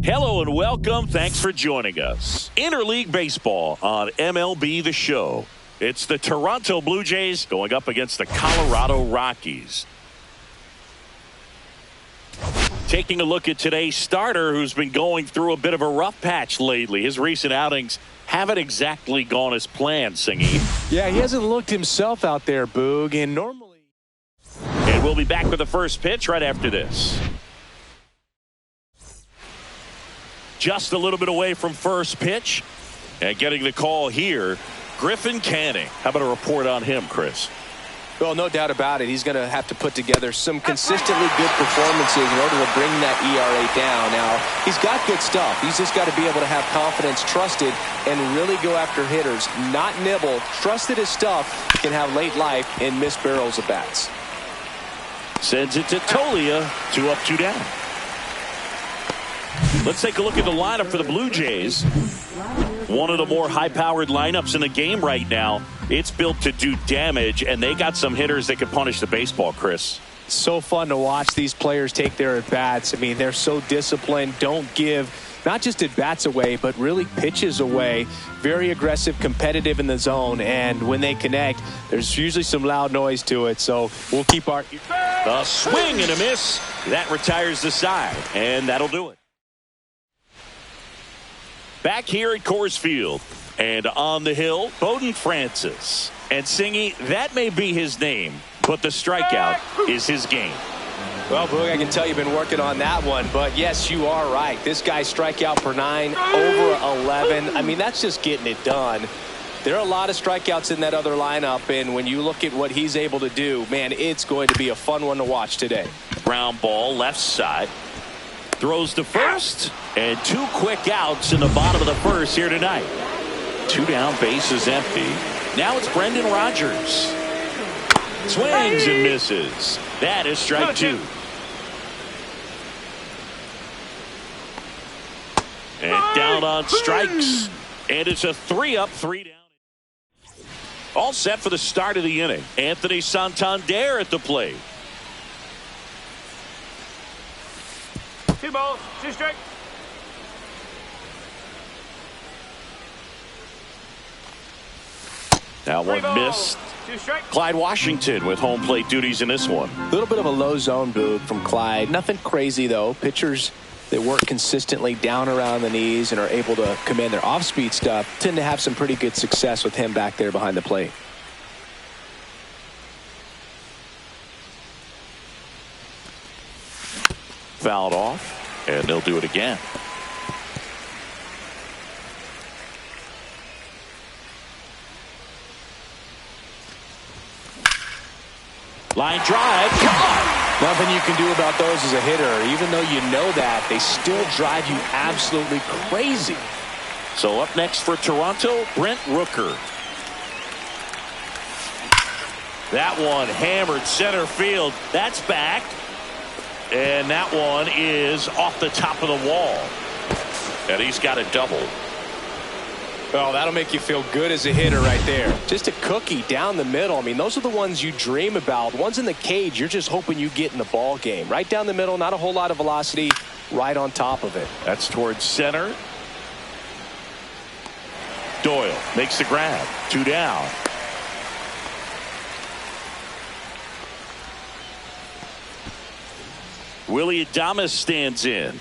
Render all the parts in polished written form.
Hello and welcome. Thanks for joining us. Interleague Baseball on MLB The Show. It's the Toronto Blue Jays going up against the Colorado Rockies. Taking a look at today's starter, who's been going through a bit of a rough patch lately. His recent outings haven't exactly gone as planned, Singy. Yeah, he hasn't looked himself out there, Boog, and normally. And we'll be back with the first pitch right after this. Just a little bit away from first pitch. And getting the call here, Griffin Canning. How about a report on him, Chris? Well, no doubt about it. He's going to have to put together some consistently good performances in order to bring that ERA down. Now, he's got good stuff. He's just got to be able to have confidence, trust it, and really go after hitters. Not nibble. Trust that his stuff can have late life and miss barrels of bats. Sends it to Tolia. 2 up, 2 down. Let's take a look at the lineup for the Blue Jays. One of the more high-powered lineups in the game right now. It's built to do damage, and they got some hitters that can punish the baseball, Chris. So fun to watch these players take their at-bats. I mean, they're so disciplined. Don't give not just at-bats away, but really pitches away. Very aggressive, competitive in the zone, and when they connect, there's usually some loud noise to it. So we'll keep our... A swing and a miss. That retires the side, and that'll do it. Back here at Coors Field, and on the hill, Bowden Francis. And Singy, that may be his name, but the strikeout is his game. Well, Boog, I can tell you've been working on that one, but yes, you are right. This guy's strikeout per 9, over 11. I mean, that's just getting it done. There are a lot of strikeouts in that other lineup, and when you look at what he's able to do, man, it's going to be a fun one to watch today. Ground ball, left side. Throws to first, and 2 quick outs in the bottom of the first here tonight. 2 down, bases empty. Now it's Brendan Rodgers. Swings and misses. That is strike 2. And down on strikes. And it's a 3 up, 3 down. All set for the start of the inning. Anthony Santander at the plate. 2 balls, 2 strikes. Now one missed. 2 strikes. Clyde Washington with home plate duties in this one. A little bit of a low zone, Boog, from Clyde. Nothing crazy, though. Pitchers that work consistently down around the knees and are able to command their off-speed stuff tend to have some pretty good success with him back there behind the plate. Fouled off, and they'll do it again. Line drive, caught. Nothing you can do about those as a hitter. Even though you know that, they still drive you absolutely crazy. So up next for Toronto, Brent Rooker. That one hammered center field. That's back. And that one is off the top of the wall. And he's got a double. Well, that'll make you feel good as a hitter right there. Just a cookie down the middle. I mean, those are the ones you dream about. Ones in the cage, you're just hoping you get in the ball game. Right down the middle, not a whole lot of velocity, right on top of it. That's towards center. Doyle makes the grab. 2 down. Willie Adames stands in.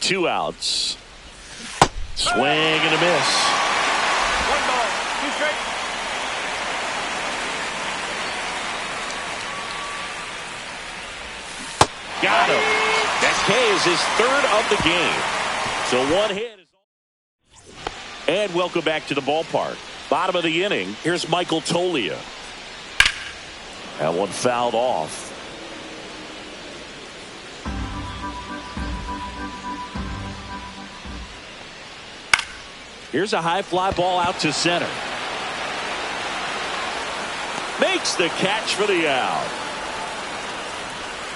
2 outs. Swing and a miss. 1 ball, 2 strikes. Got him. That K is his 3rd of the game. So 1 hit. And welcome back to the ballpark. Bottom of the inning. Here's Michael Tolia. That one fouled off. Here's a high fly ball out to center. Makes the catch for the out.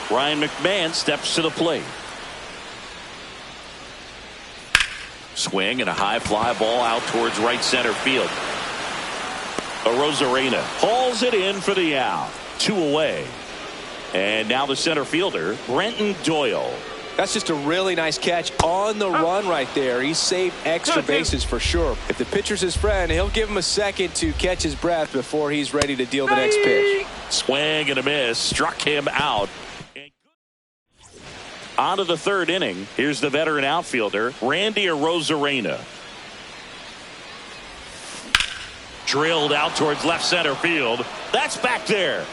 Ryan McMahon steps to the plate. Swing and a high fly ball out towards right center field. Arozarena hauls it in for the out. 2 away. And now the center fielder, Brenton Doyle. That's just a really nice catch on the run right there. He saved extra bases for sure. If the pitcher's his friend, he'll give him a second to catch his breath before he's ready to deal the next pitch. Swing and a miss. Struck him out. On to the third inning. Here's the veteran outfielder, Randy Arozarena. Drilled out towards left center field. That's back there.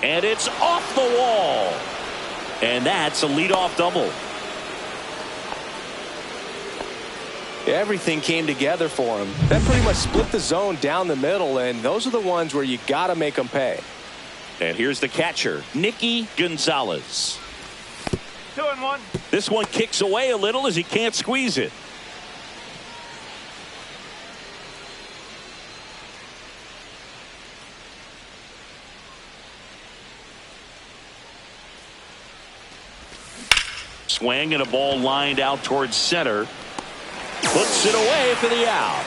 And it's off the wall. And that's a leadoff double. Everything came together for him. That pretty much split the zone down the middle, and those are the ones where you got to make them pay. And here's the catcher, Nicky Gonzalez. 2-1. This one kicks away a little as he can't squeeze it. Swing and a ball lined out towards center. Puts it away for the out.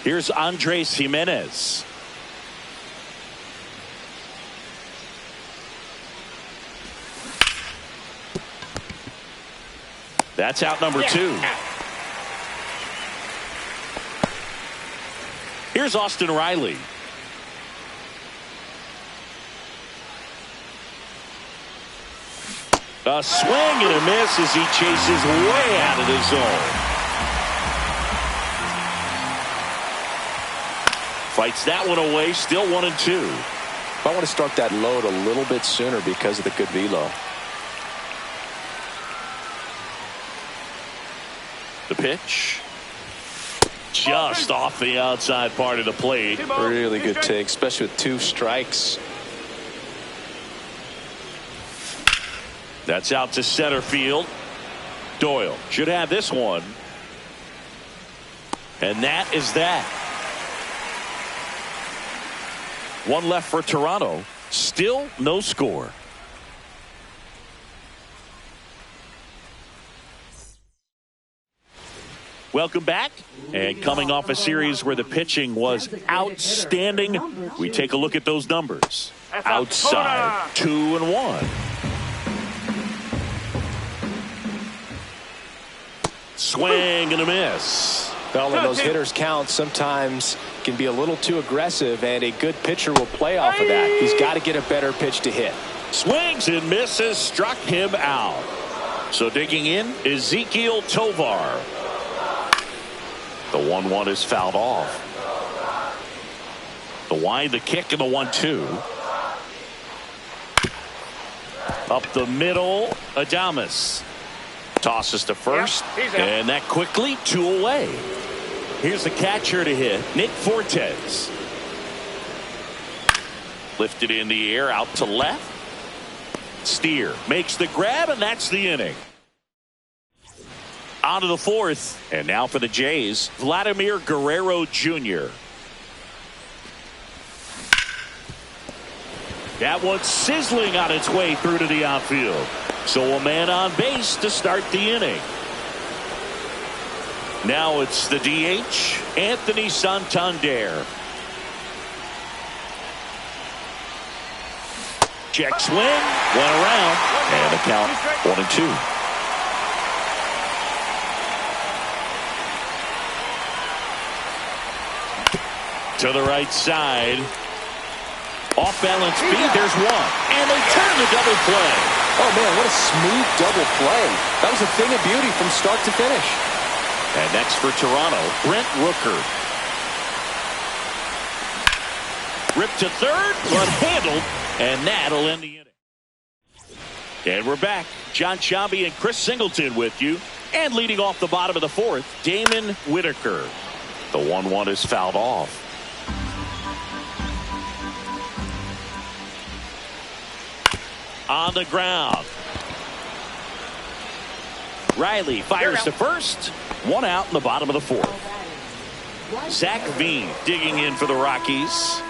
Here's Andres Jimenez. That's out number 2. Here's Austin Riley. A swing and a miss as he chases way out of the zone. Fights that one away, still 1-2. I want to start that load a little bit sooner because of the good velo. The pitch. Just off the outside part of the plate. Really good take, especially with 2 strikes. That's out to center field. Doyle should have this one. And that is that. One left for Toronto. Still no score. Welcome back. And coming off a series where the pitching was outstanding, we take a look at those numbers. Outside, 2-1. Swing and a miss. Well, when those hitters count, sometimes can be a little too aggressive, and a good pitcher will play off of that. He's got to get a better pitch to hit. Swings and misses, struck him out. So digging in, Ezekiel Tovar. The 1-1 is fouled off. The wind, the kick, and the 1-2. Up the middle, Adames. Tosses to first, and that quickly 2 away. Here's the catcher to hit, Nick Fortes. Lifted in the air, out to left. Steer makes the grab, and that's the inning. On to the 4th, and now for the Jays, Vladimir Guerrero Jr. That one's sizzling on its way through to the outfield. So a man on base to start the inning. Now it's the DH, Anthony Santander. Check swing, went around, and a count 1-2. To the right side. Off balance feed, there's one. And they turn the double play. Oh, man, what a smooth double play. That was a thing of beauty from start to finish. And next for Toronto, Brent Rooker. Ripped to third, but handled, and that'll end the inning. And we're back. John Sciambi and Chris Singleton with you. And leading off the bottom of the 4th, Damon Whitaker. The 1-1 is fouled off. On the ground. Riley fires to first. 1 out in the bottom of the 4th. Zach Veen digging in for the Rockies.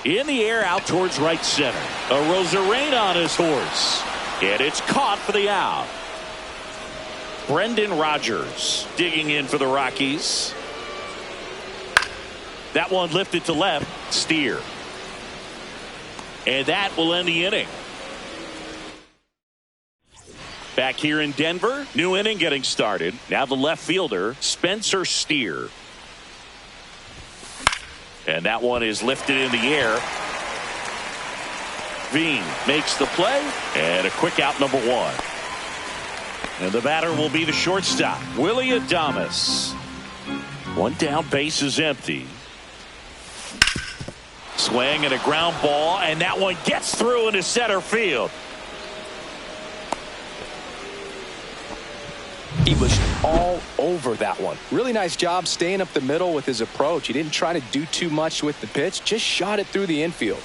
In the air out towards right center. Arozarena on his horse. And it's caught for the out. Brendan Rodgers digging in for the Rockies. That one lifted to left. Steer. And that will end the inning. Back here in Denver, new inning getting started. Now the left fielder, Spencer Steer. And that one is lifted in the air. Veen makes the play, and a quick out, number one. And the batter will be the shortstop, Willie Adames. One down, base is empty. Swing and a ground ball, and that one gets through into center field. He was all over that one. Really nice job staying up the middle with his approach. He didn't try to do too much with the pitch, just shot it through the infield.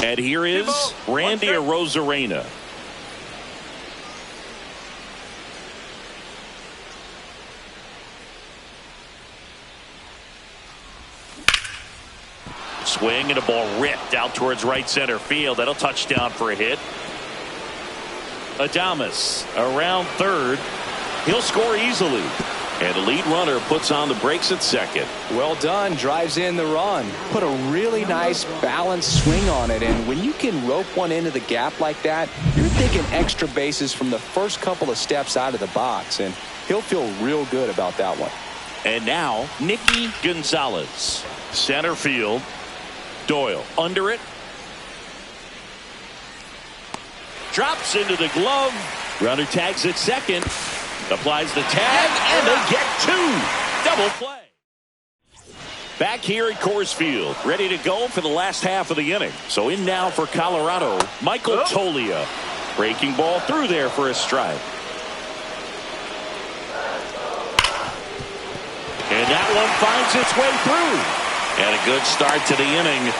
And here is Randy Arozarena. Swing and a ball ripped out towards right center field. That'll touchdown for a hit. Adames around third. He'll score easily. And the lead runner puts on the brakes at second. Well done. Drives in the run. Put a really nice balanced swing on it. And when you can rope one into the gap like that, you're thinking extra bases from the first couple of steps out of the box. And he'll feel real good about that one. And now, Nicky Gonzalez. Center field. Doyle under it. Drops into the glove. Runner tags at second. Applies the tag, and they get two. Double play. Back here at Coors Field, ready to go for the last half of the inning. So in now for Colorado, Michael Toglia. Breaking ball through there for a strike. And that one finds its way through. And a good start to the inning.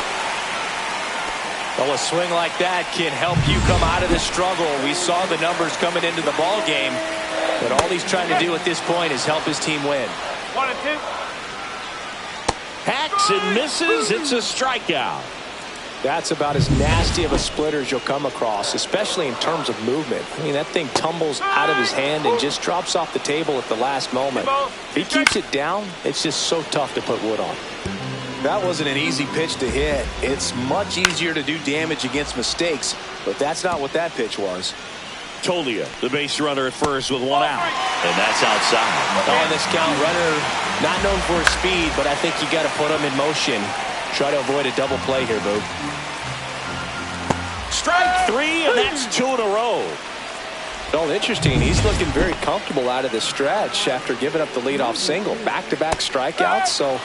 Well, a swing like that can help you come out of the struggle. We saw the numbers coming into the ball game. But all he's trying to do at this point is help his team win. 1 and 2. Hacks and misses. It's a strikeout. That's about as nasty of a splitter as you'll come across, especially in terms of movement. I mean, that thing tumbles out of his hand and just drops off the table at the last moment. If he keeps it down, it's just so tough to put wood on. That wasn't an easy pitch to hit. It's much easier to do damage against mistakes, but that's not what that pitch was. Toglia, the base runner at first with one out. And that's outside. On this count, runner not known for his speed, but I think you got to put him in motion. Try to avoid a double play here, Boo. Strike three, and that's two in a row. Well, interesting. He's looking very comfortable out of the stretch after giving up the leadoff single. Back-to-back strikeouts, so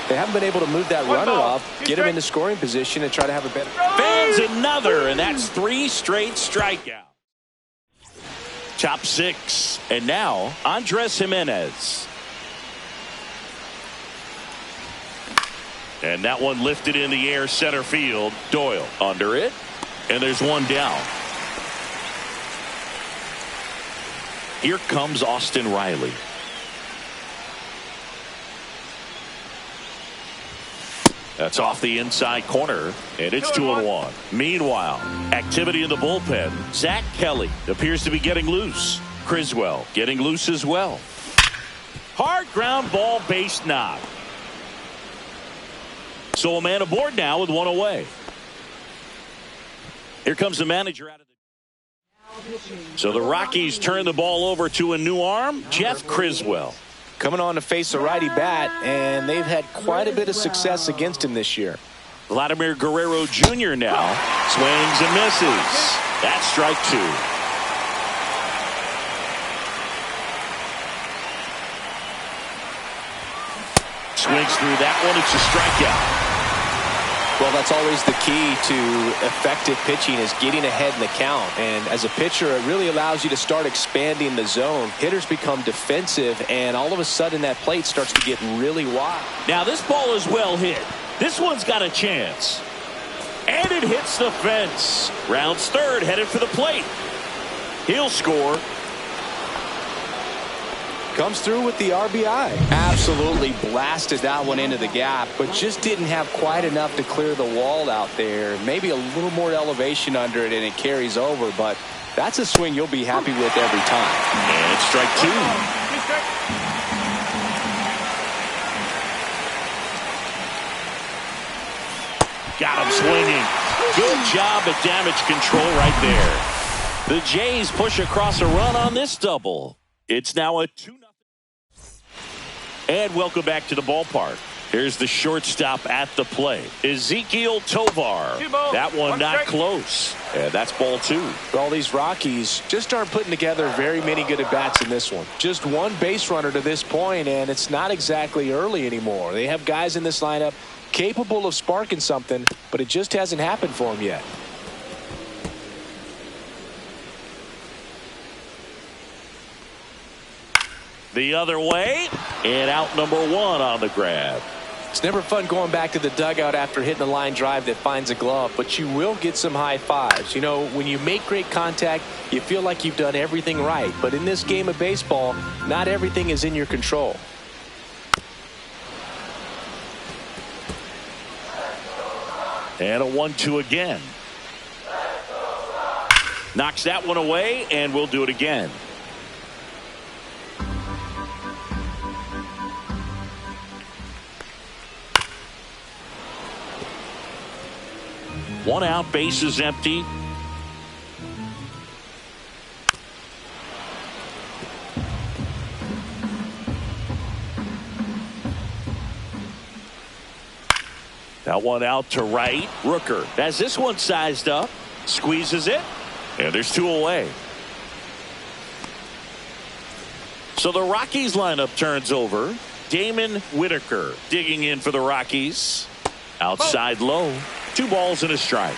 they haven't been able to move that runner up, get him into scoring position, and try to have a better. Fans another, and that's three straight strikeouts. Top six. And now, Andres Jimenez. And that one lifted in the air, center field. Doyle under it. And there's one down. Here comes Austin Riley. That's off the inside corner, and it's 2-1. Meanwhile, activity in the bullpen. Zach Kelly appears to be getting loose. Criswell getting loose as well. Hard ground ball, base knock. So a man aboard now with one away. Here comes the manager out of the. So the Rockies turn the ball over to a new arm, Jeff Criswell. Coming on to face a righty bat, and they've had quite a bit of success against him this year. Vladimir Guerrero Jr. now swings and misses. That's strike two. Swings through that one. It's a strikeout. Well, that's always the key to effective pitching is getting ahead in the count. And as a pitcher, it really allows you to start expanding the zone. Hitters become defensive, and all of a sudden that plate starts to get really wide. Now this ball is well hit. This one's got a chance. And it hits the fence. Rounds third, headed for the plate. He'll score. Comes through with the RBI. Absolutely blasted that one into the gap, but just didn't have quite enough to clear the wall out there. Maybe a little more elevation under it, and it carries over, but That's a swing you'll be happy with every time. And it's strike two. Got him swinging. Good job at damage control right there. The Jays push across a run on this double. It's now a 2-0. And welcome back to the ballpark. Here's the shortstop at the plate, Ezekiel Tovar. That one not close. And that's ball two. Well, these Rockies just aren't putting together very many good at-bats in this one. Just one base runner to this point, and it's not exactly early anymore. They have guys in this lineup capable of sparking something, but it just hasn't happened for them yet. The other way, and out number one on the grab. It's never fun going back to the dugout after hitting a line drive that finds a glove, but you will get some high fives. You know, when you make great contact, you feel like you've done everything right. But in this game of baseball, not everything is in your control. And a 1-2 again. Knocks that one away, and we'll do it again. One out, base is empty. That one out to right. Rooker has this one sized up. Squeezes it. And there's two away. So the Rockies lineup turns over. Damon Whitaker digging in for the Rockies. Outside low. 2 balls and a strike.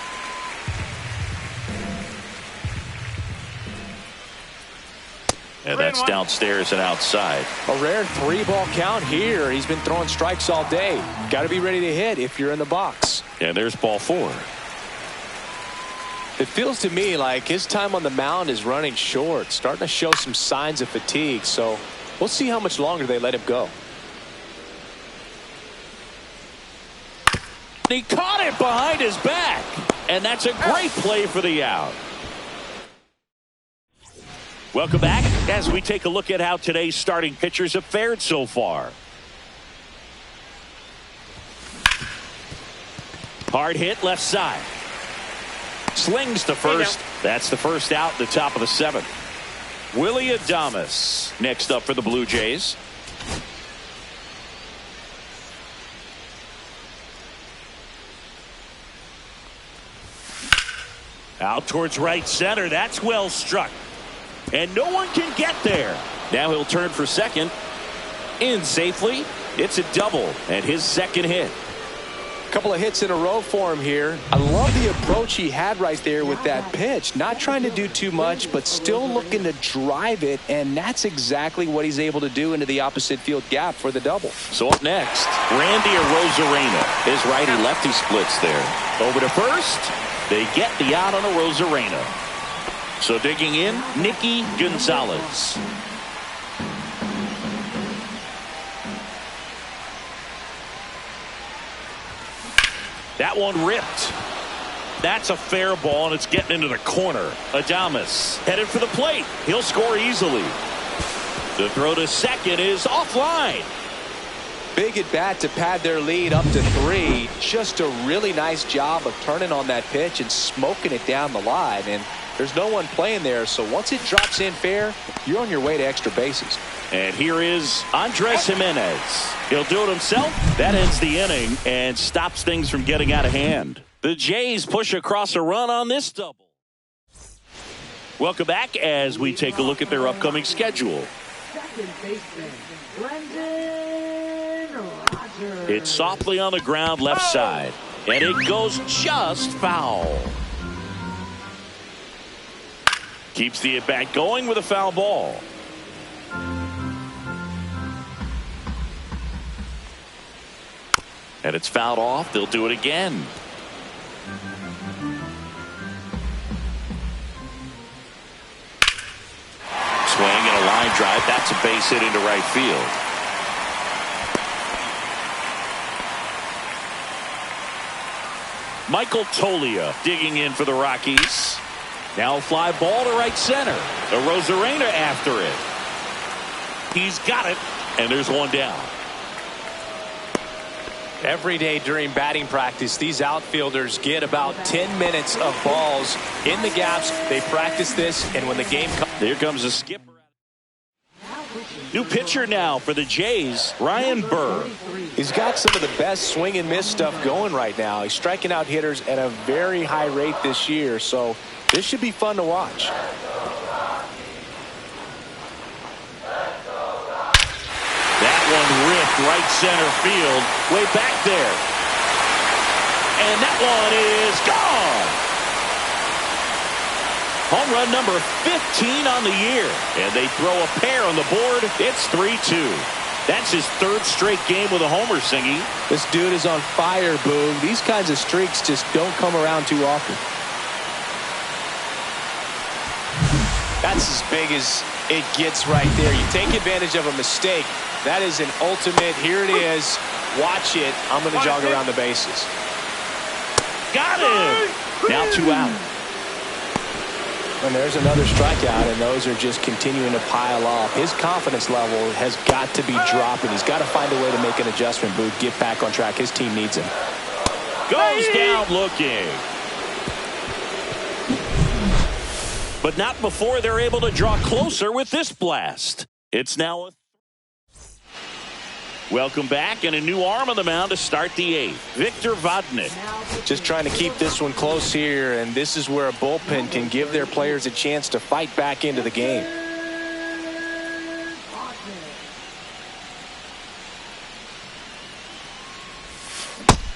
And that's downstairs and outside. A rare 3-ball count here. He's been throwing strikes all day. Got to be ready to hit if you're in the box. And there's ball 4. It feels to me like his time on the mound is running short, starting to show some signs of fatigue. So we'll see how much longer they let him go. He caught it behind his back, and that's a great play for the out. Welcome back as we take a look at how today's starting pitchers have fared so far. Hard hit left side. Slings to first. That's the first out, the top of the 7th. Willie Adames next up for the Blue Jays. Out towards right center. That's well struck. And no one can get there. Now he'll turn for second. In safely. It's a double and his second hit. A couple of hits in a row for him here. I love the approach he had right there with that pitch. Not trying to do too much, but still looking to drive it. And that's exactly what he's able to do into the opposite field gap for the double. So up next, Randy Arozarena. His righty-lefty splits there. Over to first. They get the out on Arozarena. So digging in, Nicky Gonzalez. That one ripped. That's a fair ball, and it's getting into the corner. Adames headed for the plate. He'll score easily. The throw to second is offline. Big at bat to pad their lead up to 3. Just a really nice job of turning on that pitch and smoking it down the line. And there's no one playing there, so once it drops in fair, you're on your way to extra bases. And here is Andres Jimenez. He'll do it himself. That ends the inning and stops things from getting out of hand. The Jays push across a run on this double. Welcome back as we take a look at their upcoming schedule. It's softly on the ground left side. And it goes just foul. Keeps the at-bat going with a foul ball. And it's fouled off. They'll do it again. Swing and a line drive. That's a base hit into right field. Michael Toglia digging in for the Rockies. Now fly ball to right center. The Rosarena after it. He's got it, and there's one down. Every day during batting practice, these outfielders get about 10 minutes of balls in the gaps. They practice this, and when the game comes. Here comes a skipper. New pitcher now for the Jays, Ryan Burr. He's got some of the best swing and miss stuff going right now. He's striking out hitters at a very high rate this year, so this should be fun to watch. That one ripped right center field, way back there. And that one is gone. Home run number 15 on the year. And they throw a pair on the board. It's 3-2. That's his third straight game with a homer, Singy. This dude is on fire, Boog. These kinds of streaks just don't come around too often. That's as big as it gets right there. You take advantage of a mistake. That is an ultimate. Here it is. Watch it. I'm going to jog around the bases. Got him. Now 2 out. And there's another strikeout, and those are just continuing to pile up. His confidence level has got to be dropping. He's got to find a way to make an adjustment, Boog. Get back on track. His team needs him. Goes down looking. But not before they're able to draw closer with this blast. It's now a... Welcome back, and a new arm on the mound to start the 8th. Victor Vodnik. Just trying to keep this one close here, and this is where a bullpen can give their players a chance to fight back into the game.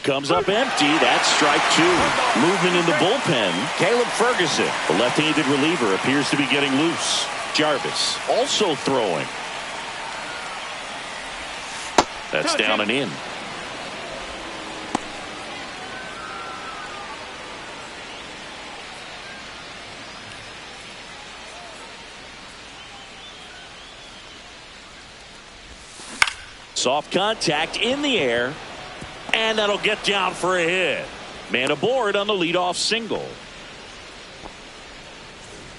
Comes up empty. That's strike 2. Movement in the bullpen. Caleb Ferguson, the left-handed reliever, appears to be getting loose. Jarvis also throwing. That's down and in. Soft contact in the air, and that'll get down for a hit. Man aboard on the leadoff single.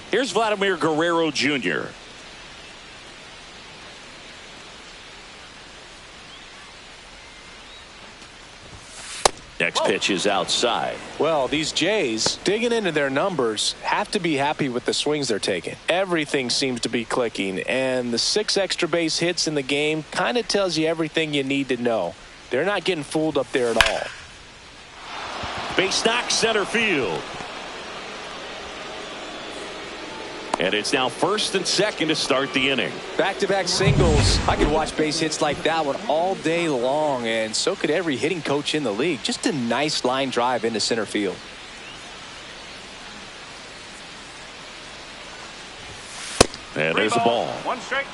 Here's Vladimir Guerrero Jr. Next pitch is outside. Well, these Jays, digging into their numbers, have to be happy with the swings they're taking. Everything seems to be clicking, and the 6 extra base hits in the game kind of tells you everything you need to know. They're not getting fooled up there at all. Base knock center field. And it's now first and second to start the inning. Back-to-back singles. I could watch base hits like that one all day long, and so could every hitting coach in the league. Just a nice line drive into center field. And there's a ball. 1 strike.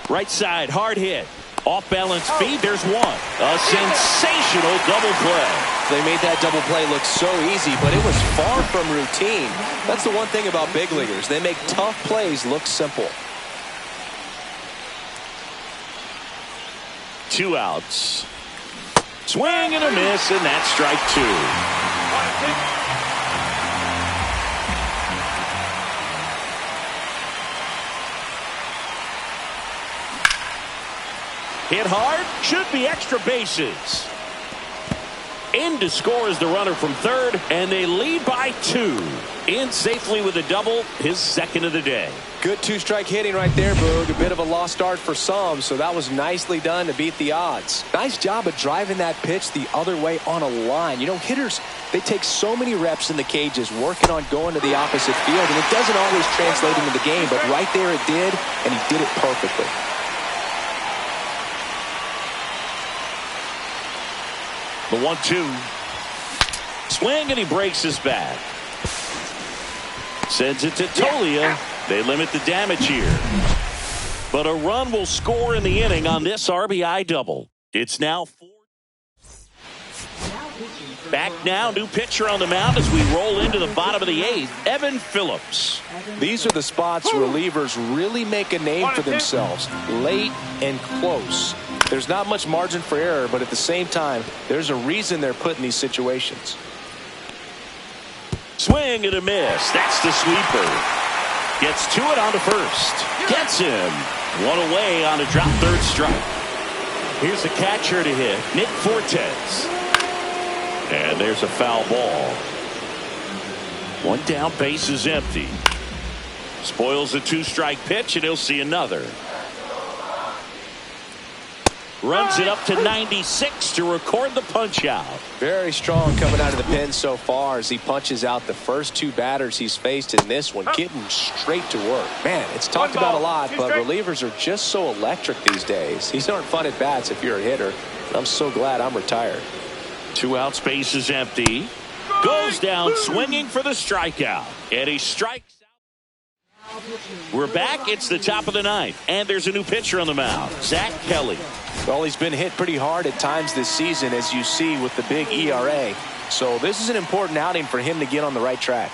Right side, hard hit. Off balance feed, there's one. A sensational double play. They made that double play look so easy, but it was far from routine. That's the one thing about big leaguers. They make tough plays look simple. 2 outs. Swing and a miss, and that's strike 2. Hit hard, should be extra bases. In to score is the runner from third, and they lead by 2. In safely with a double, his second of the day. Good 2-strike hitting right there, Boog. A bit of a lost start for some, so that was nicely done to beat the odds. Nice job of driving that pitch the other way on a line. You know, hitters, they take so many reps in the cages working on going to the opposite field, and it doesn't always translate into the game, but right there it did, and he did it perfectly. The 1-2. Swing, and he breaks his bat. Sends it to Tolia. They limit the damage here. But a run will score in the inning on this RBI double. It's now 4. Back now, new pitcher on the mound as we roll into the bottom of the 8th, Evan Phillips. These are the spots relievers really make a name for themselves. Late and close. There's not much margin for error, but at the same time, there's a reason they're put in these situations. Swing and a miss. That's the sweeper. Gets to it on to first. Gets him. One away on a drop third strike. Here's the catcher to hit, Nick Fortes. And there's a foul ball. One down, base is empty. Spoils a 2-strike pitch, and he'll see another. Runs it up to 96 to record the punch out. Very strong coming out of the pen so far as he punches out the first 2 batters he's faced in this one, getting straight to work. Man, it's talked about a lot, but relievers are just so electric these days. These aren't fun at bats if you're a hitter. I'm so glad I'm retired. 2 outs, base is empty. Goes down swinging for the strikeout. And he strikes out. We're back. It's the top of the 9th. And there's a new pitcher on the mound, Zach Kelly. Well, he's been hit pretty hard at times this season, as you see with the big ERA. So this is an important outing for him to get on the right track.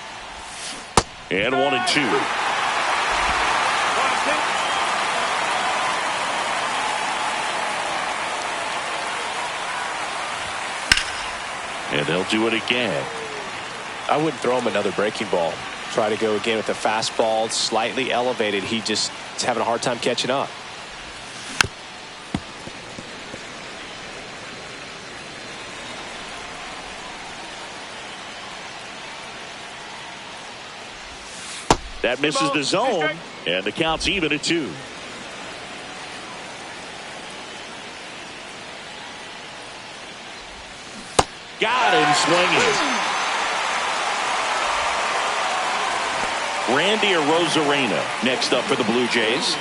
And 1-2. And they'll do it again. I wouldn't throw him another breaking ball. Try to go again with the fastball slightly elevated. He just is having a hard time catching up. That misses the zone, and the count's even at 2. Got him swinging. Randy Arozarena next up for the Blue Jays.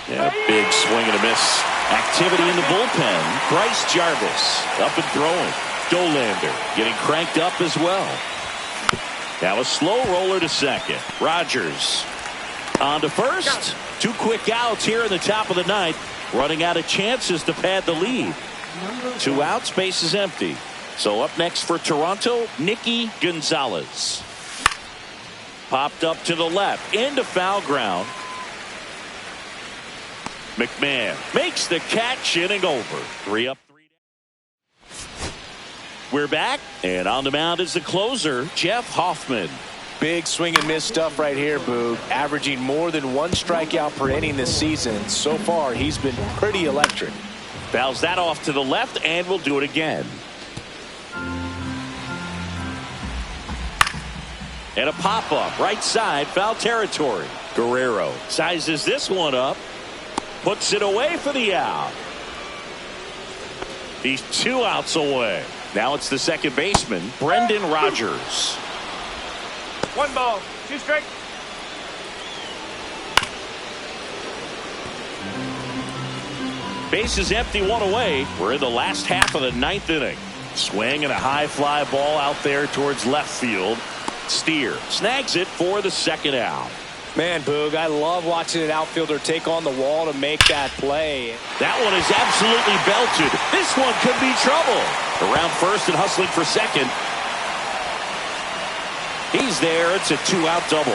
Yeah, big swing and a miss. Activity in the bullpen. Bryce Jarvis up and throwing. Dolander getting cranked up as well. Now a slow roller to second. Rogers on to first. 2 quick outs here in the top of the 9th. Running out of chances to pad the lead. 2 outs, base is empty. So up next for Toronto, Nicky Gonzalez. Popped up to the left into foul ground. McMahon makes the catch, inning over. 3 up, 3 down. We're back, and on the mound is the closer, Jeff Hoffman. Big swing and miss stuff right here, Boog. Averaging more than 1 strikeout per inning this season. So far, he's been pretty electric. Fouls that off to the left, and we'll do it again. And a pop-up, right side, foul territory. Guerrero sizes this one up. Puts it away for the out. He's 2 outs away. Now it's the second baseman, Brendan Rodgers. 1 ball, 2 strikes. Base is empty, 1 away. We're in the last half of the 9th inning. Swing and a high fly ball out there towards left field. Steer snags it for the second out. Man, Boog, I love watching an outfielder take on the wall to make that play. That one is absolutely belted. This one could be trouble. Around first and hustling for second. He's there. It's a 2-out double.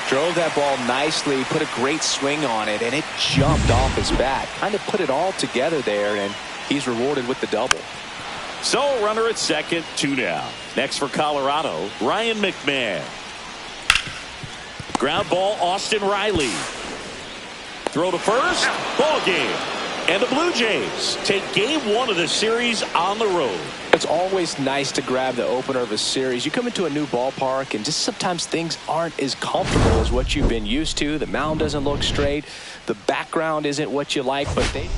Drove that ball nicely, put a great swing on it, and it jumped off his bat. Kind of put it all together there, and he's rewarded with the double. So runner at second, 2 down. Next for Colorado, Ryan McMahon. Ground ball, Austin Riley. Throw to first, ball game. And the Blue Jays take game 1 of the series on the road. It's always nice to grab the opener of a series. You come into a new ballpark and just sometimes things aren't as comfortable as what you've been used to. The mound doesn't look straight. The background isn't what you like, but they...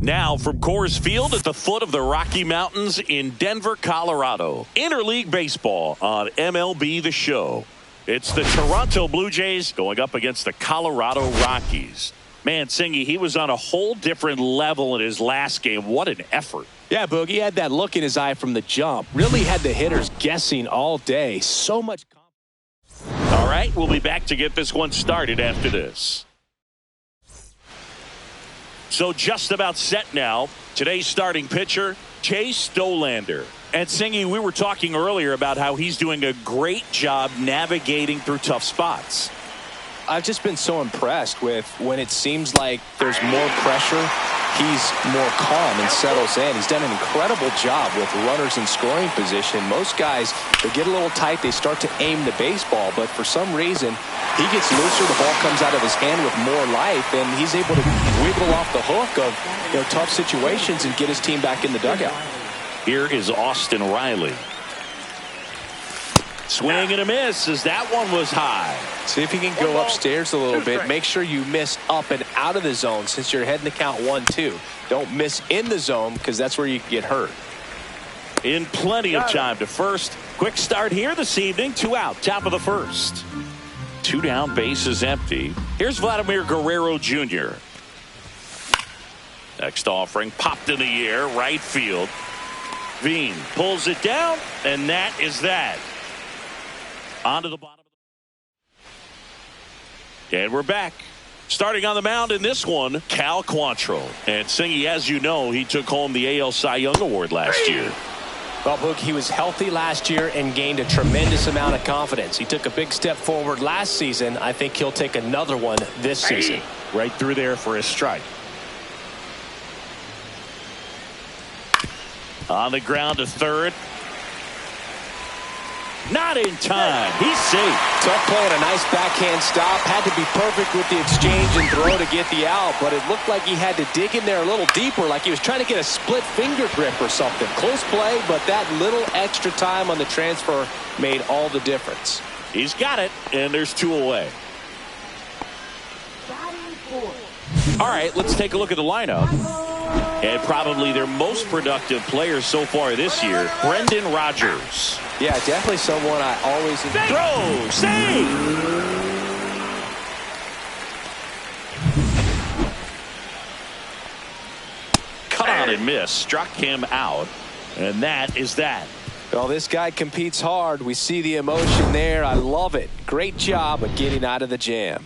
Now from Coors Field at the foot of the Rocky Mountains in Denver, Colorado. Interleague Baseball on MLB The Show. It's the Toronto Blue Jays going up against the Colorado Rockies. Man, Singy, he was on a whole different level in his last game. What an effort. Yeah, Boog, he had that look in his eye from the jump. Really had the hitters guessing all day. So much confidence. All right, we'll be back to get this one started after this. So just about set now. Today's starting pitcher, Chase Stolander. And Singy, we were talking earlier about how he's doing a great job navigating through tough spots. I've just been so impressed with when it seems like there's more pressure, he's more calm and settles in. He's done an incredible job with runners in scoring position. Most guys, they get a little tight, they start to aim the baseball, but for some reason, he gets looser, the ball comes out of his hand with more life, and he's able to wiggle off the hook of tough situations and get his team back in the dugout. Here is Austin Riley. Swing and a miss as that one was high. See if you can go upstairs a little bit. Make sure you miss up and out of the zone since you're heading to count 1-2. Don't miss in the zone because that's where you can get hurt. In plenty of time to first. Quick start here this evening. 2 out, top of the first. 2 down, bases empty. Here's Vladimir Guerrero Jr. Next offering popped in the air, right field. Veen pulls it down, and that is that. Onto the bottom. And we're back. Starting on the mound in this one, Cal Quantrill. And Singy, as you know, he took home the AL Cy Young Award last year. Well, Boog, he was healthy last year and gained a tremendous amount of confidence. He took a big step forward last season. I think he'll take another one this season. Right through there for his strike. On the ground to third. Not in time. He's safe. Tough play and a nice backhand stop. Had to be perfect with the exchange and throw to get the out, but it looked like he had to dig in there a little deeper, like he was trying to get a split finger grip or something. Close play, but that little extra time on the transfer made all the difference. He's got it, and there's 2 away. All right, let's take a look at the lineup. And probably their most productive player so far this year, Brendan Rodgers. Yeah, definitely someone I always throw, save. Cut on and miss, struck him out, and that is that. Well, this guy competes hard. We see the emotion there. I love it. Great job of getting out of the jam.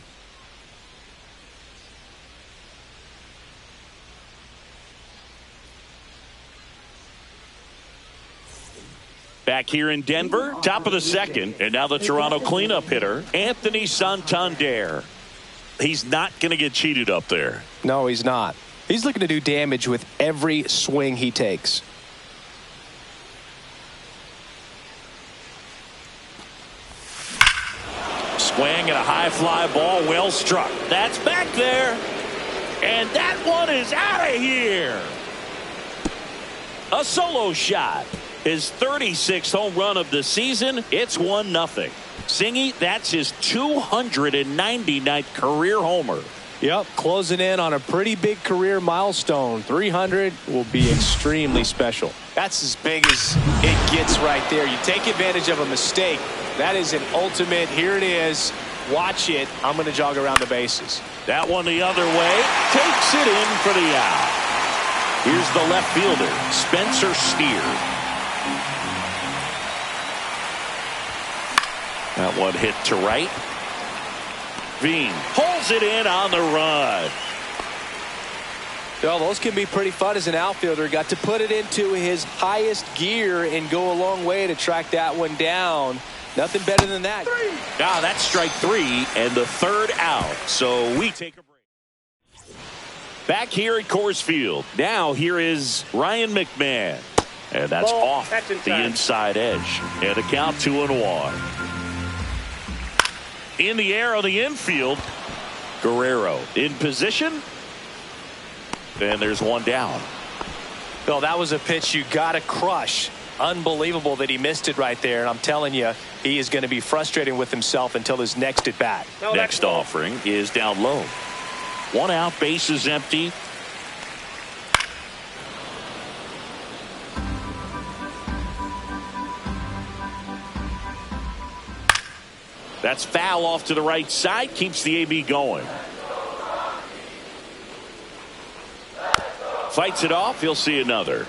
Back here in Denver, top of the second, and now the Toronto cleanup hitter, Anthony Santander. He's not going to get cheated up there. No, he's not. He's looking to do damage with every swing he takes. Swing and a high fly ball, well struck. That's back there. And that one is out of here. A solo shot. His 36th home run of the season. It's 1-0. Singy, that's his 299th career homer. Yep, closing in on a pretty big career milestone. 300 will be extremely special. That's as big as it gets right there. You take advantage of a mistake. That is an ultimate. Here it is. Watch it. I'm going to jog around the bases. That one the other way. Takes it in for the out. Here's the left fielder, Spencer Steer. That one hit to right. Veen pulls it in on the run. Well, those can be pretty fun as an outfielder. Got to put it into his highest gear and go a long way to track that one down. Nothing better than that. Now that's strike 3 and the 3rd out. So we take a break. Back here at Coors Field. Now here is Ryan McMahon. And that's off the inside edge. And a count 2-1. In the air on the infield, Guerrero in position, and there's one down. Well, that was a pitch you got to crush. Unbelievable that he missed it right there, and I'm telling you, he is going to be frustrating with himself until his next at bat. Next offering is down low. 1 out, bases empty. That's foul off to the right side. Keeps the AB going. Fights it off. He'll see another.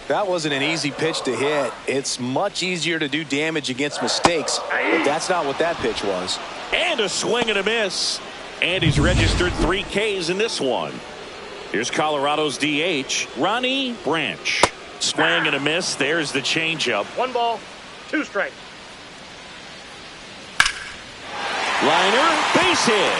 That wasn't an easy pitch to hit. It's much easier to do damage against mistakes, but that's not what that pitch was. And a swing and a miss. And he's registered 3 Ks in this one. Here's Colorado's DH, Ronnie Branch. Swing and a miss. There's the changeup. 1 ball, 2 strikes. Liner, base hit.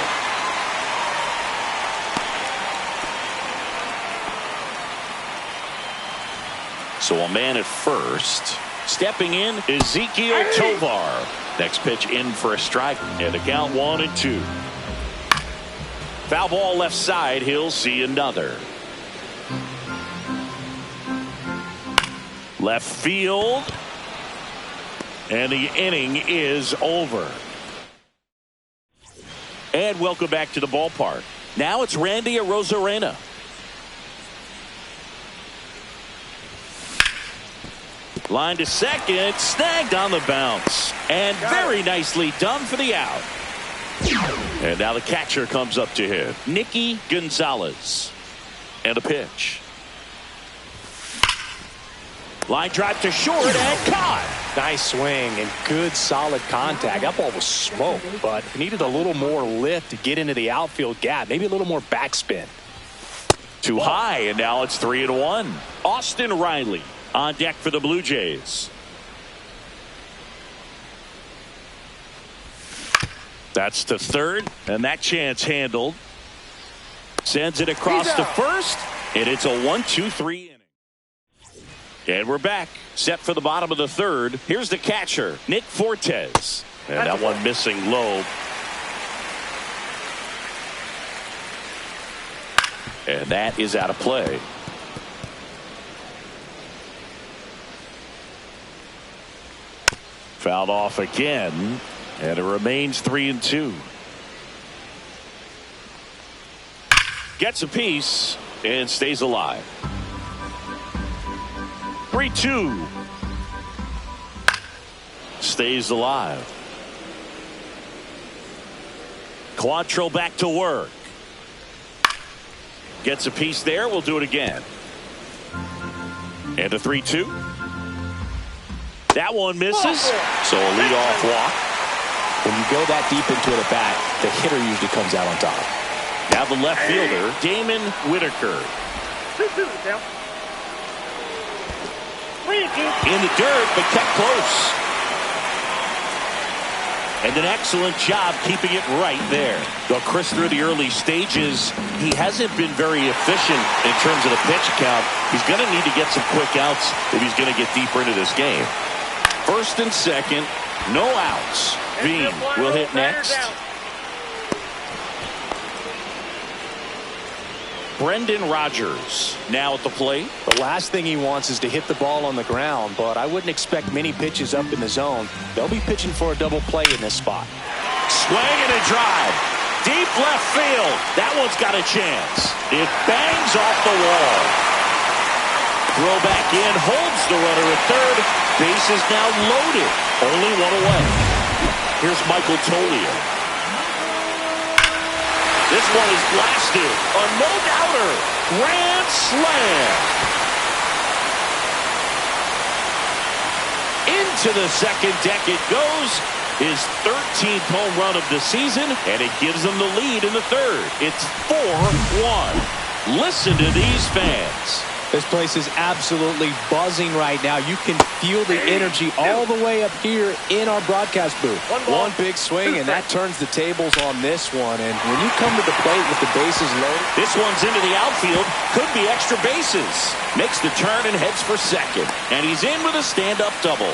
So a man at first. Stepping in, Ezekiel Tovar. Next pitch in for a strike. And the count 1-2. Foul ball left side. He'll see another. Left field. And the inning is over. And welcome back to the ballpark. Now it's Randy Arozarena. Line to second, snagged on the bounce. And very nicely done for the out. And now the catcher comes up to him, Nicky Gonzalez. And a pitch. Line drive to short and caught. Nice swing and good solid contact. That ball was smoked, but it needed a little more lift to get into the outfield gap. Maybe a little more backspin. Too high, and now it's 3-1. Austin Riley on deck for the Blue Jays. That's the third, and that chance handled. Sends it across to first, and it's a 1-2-3 inning. And we're back, set for the bottom of the third. Here's the catcher, Nick Fortes. And that one missing low. And that is out of play. Fouled off again, and it remains 3-2. Gets a piece and stays alive. 3-2. Stays alive. Quantrill back to work. Gets a piece there. We'll do it again. And a 3-2. That one misses. So a leadoff walk. When you go that deep into it at bat, the hitter usually comes out on top. Now the left fielder, Damon Whitaker. 2-2 count. 3-2. In the dirt, but kept close. And an excellent job keeping it right there. Though Chris, through the early stages, he hasn't been very efficient in terms of the pitch count. He's going to need to get some quick outs if he's going to get deeper into this game. First and second, no outs. Bean will hit next. Brendan Rodgers now at the plate. The last thing he wants is to hit the ball on the ground, but I wouldn't expect many pitches up in the zone. They'll be pitching for a double play in this spot. Swing and a drive. Deep left field. That one's got a chance. It bangs off the wall. Throw back in, holds the runner at third. Base is now loaded. Only one away. Here's Michael Toglia. This one is blasted. A no-doubter. Grand slam. Into the second deck it goes. His 13th home run of the season, and it gives them the lead in the third. It's 4-1. Listen to these fans. This place is absolutely buzzing right now. You can feel the energy all the way up here in our broadcast booth. One big swing, and that turns the tables on this one. And when you come to the plate with the bases loaded, this one's into the outfield. Could be extra bases. Makes the turn and heads for second. And he's in with a stand-up double.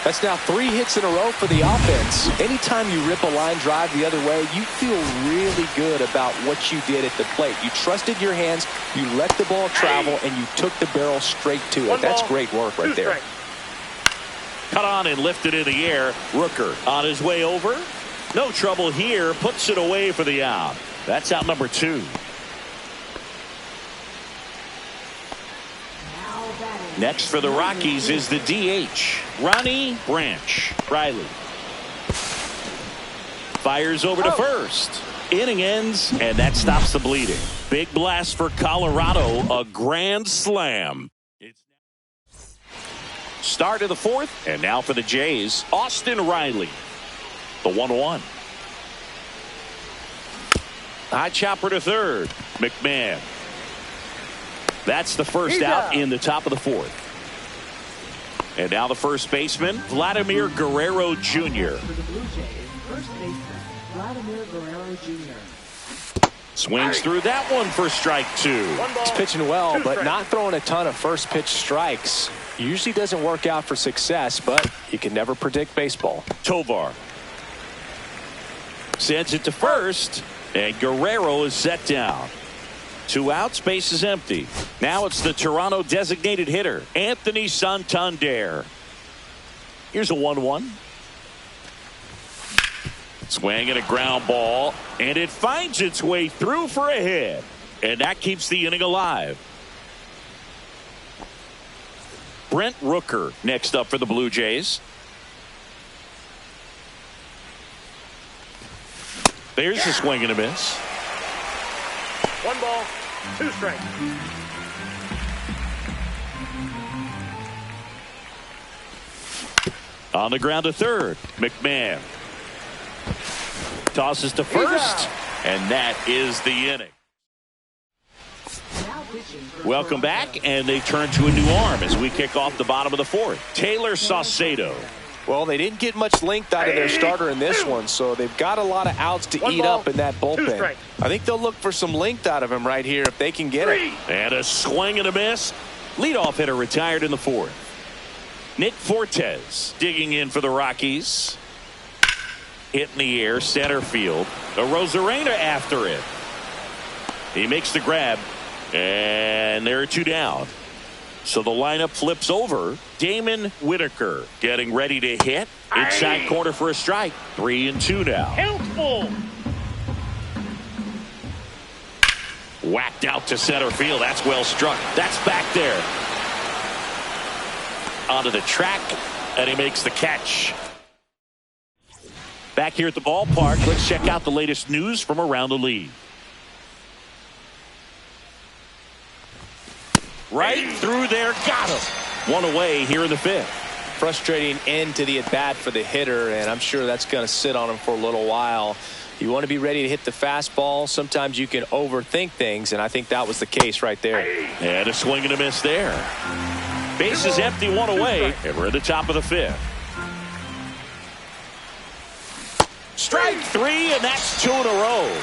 That's now 3 hits in a row for the offense. Anytime you rip a line drive the other way, you feel really good about what you did at the plate. You trusted your hands, you let the ball travel, and you took the barrel straight to it. That's great work right there. Cut on and lifted in the air. Rooker on his way over. No trouble here. Puts it away for the out. That's out number 2. Next for the Rockies is the DH, Ronnie Branch. Riley. fires over to first. Inning ends, and that stops the bleeding. Big blast for Colorado, a grand slam. Start of the fourth, and now for the Jays, Austin Riley. The 1-1. High chopper to third, McMahon. That's the first out in the top of the fourth. And now the first baseman, Vladimir Guerrero Jr. For the Blue Jays, first baseman, Vladimir Guerrero Jr. Swings through that one for strike two. He's pitching well, but not throwing a ton of first pitch strikes. Usually doesn't work out for success, but you can never predict baseball. Tovar sends it to first, and Guerrero is set down. 2 outs, base is empty. Now it's the Toronto designated hitter, Anthony Santander. Here's a 1-1. Swing and a ground ball, and it finds its way through for a hit. And that keeps the inning alive. Brent Rooker next up for the Blue Jays. There's a swing and a miss. 1 ball, 2 strikes. On the ground to third, McMahon tosses to first, and that is the inning. Welcome back, and they turn to a new arm as we kick off the bottom of the fourth. Taylor Saucedo. Well, they didn't get much length out of their starter in this one, so they've got a lot of outs to eat up in that bullpen. I think they'll look for some length out of him right here if they can get it. And a swing and a miss. Leadoff hitter retired in the fourth. Nick Fortes digging in for the Rockies. Hit in the air, center field. A Rosarena after it. He makes the grab, and there are 2 down. So the lineup flips over. Damon Whitaker getting ready to hit. Inside corner for a strike. 3-2 now. Helpful. Whacked out to center field. That's well struck. That's back there. Onto the track, and he makes the catch. Back here at the ballpark, let's check out the latest news from around the league. Right through there, got him. 1 away here in the fifth. Frustrating end to the at-bat for the hitter, and I'm sure that's going to sit on him for a little while. You want to be ready to hit the fastball. Sometimes you can overthink things, and I think that was the case right there. And a swing and a miss there. Base is empty, 1 away, and we're at the top of the fifth. Strike 3, and that's 2 in a row.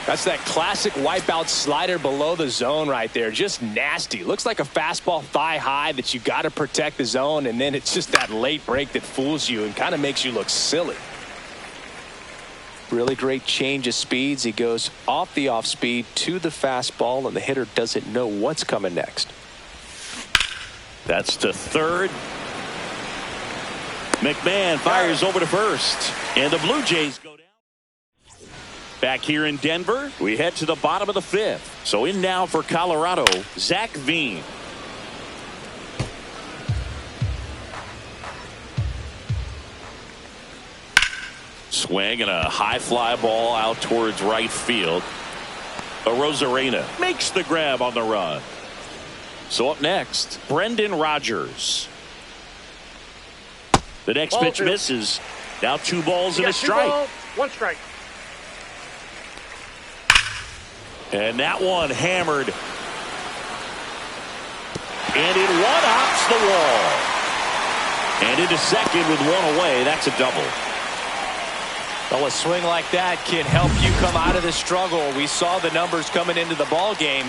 That's that classic wipeout slider below the zone right there. Just nasty. Looks like a fastball thigh high that you got to protect the zone, and then it's just that late break that fools you and kind of makes you look silly. Really great change of speeds. He goes off the off speed to the fastball, and the hitter doesn't know what's coming next. That's to third. McMahon fires over to first, and the Blue Jays go down. Back here in Denver, we head to the bottom of the fifth. So in now for Colorado, Zach Veen. Swing and a high fly ball out towards right field. A Rosarena makes the grab on the run. So up next, Brendan Rodgers. The next pitch misses. Now 2 balls and a strike. 2 balls, 1 strike. And that one hammered. And it one-hops the wall. And into second with 1 away. That's a double. Well, a swing like that can help you come out of the struggle. We saw the numbers coming into the ball game,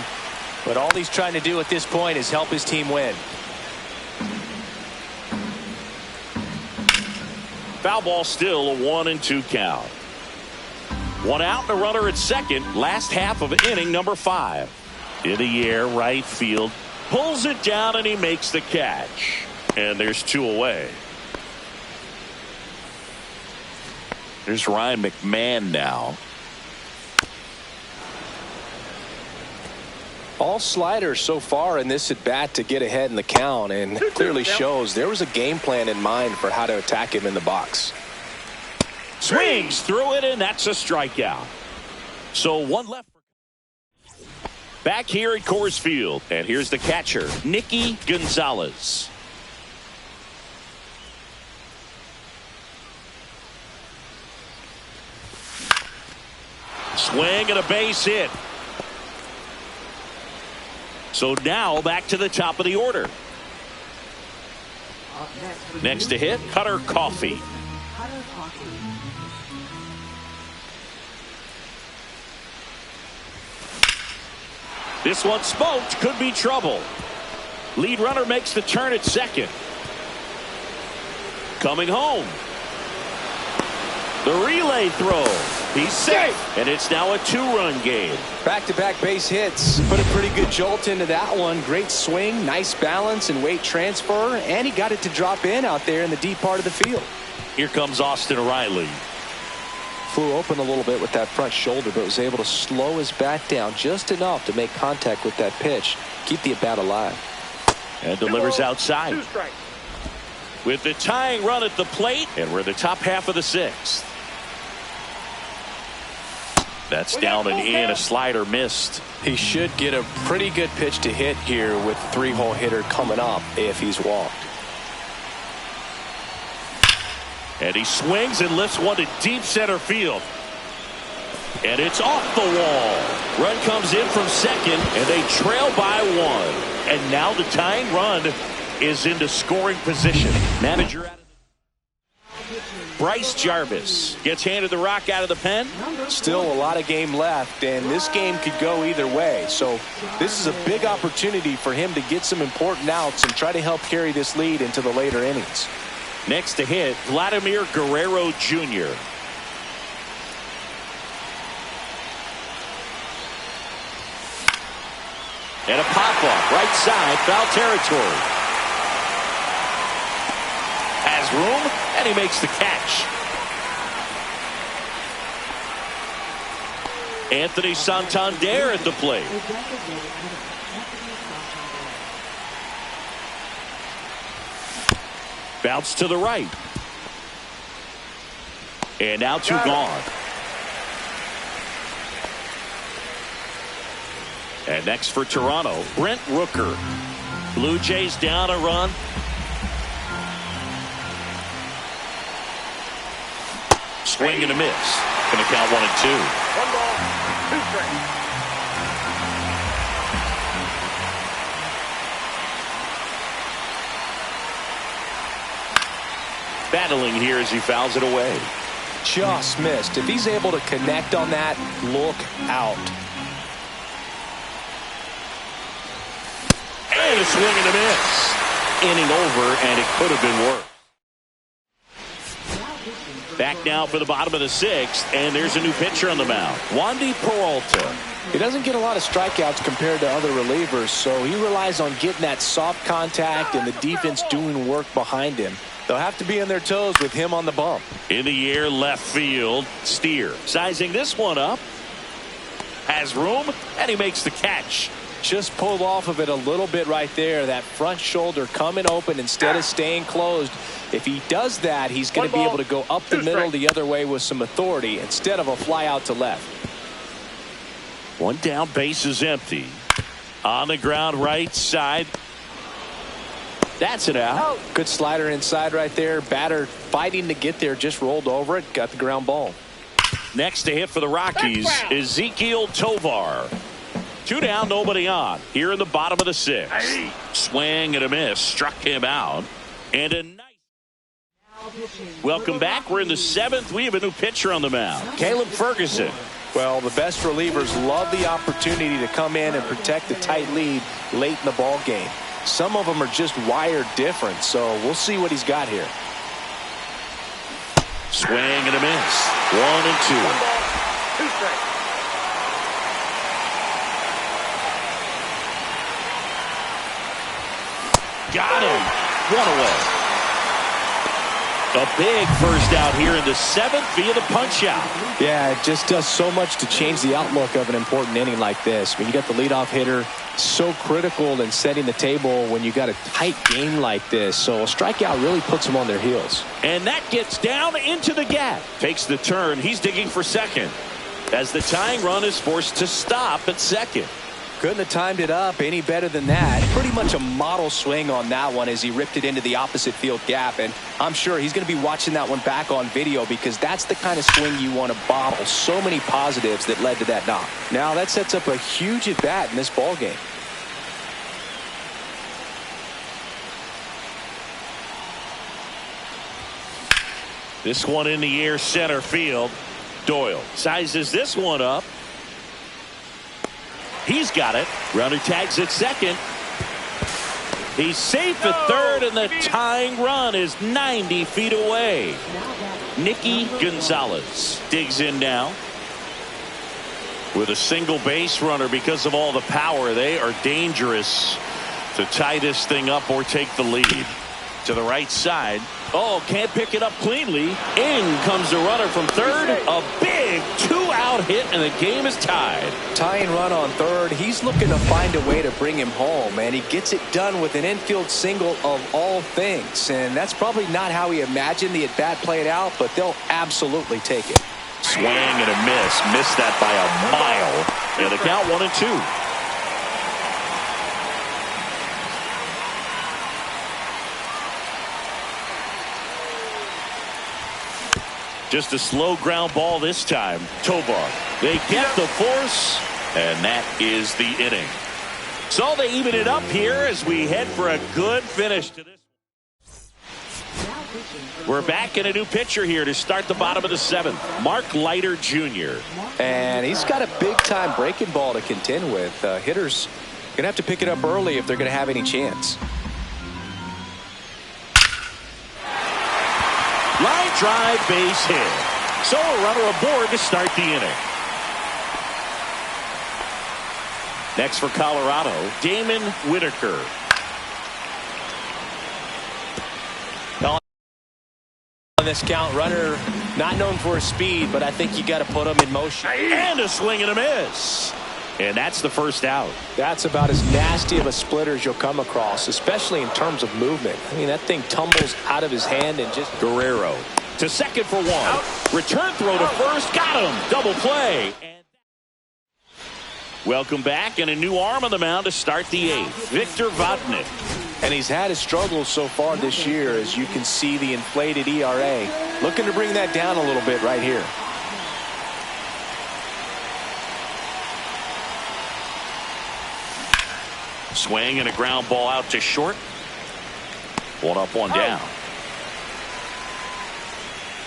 but all he's trying to do at this point is help his team win. Foul ball, still a 1-2 count. 1 out and a runner at second. Last half of inning number 5. In the air, right field. Pulls it down and he makes the catch. And there's 2 away. There's Ryan McMahon now. All sliders so far in this at bat to get ahead in the count, and clearly shows there was a game plan in mind for how to attack him in the box. Swings through it, and that's a strikeout. So one left. Back here at Coors Field, and here's the catcher, Nicky Gonzalez. Swing and a base hit. So now back to the top of the order. Next to hit, Cutter Coffee. This one smoked, could be trouble. Lead runner makes the turn at second. Coming home. The relay throw. He's safe. And it's now a 2-run game. Back-to-back base hits. Put a pretty good jolt into that one. Great swing, nice balance and weight transfer. And he got it to drop in out there in the deep part of the field. Here comes Austin Riley. Flew open a little bit with that front shoulder, but was able to slow his bat down just enough to make contact with that pitch. Keep the at-bat alive. And delivers outside. 2 strikes. With the tying run at the plate, and we're in the top half of the 6th. That's down and in. A slider missed. He should get a pretty good pitch to hit here with the 3-hole hitter coming up if he's walked. And he swings and lifts one to deep center field. And it's off the wall. Run comes in from second, and they trail by 1. And now the tying run is into scoring position. Manager out of Bryce Jarvis gets handed the rock out of the pen. Still a lot of game left, and this game could go either way. So this is a big opportunity for him to get some important outs and try to help carry this lead into the later innings. Next to hit, Vladimir Guerrero Jr. And a pop-off, right side, foul territory. Has room, and he makes the catch. Anthony Santander at the plate. Bounce to the right. And now 2 gone. And next for Toronto, Brent Rooker. Blue Jays down a run. Swing and a miss. Going to count 1 and 2. 1 ball, 2 strikes. Battling here as he fouls it away. Just missed. If he's able to connect on that, look out. And a swing and a miss. Inning over, and it could have been worse. Back now for the bottom of the 6th, and there's a new pitcher on the mound, Wandy Peralta. He doesn't get a lot of strikeouts compared to other relievers, so he relies on getting that soft contact and the defense doing work behind him. They'll have to be on their toes with him on the bump. In the air, left field, Steer. Sizing this one up. Has room, and he makes the catch. Just pulled off of it a little bit right there. That front shoulder coming open instead of staying closed. If he does that, he's going to be able to go up the middle the other way with some authority instead of a fly out to left. 1 down, base is empty. On the ground, right side. That's it out. Good slider inside right there. Batter fighting to get there, just rolled over it, got the ground ball. Next to hit for the Rockies, Ezekiel Tovar. 2 down, nobody on. Here in the bottom of the 6th. Swing and a miss. Struck him out. And a nice. Welcome back. We're in the 7th. We have a new pitcher on the mound, Caleb Ferguson. Well, the best relievers love the opportunity to come in and protect the tight lead late in the ball game. Some of them are just wired different, so we'll see what he's got here. Swing and a miss. 1 and 2. 1 ball, 2 strikes. Got him. 1 away. A big first out here in the 7th via the punch out. Yeah, it just does so much to change the outlook of an important inning like this. I mean, you got the leadoff hitter, so critical in setting the table when you got a tight game like this. So a strikeout really puts them on their heels. And that gets down into the gap. Takes the turn. He's digging for second as the tying run is forced to stop at second. Couldn't have timed it up any better than that. Pretty much a model swing on that one as he ripped it into the opposite field gap. And I'm sure he's going to be watching that one back on video because that's the kind of swing you want to bottle. So many positives that led to that knock. Now that sets up a huge at bat in this ball game. This one in the air, center field. Doyle sizes this one up. He's got it. Runner tags at second. He's safe at third, and the tying run is 90 feet away. Nicky Gonzalez digs in now. With a single base runner because of all the power, they are dangerous to tie this thing up or take the lead. To the right side. Oh, can't pick it up cleanly. In comes the runner from third. A big 2-out hit, and the game is tied. Tying run on third. He's looking to find a way to bring him home, and he gets it done with an infield single of all things. And that's probably not how he imagined the at-bat played out, but they'll absolutely take it. Swing and a miss. Missed that by a mile. And the count 1-2. Just a slow ground ball this time. Tovar. They get the force, and that is the inning. So they even it up here as we head for a good finish to this. We're back in a new pitcher here to start the bottom of the 7th. Mark Leiter Jr. And he's got a big-time breaking ball to contend with. Hitters going to have to pick it up early if they're going to have any chance. Line drive, base hit. So a runner aboard to start the inning. Next for Colorado, Damon Whitaker. On this count, runner not known for his speed, but I think you got to put him in motion. And a swing and a miss. And that's the first out. That's about as nasty of a splitter as you'll come across, especially in terms of movement. I mean, that thing tumbles out of his hand and just... Guerrero to second for one. Out. Return throw to first. Got him. Double play. Welcome back, and a new arm on the mound to start the 8th. Victor Vodnik. And he's had his struggles so far this year, as you can see the inflated ERA. Looking to bring that down a little bit right here. Swing and a ground ball out to short. One up, one down.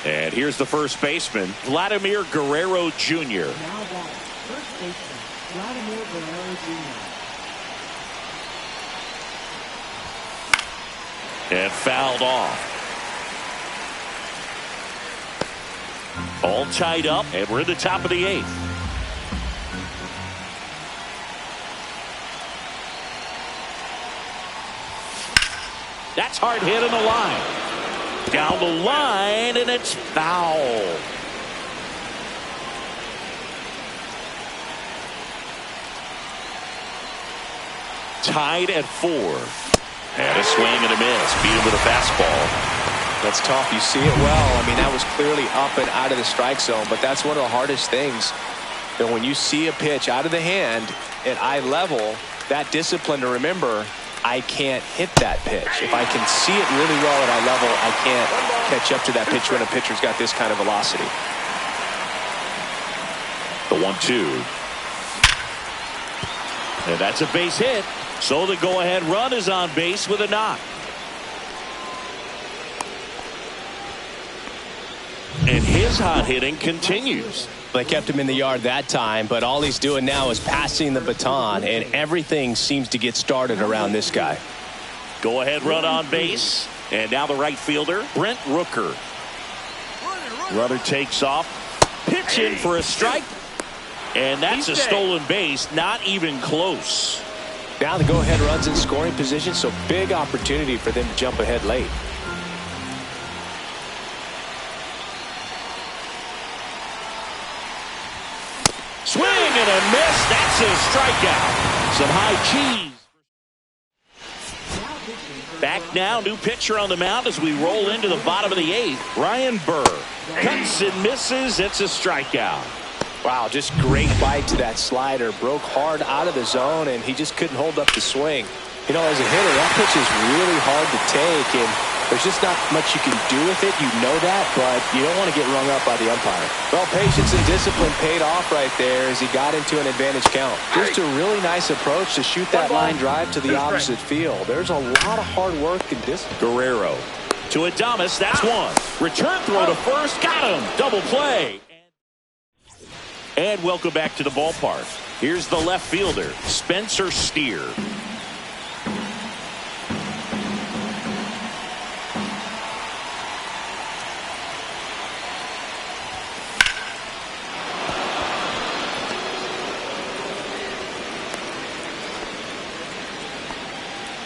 And here's the first baseman, Vladimir Guerrero Jr. Now back, first baseman, Vladimir Guerrero Jr. And fouled off. All tied up, and we're in the top of the 8th. That's hard hit on the line. Down the line, and it's foul. Tied at 4. And a swing and a miss. Beat him with a fastball. That's tough. You see it well. I mean, that was clearly up and out of the strike zone, but that's one of the hardest things. You know, when you see a pitch out of the hand at eye level, that discipline to remember, I can't hit that pitch. If I can see it really well at eye level, I can't catch up to that pitch when a pitcher's got this kind of velocity. The 1-2. And that's a base hit. So the go-ahead run is on base with a knock. And his hot hitting continues. They kept him in the yard that time, but all he's doing now is passing the baton, and everything seems to get started around this guy. Go-ahead run on base. And now the right fielder, Brent Rooker. Runner takes off. Pitch in for a strike. And that's a stolen base. Not even close. Now the go-ahead runs in scoring position, so big opportunity for them to jump ahead late. miss. That's a strikeout. Some high cheese. Back now, new pitcher on the mound as we roll into the bottom of the 8th. Ryan Burr cuts and misses. It's a strikeout. Wow, just great bite to that slider. Broke hard out of the zone, and he just couldn't hold up the swing. You know, as a hitter, that pitch is really hard to take, and there's just not much you can do with it. You know that, but you don't want to get rung up by the umpire. Well, patience and discipline paid off right there as he got into an advantage count. Just a really nice approach to shoot that line drive to the opposite field. There's a lot of hard work in this. Guerrero to Adames. That's one. Return throw to first. Got him. Double play. And welcome back to the ballpark. Here's the left fielder, Spencer Steer.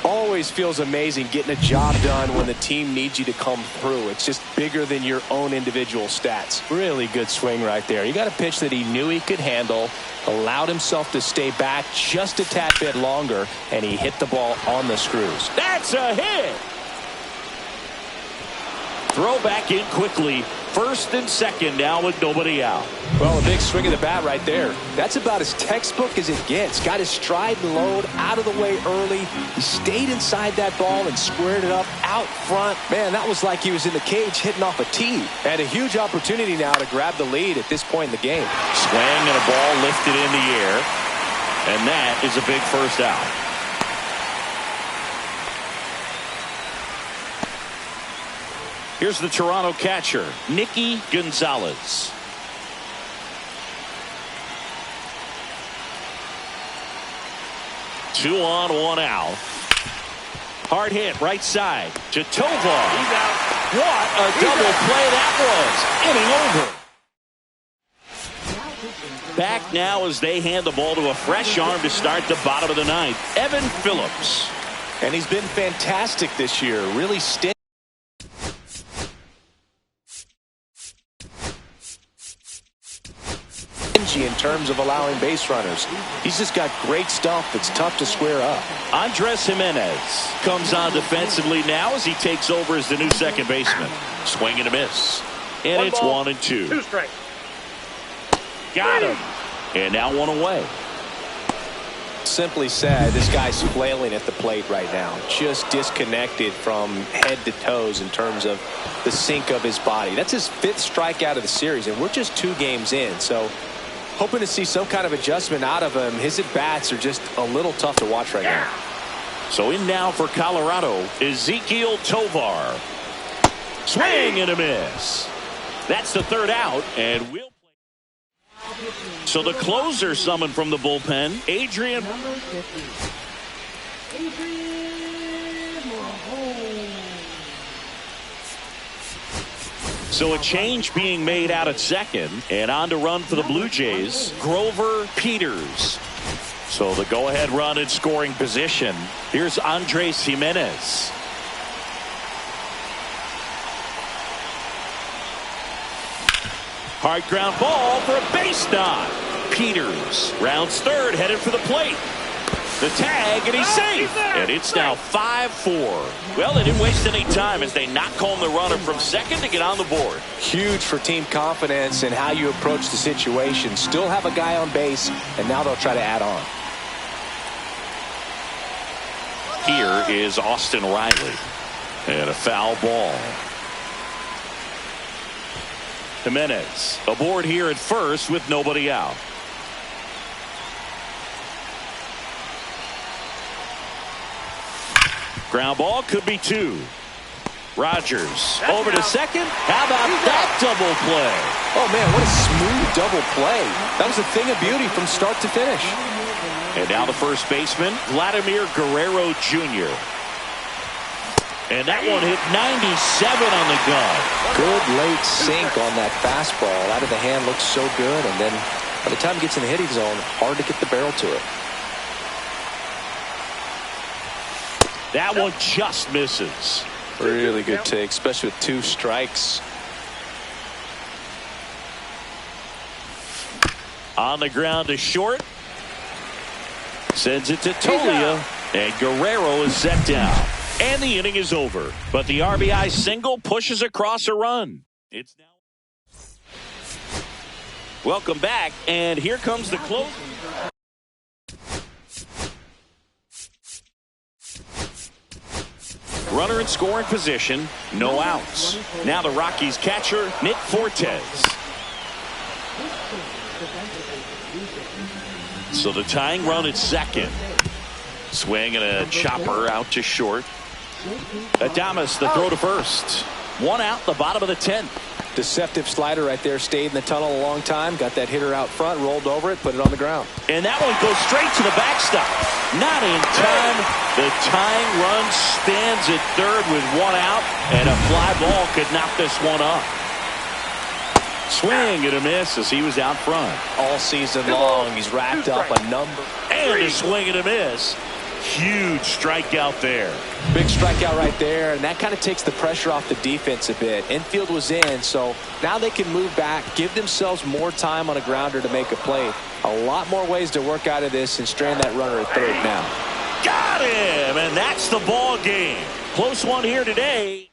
Always feels amazing getting a job done when the team needs you to come through. It's just bigger than your own individual stats. Really good swing right there. You got a pitch that he knew he could handle, allowed himself to stay back just a tad bit longer, and he hit the ball on the screws. That's a hit. Throw back in quickly. First and second now with nobody out. Well, a big swing of the bat right there. That's about as textbook as it gets. Got his stride and load out of the way early. He stayed inside that ball and squared it up out front. Man, that was like he was in the cage hitting off a tee. And a huge opportunity now to grab the lead at this point in the game. Swing and a ball lifted in the air. And that is a big first out. Here's the Toronto catcher, Nicky Gonzalez. Two on, one out. Hard hit right side to Tovar. What a double play that was. Inning over. Back now as they hand the ball to a fresh arm to start the bottom of the 9th. Evan Phillips. And he's been fantastic this year. Really stingy in terms of allowing base runners. He's just got great stuff that's tough to square up. Andres Jimenez comes on defensively now as he takes over as the new second baseman. Swing and a miss. And it's 1-2. 2 strikes. Got him. And now one away. Simply said, this guy's flailing at the plate right now. Just disconnected from head to toes in terms of the sink of his body. That's his 5th strikeout of the series, and we're just 2 games in. So hoping to see some kind of adjustment out of him. His at-bats are just a little tough to watch right now. So in now for Colorado, Ezequiel Tovar. Swing and a miss. That's the 3rd out, and we'll play. So the closer summoned from the bullpen, Adrian. Number 50. Adrian Moreau. So a change being made out at second, and on to run for the Blue Jays, Grover Peters. So the go-ahead run in scoring position. Here's Andres Jimenez. Hard ground ball for a base knock. Peters rounds third, headed for the plate. The tag, and he's safe. And it's now 5-4. Well, they didn't waste any time as they knock home the runner from second to get on the board. Huge for team confidence and how you approach the situation. Still have a guy on base, and now they'll try to add on. Here is Austin Riley. And a foul ball. Jimenez aboard here at first with nobody out. Ground ball could be 2. Rogers over to second. How about that double play? Oh, man, what a smooth double play. That was a thing of beauty from start to finish. And now the first baseman, Vladimir Guerrero Jr. And that one hit 97 on the gun. Good late sink on that fastball. Out of the hand looks so good, and then by the time it gets in the hitting zone, hard to get the barrel to it. That one just misses. Really good take, especially with 2 strikes. On the ground to short. Sends it to Tolia, and Guerrero is set down. And the inning is over. But the RBI single pushes across a run. It's now. Welcome back, and here comes the close. Runner in scoring position, no outs. Now the Rockies catcher, Nick Fortes. So the tying run at second. Swing and a chopper out to short. Adames the throw to first. One out, the bottom of the 10th. Deceptive slider right there. Stayed in the tunnel a long time. Got that hitter out front. Rolled over it. Put it on the ground. And that one goes straight to the backstop. Not in time. The tying run stands at third with one out. And a fly ball could knock this one up. Swing and a miss as he was out front. All season long, he's racked up a number. And a swing and a miss. Huge strikeout there. Big strikeout right there, and that kind of takes the pressure off the defense a bit. Infield was in, so now they can move back, give themselves more time on a grounder to make a play. A lot more ways to work out of this and strand that runner at third now. Got him, and that's the ball game. Close one here today.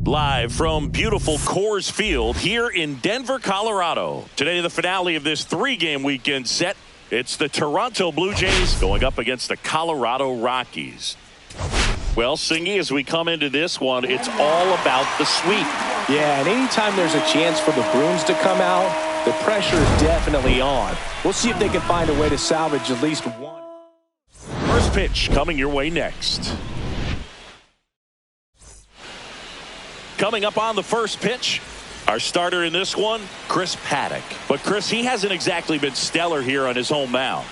Live from beautiful Coors Field here in Denver, Colorado. Today, the finale of this three-game weekend set. It's the Toronto Blue Jays going up against the Colorado Rockies. Well, Singy, as we come into this one, it's all about the sweep. Yeah, and anytime there's a chance for the Bruins to come out, the pressure is definitely on. We'll see if they can find a way to salvage at least one. First pitch coming your way next. Coming up on the first pitch, our starter in this one, Chris Paddock. But Chris, he hasn't exactly been stellar here on his home mound.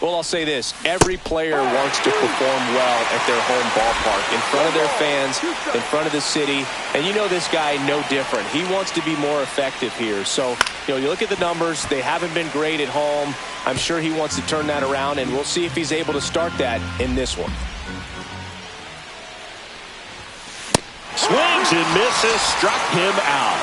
Well, I'll say this. Every player wants to perform well at their home ballpark, in front of their fans, in front of the city. And you know this guy no different. He wants to be more effective here. So, you look at the numbers. They haven't been great at home. I'm sure he wants to turn that around, and we'll see if he's able to start that in this one. Swings and misses, struck him out.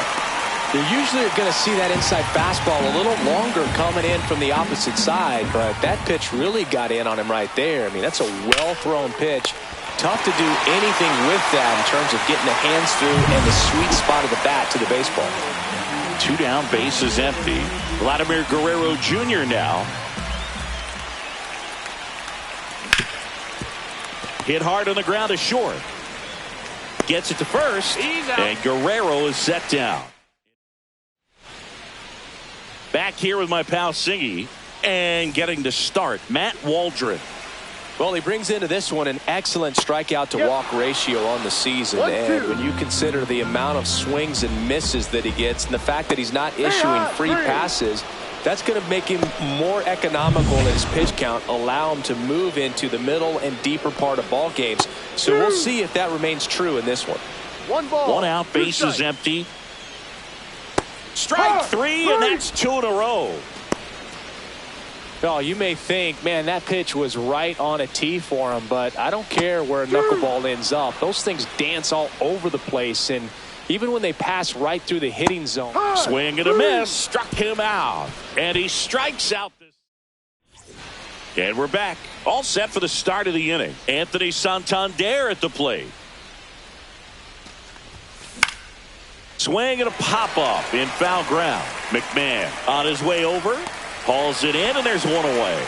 You usually are going to see that inside fastball a little longer coming in from the opposite side, but that pitch really got in on him right there. I mean, that's a well-thrown pitch. Tough to do anything with that in terms of getting the hands through and the sweet spot of the bat to the baseball. Two down, bases empty. Vladimir Guerrero Jr. now. Hit hard on the ground to short. Gets it to first, and Guerrero is set down. Back here with my pal Singy, and getting to start, Matt Waldron. Well, he brings into this one an excellent strikeout to walk ratio on the season. And when you consider the amount of swings and misses that he gets, and the fact that he's not issuing free passes, that's going to make him more economical in his pitch count, allow him to move into the middle and deeper part of ball games. So we'll see if that remains true in this one. One ball. One out, Two bases strikes. empty. Strike three, and that's two in a row. Oh, you may think, man, that pitch was right on a tee for him, but I don't care where a knuckleball ends up. Those things dance all over the place, and even when they pass right through the hitting zone. Swing and a miss, struck him out, and he strikes out this. And we're back, all set for the start of the inning. Anthony Santander at the plate. Swing and a pop-up in foul ground. McMahon on his way over. Hauls it in, and there's one away.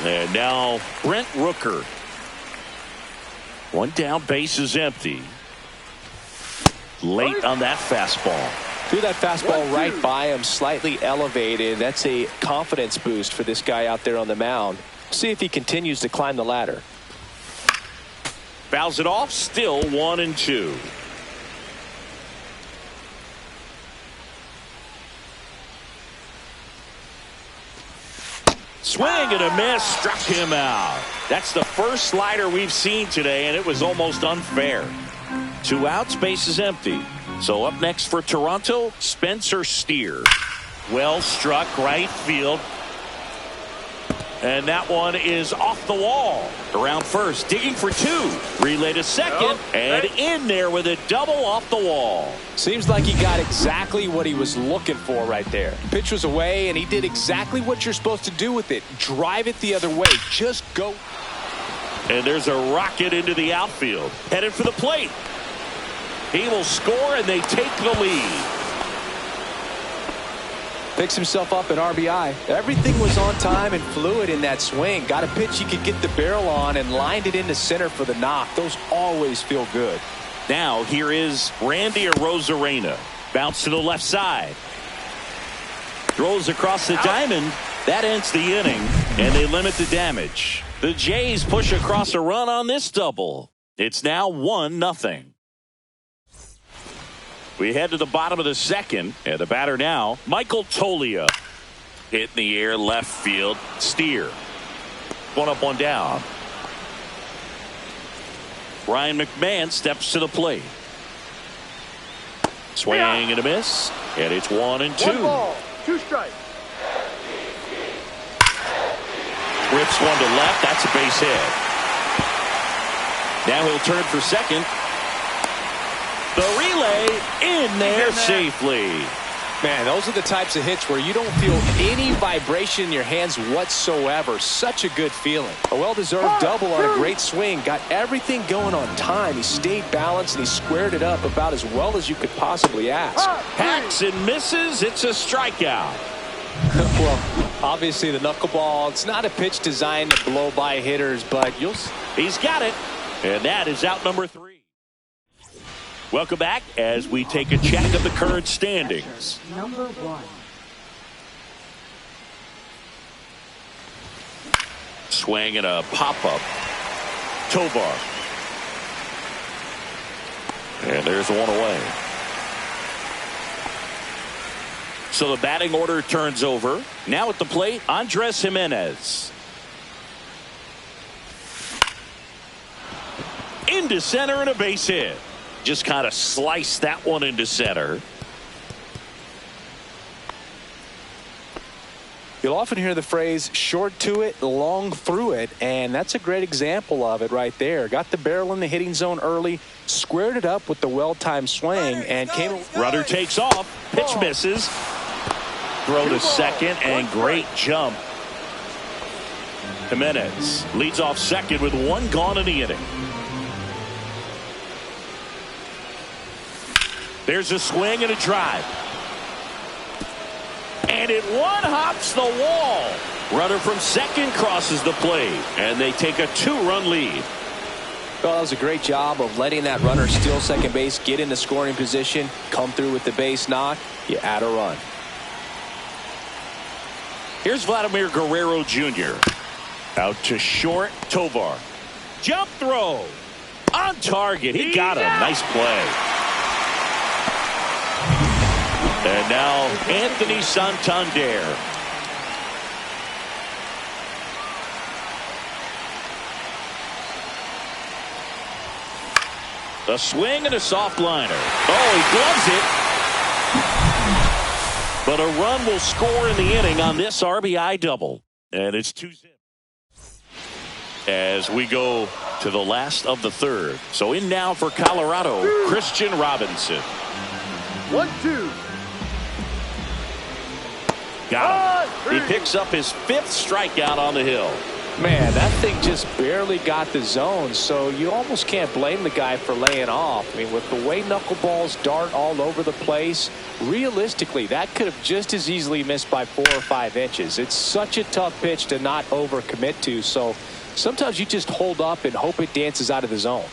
And now Brent Rooker. One down, base is empty. Late on that fastball. Threw that fastball right by him, slightly elevated. That's a confidence boost for this guy out there on the mound. See if he continues to climb the ladder. Fouls it off, still 1-2. Swing and a miss, struck him out. That's the first slider we've seen today, and it was almost unfair. 2 outs, base is empty. So up next for Toronto, Spencer Steer. Well struck, right field. And that one is off the wall. Around first, digging for 2. Relay to second, and in there with a double off the wall. Seems like he got exactly what he was looking for right there. Pitch was away, and he did exactly what you're supposed to do with it. Drive it the other way. Just go. And there's a rocket into the outfield. Headed for the plate. He will score, and they take the lead. Picks himself up at RBI. Everything was on time and fluid in that swing. Got a pitch he could get the barrel on and lined it into center for the knock. Those always feel good. Now here is Randy Arozarena. Bounce to the left side. Throws across the diamond. That ends the inning, and they limit the damage. The Jays push across a run on this double. It's now 1-0. We head to the bottom of the second, and the batter now, Michael Toglia. Hit in the air, left field, Steer. One up, one down. Ryan McMahon steps to the plate. Swing and a miss, and it's 1-2. One ball. Two strikes. Rips one to left. That's a base hit. Now he'll turn for second. The relay in there safely. Man, those are the types of hits where you don't feel any vibration in your hands whatsoever. Such a good feeling. A well-deserved double on a great swing. Got everything going on time. He stayed balanced and he squared it up about as well as you could possibly ask. Hacks and misses. It's a strikeout. Well, obviously the knuckleball, it's not a pitch designed to blow by hitters, but you'll see. He's got it. And that is out number 3. Welcome back as we take a check of the current standings. Number 1. Swing and a pop-up. Tovar. And there's one away. So the batting order turns over. Now at the plate, Andres Jimenez. Into center and a base hit. Just kind of sliced that one into center. You'll often hear the phrase short to it, long through it, and that's a great example of it right there. Got the barrel in the hitting zone early, squared it up with the well-timed swing, and came. Runner takes off, pitch misses. Throw to second, and great jump. Jimenez leads off second with one gone in the inning. There's a swing and a drive. And it one-hops the wall. Runner from second crosses the plate, and they take a 2-run lead. Well, that was a great job of letting that runner steal second base, get into scoring position, come through with the base knock. You add a run. Here's Vladimir Guerrero Jr. Out to short, Tovar. Jump throw. On target. He got him. Nice play. And now Anthony Santander. A swing and a soft liner. Oh, he gloves it. But a run will score in the inning on this RBI double. And it's 2-0. As we go to the last of the third. So in now for Colorado, Christian Robinson. 1-2. Got him. He picks up his 5th strikeout on the hill. Man, that thing just barely got the zone, so you almost can't blame the guy for laying off. I mean, with the way knuckleballs dart all over the place, realistically, that could have just as easily missed by 4 or 5 inches. It's such a tough pitch to not overcommit to, so sometimes you just hold up and hope it dances out of the zone.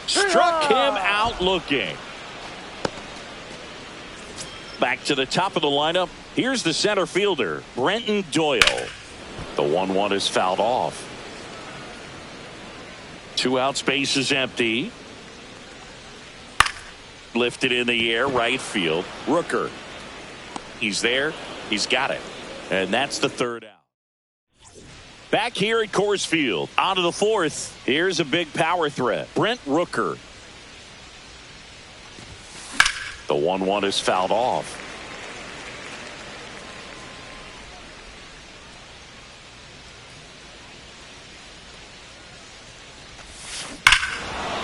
Struck him out looking. Back to the top of the lineup. Here's the center fielder, Brenton Doyle. The 1-1 is fouled off. 2 out, space is empty. Lifted in the air, right field. Rooker. He's there. He's got it. And that's the 3rd out. Back here at Coors Field. On to the 4th. Here's a big power threat. Brent Rooker. The 1-1 is fouled off.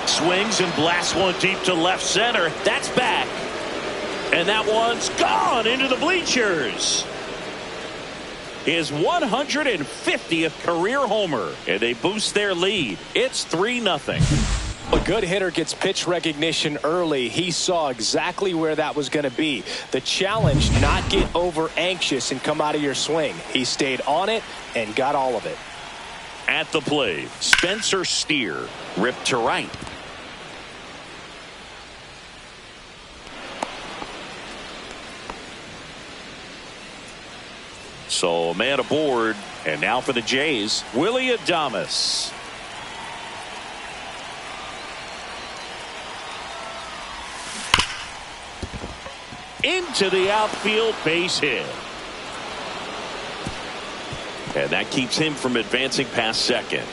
Swings and blasts one deep to left center. That's back. And that one's gone into the bleachers. His 150th career homer. And they boost their lead. It's 3-0. A good hitter gets pitch recognition early. He saw exactly where that was going to be. The challenge, not get over anxious and come out of your swing. He stayed on it and got all of it. At the plate, Spencer Steer. Ripped to right. So a man aboard. And now for the Jays, Willie Adames. Into the outfield, base hit. And that keeps him from advancing past second.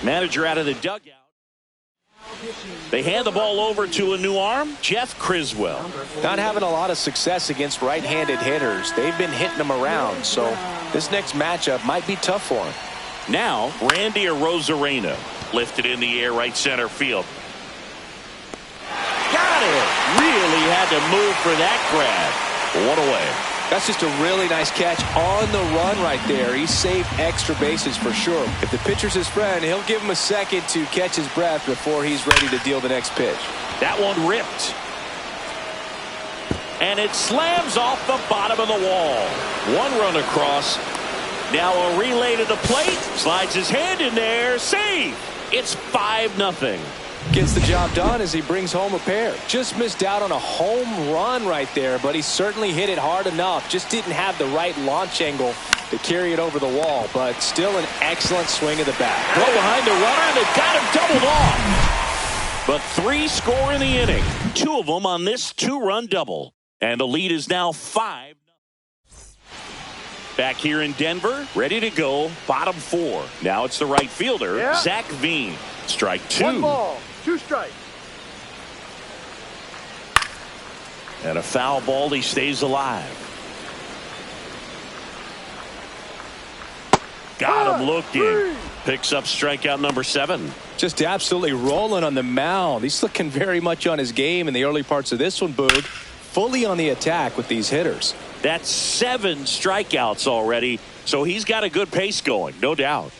Manager out of the dugout. They hand the ball over to a new arm, Jeff Criswell. Not having a lot of success against right-handed hitters. They've been hitting them around, so this next matchup might be tough for him. Now, Randy Arozarena. Lifted in the air, right center field. Got it! Really had to move for that grab. 1 away. That's just a really nice catch on the run right there. He saved extra bases for sure. If the pitcher's his friend, he'll give him a second to catch his breath before he's ready to deal the next pitch. That one ripped. And it slams off the bottom of the wall. 1 run across. Now a relay to the plate. Slides his hand in there. Save. It's 5-0. Gets the job done as he brings home a pair. Just missed out on a home run right there, but he certainly hit it hard enough. Just didn't have the right launch angle to carry it over the wall, but still an excellent swing of the bat. Throw behind the runner, and they got him doubled off. But 3 score in the inning. 2 of them on this 2-run double. And the lead is now 5. Back here in Denver, ready to go, bottom 4. Now it's the right fielder, Zach Veen. Strike 2. 1 ball, 2 strikes. And a foul ball, he stays alive. Got him looking. Picks up strikeout number 7. Just absolutely rolling on the mound. He's looking very much on his game in the early parts of this one, Boog. Fully on the attack with these hitters. That's 7 strikeouts already, so he's got a good pace going, no doubt.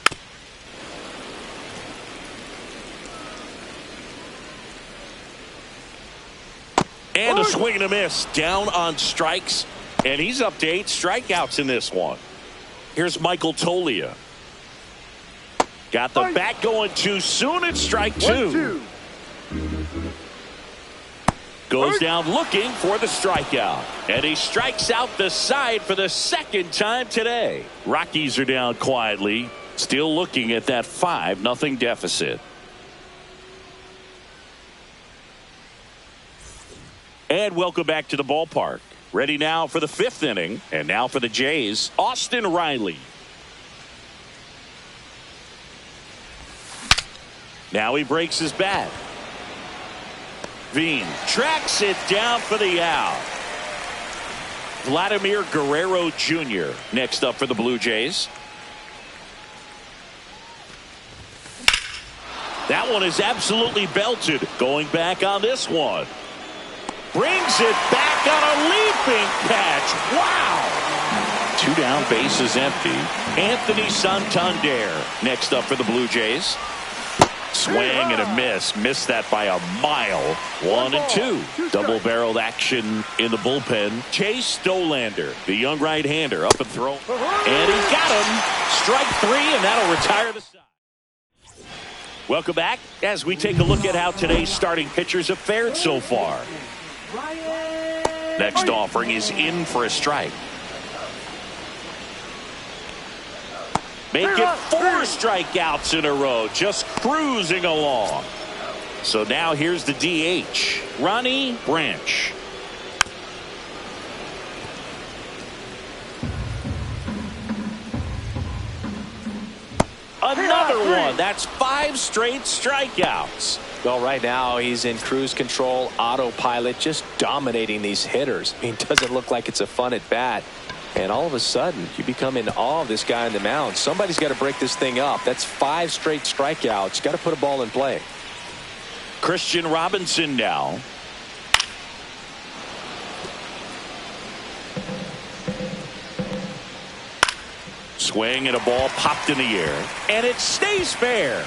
And a swing and a miss, down on strikes, and he's up to 8 strikeouts in this one. Here's Michael Tolia. Got the bat going too soon. It's strike 2. 1-2. Goes down looking for the strikeout. And he strikes out the side for the 2nd time today. Rockies are down quietly. Still looking at that 5-0 deficit. And welcome back to the ballpark. Ready now for the 5th inning. And now for the Jays, Austin Riley. Now he breaks his bat. Veen tracks it down for the out. Vladimir Guerrero Jr. next up for the Blue Jays. That one is absolutely belted. Going back on this one. Brings it back on a leaping catch. Wow. 2 down, bases empty. Anthony Santander next up for the Blue Jays. Swing and a miss. Missed that by a mile. 1 and 2. Double-barreled action in the bullpen. Chase Stolander, the young right-hander, up and throw. And he got him. Strike 3, and that'll retire the side. Welcome back as we take a look at how today's starting pitchers have fared so far. Next offering is in for a strike. Make it 4 strikeouts in a row, just cruising along. So now here's the DH, Ronnie Branch. Another one. That's 5 straight strikeouts. Well, right now he's in cruise control, autopilot, just dominating these hitters. I mean, it doesn't look like it's a fun at bat. And all of a sudden, you become in awe of this guy on the mound. Somebody's got to break this thing up. That's 5 straight strikeouts. You got to put a ball in play. Christian Robinson now. Swing and a ball popped in the air. And it stays fair.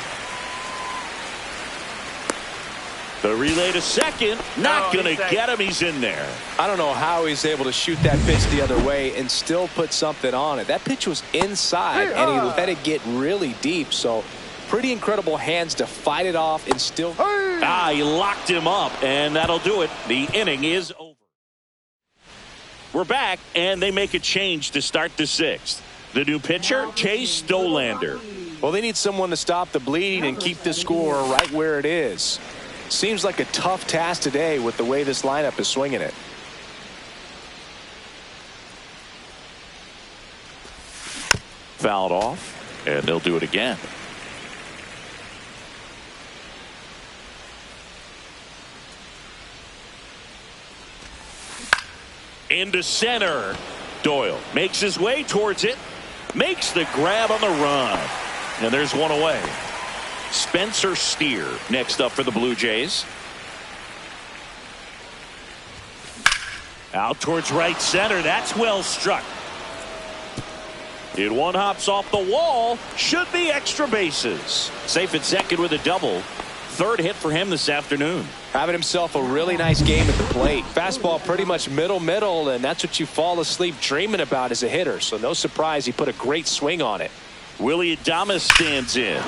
The relay to second. Not going to get him. He's in there. I don't know how he's able to shoot that pitch the other way and still put something on it. That pitch was inside, and he let it get really deep. So pretty incredible hands to fight it off and still. He locked him up, and that'll do it. The inning is over. We're back, and they make a change to start the 6th. The new pitcher, Chase Stolander. Well, they need someone to stop the bleeding and keep the score right where it is. Seems like a tough task today with the way this lineup is swinging it. Fouled off, and they'll do it again. Into center. Doyle makes his way towards it. Makes the grab on the run. And there's one away. Spencer Steer next up for the Blue Jays. Out towards right center. That's well struck. It one hops off the wall. Should be extra bases. Safe at second with a double. 3rd hit for him this afternoon. Having himself a really nice game at the plate. Fastball pretty much middle, and that's what you fall asleep dreaming about as a hitter. So no surprise he put a great swing on it. Willie Adames stands in.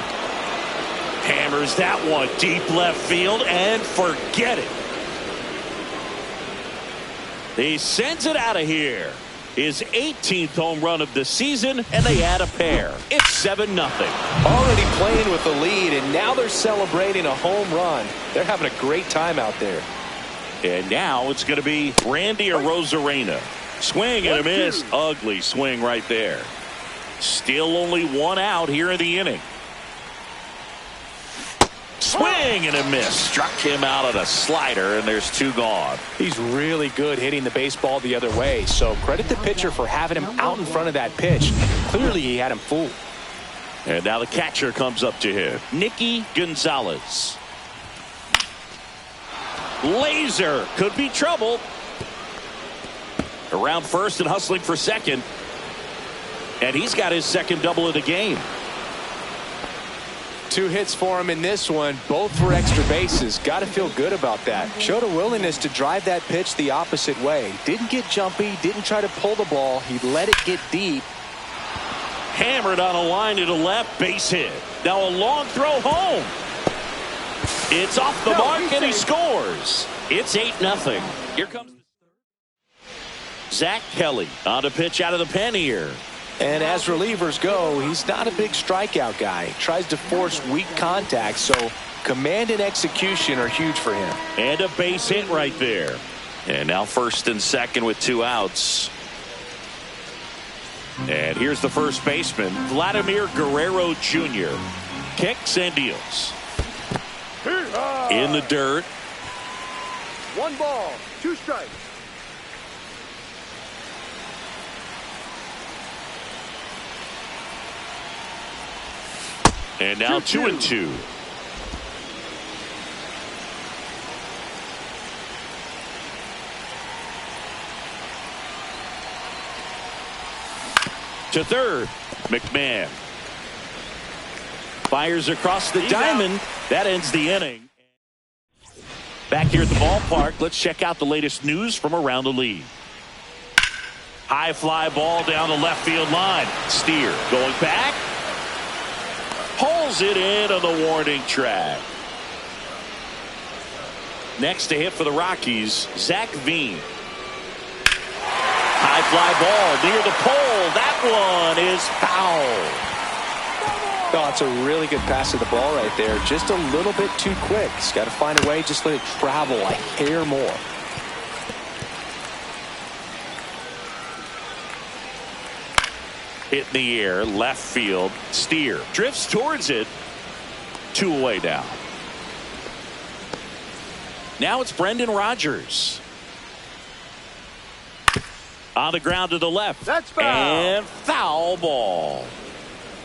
Hammers that one deep left field and forget it. He sends it out of here. His 18th home run of the season, and they add a pair. It's 7-0. Already playing with the lead, and now they're celebrating a home run. They're having a great time out there. And now it's going to be Randy Arozarena. Swing and a miss. Ugly swing right there. Still only 1 out here in the inning. Swing and a miss. Struck him out on a slider, and there's 2 gone. He's really good hitting the baseball the other way, so credit the pitcher for having him out in front of that pitch. Clearly he had him fooled. And now the catcher comes up to him. Nicky Gonzalez. Laser. Could be trouble. Around first and hustling for second. And he's got his 2nd double of the game. 2 hits for him in this one, both for extra bases. Got to feel good about that. Showed a willingness to drive that pitch the opposite way. Didn't get jumpy, didn't try to pull the ball. He let it get deep. Hammered on a line to the left, base hit. Now a long throw home. It's off the mark, and he scores. It's 8-0. Here comes Zach Kelly on to pitch out of the pen here. And as relievers go, he's not a big strikeout guy. Tries to force weak contact, so command and execution are huge for him. And a base hit right there. And now 1st and 2nd with 2 outs. And here's the first baseman, Vladimir Guerrero Jr. Kicks and deals. In the dirt. 1 ball, 2 strikes. And now 2-2. To third, McMahon. Fires across the diamond. That ends the inning. Back here at the ballpark, let's check out the latest news from around the league. High fly ball down the left field line. Steer going back. Pulls it in on the warning track. Next to hit for the Rockies, Zach Veen. High fly ball near the pole. That one is foul. Oh, it's a really good pass of the ball right there. Just a little bit too quick. He's got to find a way. Just let it travel a hair more. Hit in the air, left field. Steer drifts towards it. 2 away now. Now it's Brendan Rodgers. On the ground to the left. That's foul. And foul ball.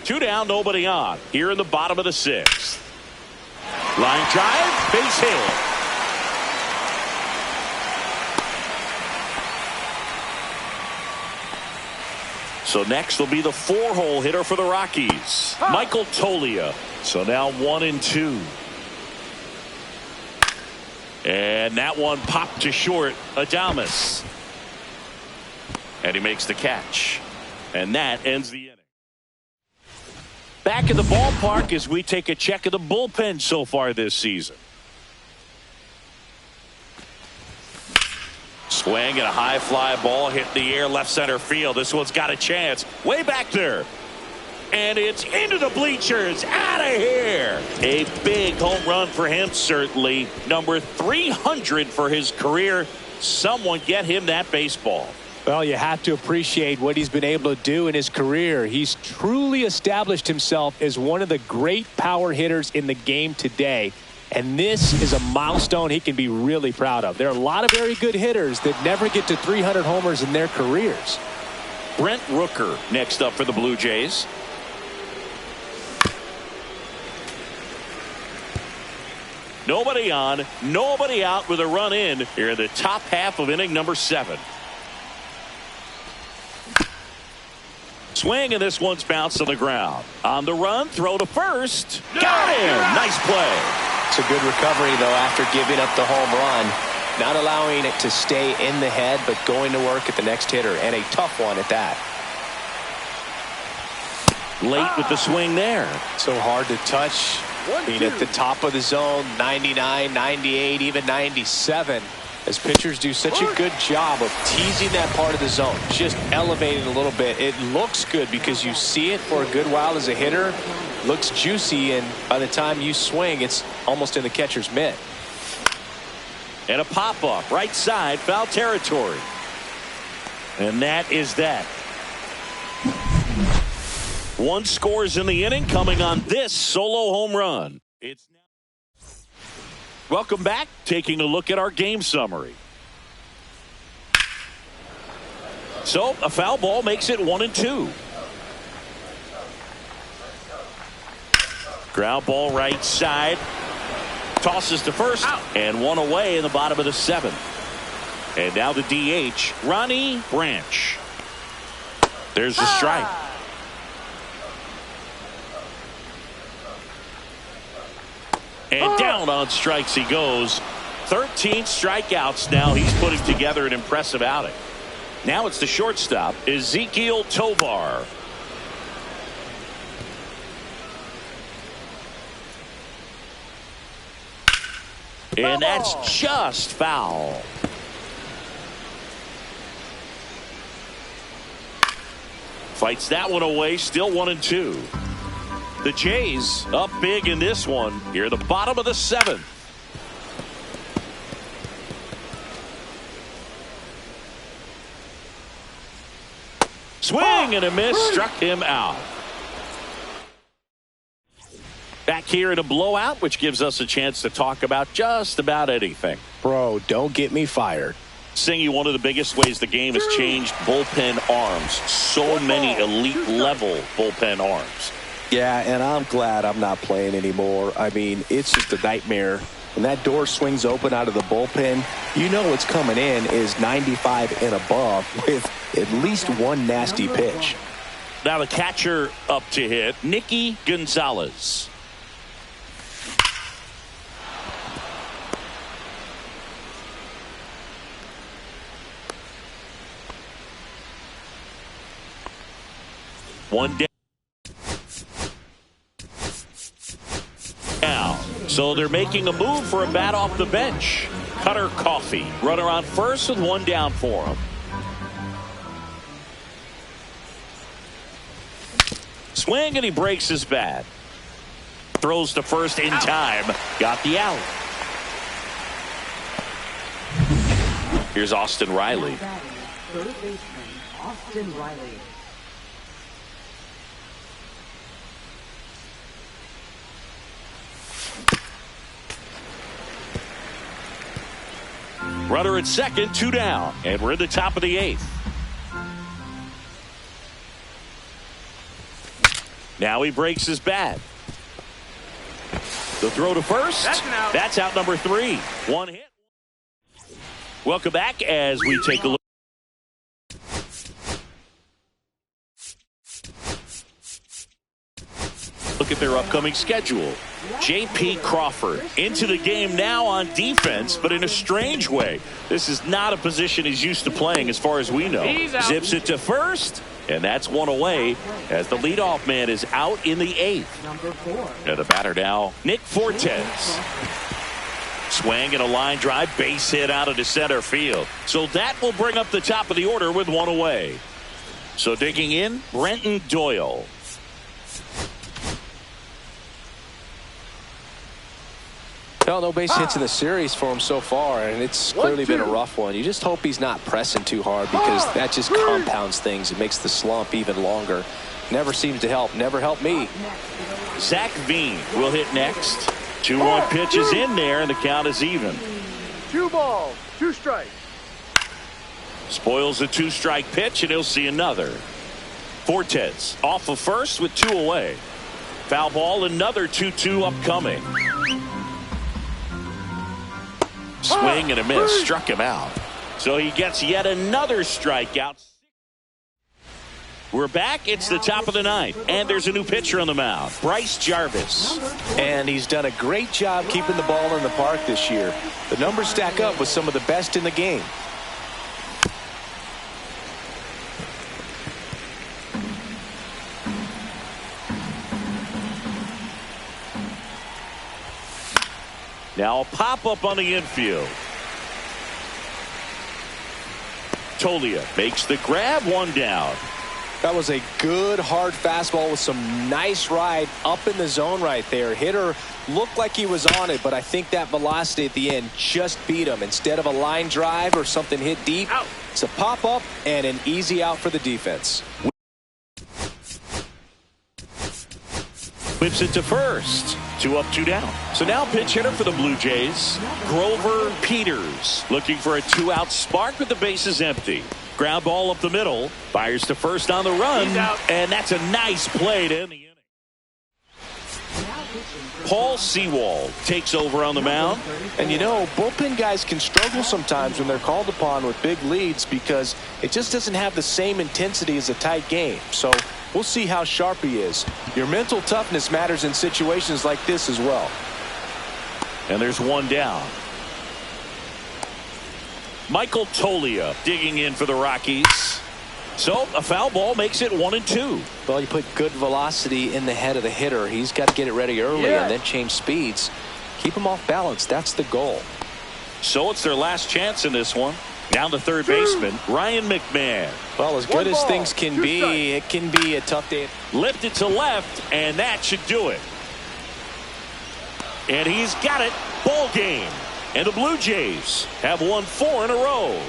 2 down, nobody on. Here in the bottom of the 6th. Line drive, base hit. So next will be the 4-hole hitter for the Rockies, Michael Toglia. So now 1-2. And that one popped to short. Adames. And he makes the catch. And that ends the inning. Back in the ballpark as we take a check of the bullpen so far this season. Swing and a high fly ball hit the air left center field. This one's got a chance. Way back there. And it's into the bleachers. Out of here. A big home run for him, certainly. Number 300 for his career. Someone get him that baseball. Well, you have to appreciate what he's been able to do in his career. He's truly established himself as one of the great power hitters in the game today. And this is a milestone he can be really proud of. There are a lot of very good hitters that never get to 300 homers in their careers. Brent Rooker next up for the Blue Jays. Nobody on, nobody out with a run in here in the top half of inning number 7. Swing, and this one's bounced on the ground. On the run, throw to first. Got him. Nice play. It's a good recovery, though, after giving up the home run. Not allowing it to stay in the head, but going to work at the next hitter, and a tough one at that. Late with the swing there. So hard to touch. I mean, at the top of the zone, 99, 98, even 97. As pitchers do such a good job of teasing that part of the zone, just elevating a little bit. It looks good because you see it for a good while as a hitter. Looks juicy, and by the time you swing, it's almost in the catcher's mitt. And a pop-up, right side, foul territory. And that is that. 1 scores in the inning coming on this solo home run. It's now. Welcome back. Taking a look at our game summary. So a foul ball makes it 1-2. Ground ball right side. Tosses to first. And 1 away in the bottom of the 7th. And now the DH, Ronnie Branch. There's the strike. And down on strikes he goes. 13 strikeouts now. He's putting together an impressive outing. Now it's the shortstop, Ezequiel Tovar. And that's just foul. Fights that one away, still 1-2. The Jays up big in this one. Here at the bottom of the 7th. Swing and a miss, struck him out. Back back here in a blowout, which gives us a chance to talk about just about anything. Bro, don't get me fired. Singy, one of the biggest ways the game has changed, bullpen arms. So many elite level bullpen arms. Yeah, and I'm glad I'm not playing anymore. I mean, it's just a nightmare. When that door swings open out of the bullpen, you know what's coming in is 95 and above with at least one nasty pitch. Now the catcher up to hit, Nicky Gonzalez. One down. So they're making a move for a bat off the bench. Cutter Coffee. Runner on first with one down for him. Swing and he breaks his bat. Throws to first in time. Got the out. Here's Austin Riley. Third baseman, Austin Riley. Runner at second, two down. And we're in the top of the eighth. Now he breaks his bat. The throw to first. That's out number 3. One hit. Welcome back as we take a look. Look at their upcoming schedule. J.P. Crawford into the game now on defense, but in a strange way. This is not a position he's used to playing as far as we know. Zips it to first, and that's one away as the leadoff man is out in the 8th. Number 4. And the batter now, Nick Fortes. Swing and a line drive, base hit out into center field. So that will bring up the top of the order with one away. So digging in, Brenton Doyle. Well, no base hits in the series for him so far, and it's clearly been a rough one. You just hope he's not pressing too hard because that just compounds things. It makes the slump even longer. Never seems to help. Never helped me. Zach Veen will hit next. 2-1 pitch is in there, and the count is even. 2 balls, 2 strikes. Spoils a 2-strike pitch, and he'll see another. Fortes off of first with 2 away. Foul ball, another 2-2 upcoming. Swing and a miss, struck him out. So he gets yet another strikeout. We're back. It's the top of the 9th, and there's a new pitcher on the mound, Bryce Jarvis. And he's done a great job keeping the ball in the park this year. The numbers stack up with some of the best in the game. Now a pop-up on the infield. Tolia makes the grab, one down. That was a good hard fastball with some nice ride up in the zone right there. Hitter looked like he was on it, but I think that velocity at the end just beat him. Instead of a line drive or something hit deep, it's a pop-up and an easy out for the defense. Whips it to first. 2 up, 2 down. So now pinch hitter for the Blue Jays, Grover Peters, looking for a 2-out spark with the bases empty. Ground ball up the middle. Fires to first on the run. And that's a nice play to end the inning. Paul Sewald takes over on the mound. And you know, bullpen guys can struggle sometimes when they're called upon with big leads because it just doesn't have the same intensity as a tight game. So we'll see how sharp he is. Your mental toughness matters in situations like this as well. And there's one down. Michael Tolia digging in for the Rockies. So a foul ball makes it 1-2. Well, you put good velocity in the head of the hitter. He's got to get it ready early and then change speeds. Keep him off balance. That's the goal. So it's their last chance in this one. Down to third baseman, Ryan McMahon. Well, as good as things can be, it can be a tough day. Lifted to left, and that should do it. And he's got it. Ball game. And the Blue Jays have won 4 in a row.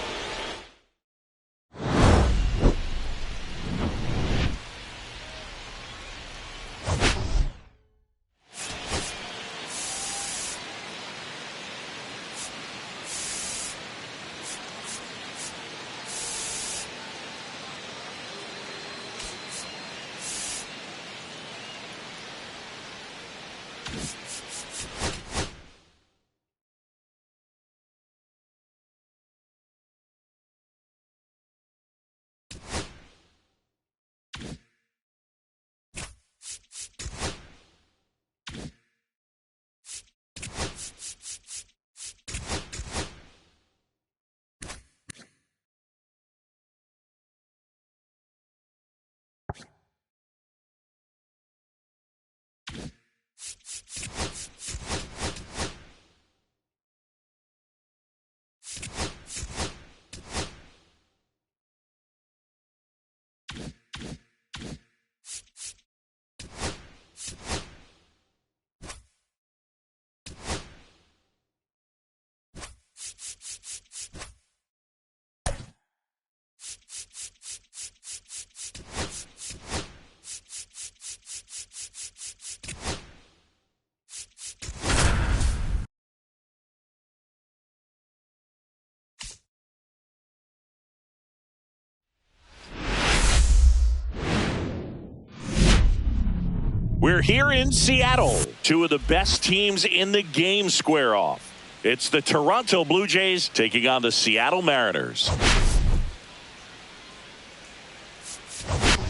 We're here in Seattle. Two of the best teams in the game square off. It's the Toronto Blue Jays taking on the Seattle Mariners.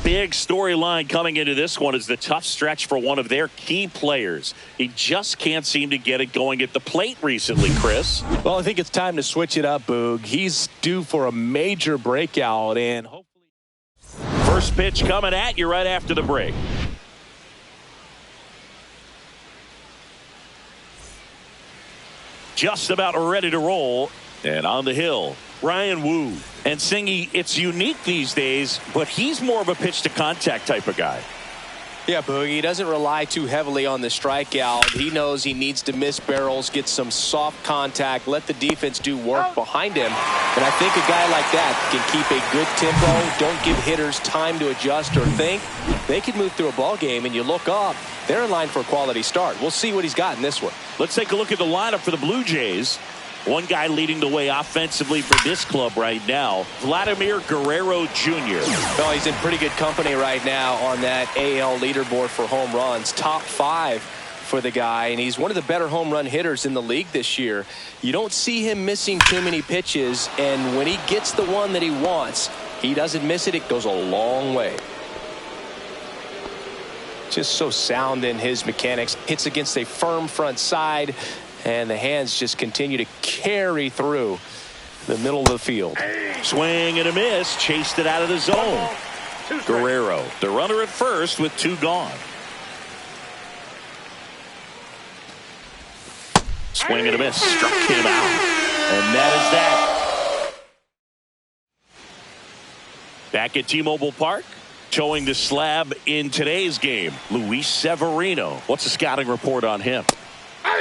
Big storyline coming into this one is the tough stretch for one of their key players. He just can't seem to get it going at the plate recently, Chris. Well, I think it's time to switch it up, Boog. He's due for a major breakout, and hopefully. First pitch coming at you right after the break. Just about ready to roll. And on the hill, Ryan Wu. And Singy, it's unique these days, but he's more of a pitch to contact type of guy. Yeah, Boogie, he doesn't rely too heavily on the strikeout. He knows he needs to miss barrels, get some soft contact, let the defense do work behind him. And I think a guy like that can keep a good tempo, don't give hitters time to adjust or think. They can move through a ball game, and you look up, they're in line for a quality start. We'll see what he's got in this one. Let's take a look at the lineup for the Blue Jays. One guy leading the way offensively for this club right now, Vladimir Guerrero Jr. Well, he's in pretty good company right now on that AL leaderboard for home runs. Top 5 for the guy, and he's one of the better home run hitters in the league this year. You don't see him missing too many pitches, and when he gets the one that he wants, he doesn't miss it. It goes a long way. Just so sound in his mechanics. Hits against a firm front side, and the hands just continue to carry through the middle of the field. Swing and a miss. Chased it out of the zone. Guerrero, the runner at first with 2 gone. Swing and a miss. Struck him out. And that is that. Back at T-Mobile Park. Showing the slab in today's game, Luis Severino. What's the scouting report on him?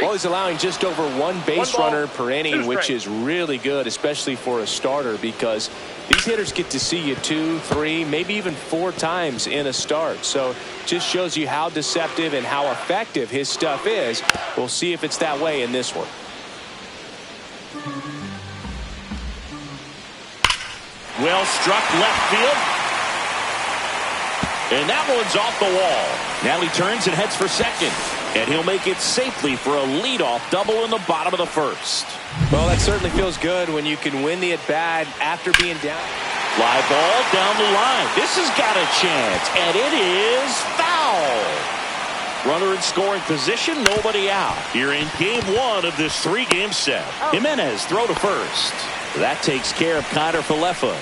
Well, he's allowing just over 1 base runner per inning, which is really good, especially for a starter, because these hitters get to see you 2, 3, maybe even 4 times in a start. So just shows you how deceptive and how effective his stuff is. We'll see if it's that way in this one. Well struck left field. And that one's off the wall. Now he turns and heads for second. And he'll make it safely for a leadoff double in the bottom of the first. Well, that certainly feels good when you can win the at-bat after being down. Fly ball down the line. This has got a chance. And it is foul. Runner in scoring position, nobody out. Here in game 1 of this 3-game set. Jimenez throw to first. That takes care of Connor Falefa.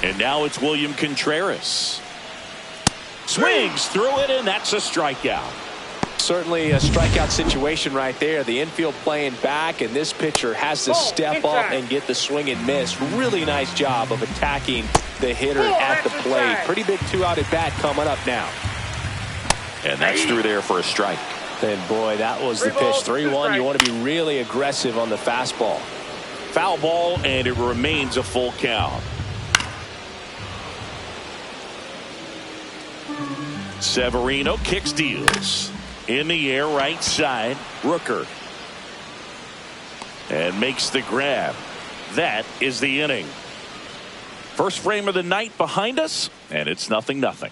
And now it's William Contreras. Swings through it, and that's a strikeout. Certainly a strikeout situation right there. The infield playing back, and this pitcher has to step up and get the swing and miss. Really nice job of attacking the hitter at the plate. Pretty big 2-out at bat coming up now. And that's through there for a strike. And boy, that was the pitch. 3-1. You want to be really aggressive on the fastball. Foul ball, and it remains a full count. Severino kicks, deals. In the air, right side. Rooker. And makes the grab. That is the inning. First frame of the night behind us, and it's 0-0.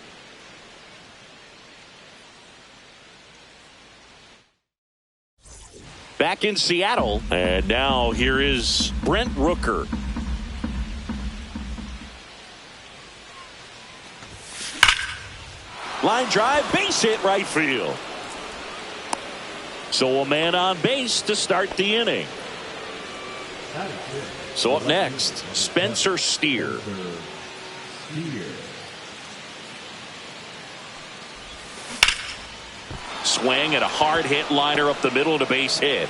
Back in Seattle, and now here is Brent Rooker. Line drive, base hit right field. So a man on base to start the inning. So up next, Spencer Steer. Swing and a hard hit liner up the middle to base hit.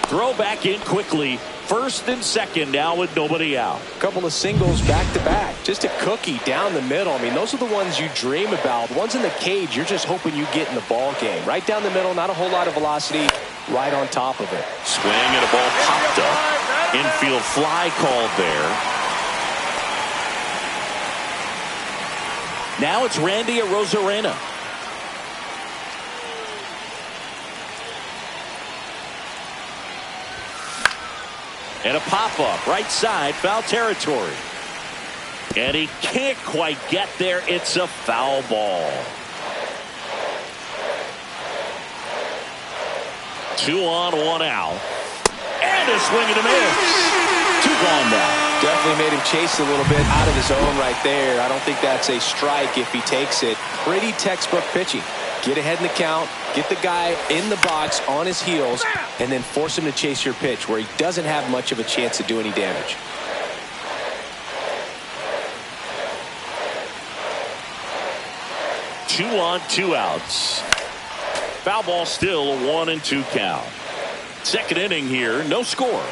Throw back in quickly. First and second now with nobody out. A couple of singles back to back. Just a cookie down the middle. I mean, those are the ones you dream about. The ones in the cage, you're just hoping you get in the ball game. Right down the middle, not a whole lot of velocity. Right on top of it. Swing and a ball popped up. Infield fly called there. Now it's Randy Arozarena. And a pop-up, right side, foul territory. And he can't quite get there. It's a foul ball. 2 on, 1 out. And a swing and a miss. 2 gone now. Definitely made him chase a little bit out of his zone right there. I don't think that's a strike if he takes it. Pretty textbook pitching. Get ahead in the count, get the guy in the box on his heels, and then force him to chase your pitch where he doesn't have much of a chance to do any damage. Two on, 2 outs. Foul ball still, a 1-2 count. Second inning here, no score.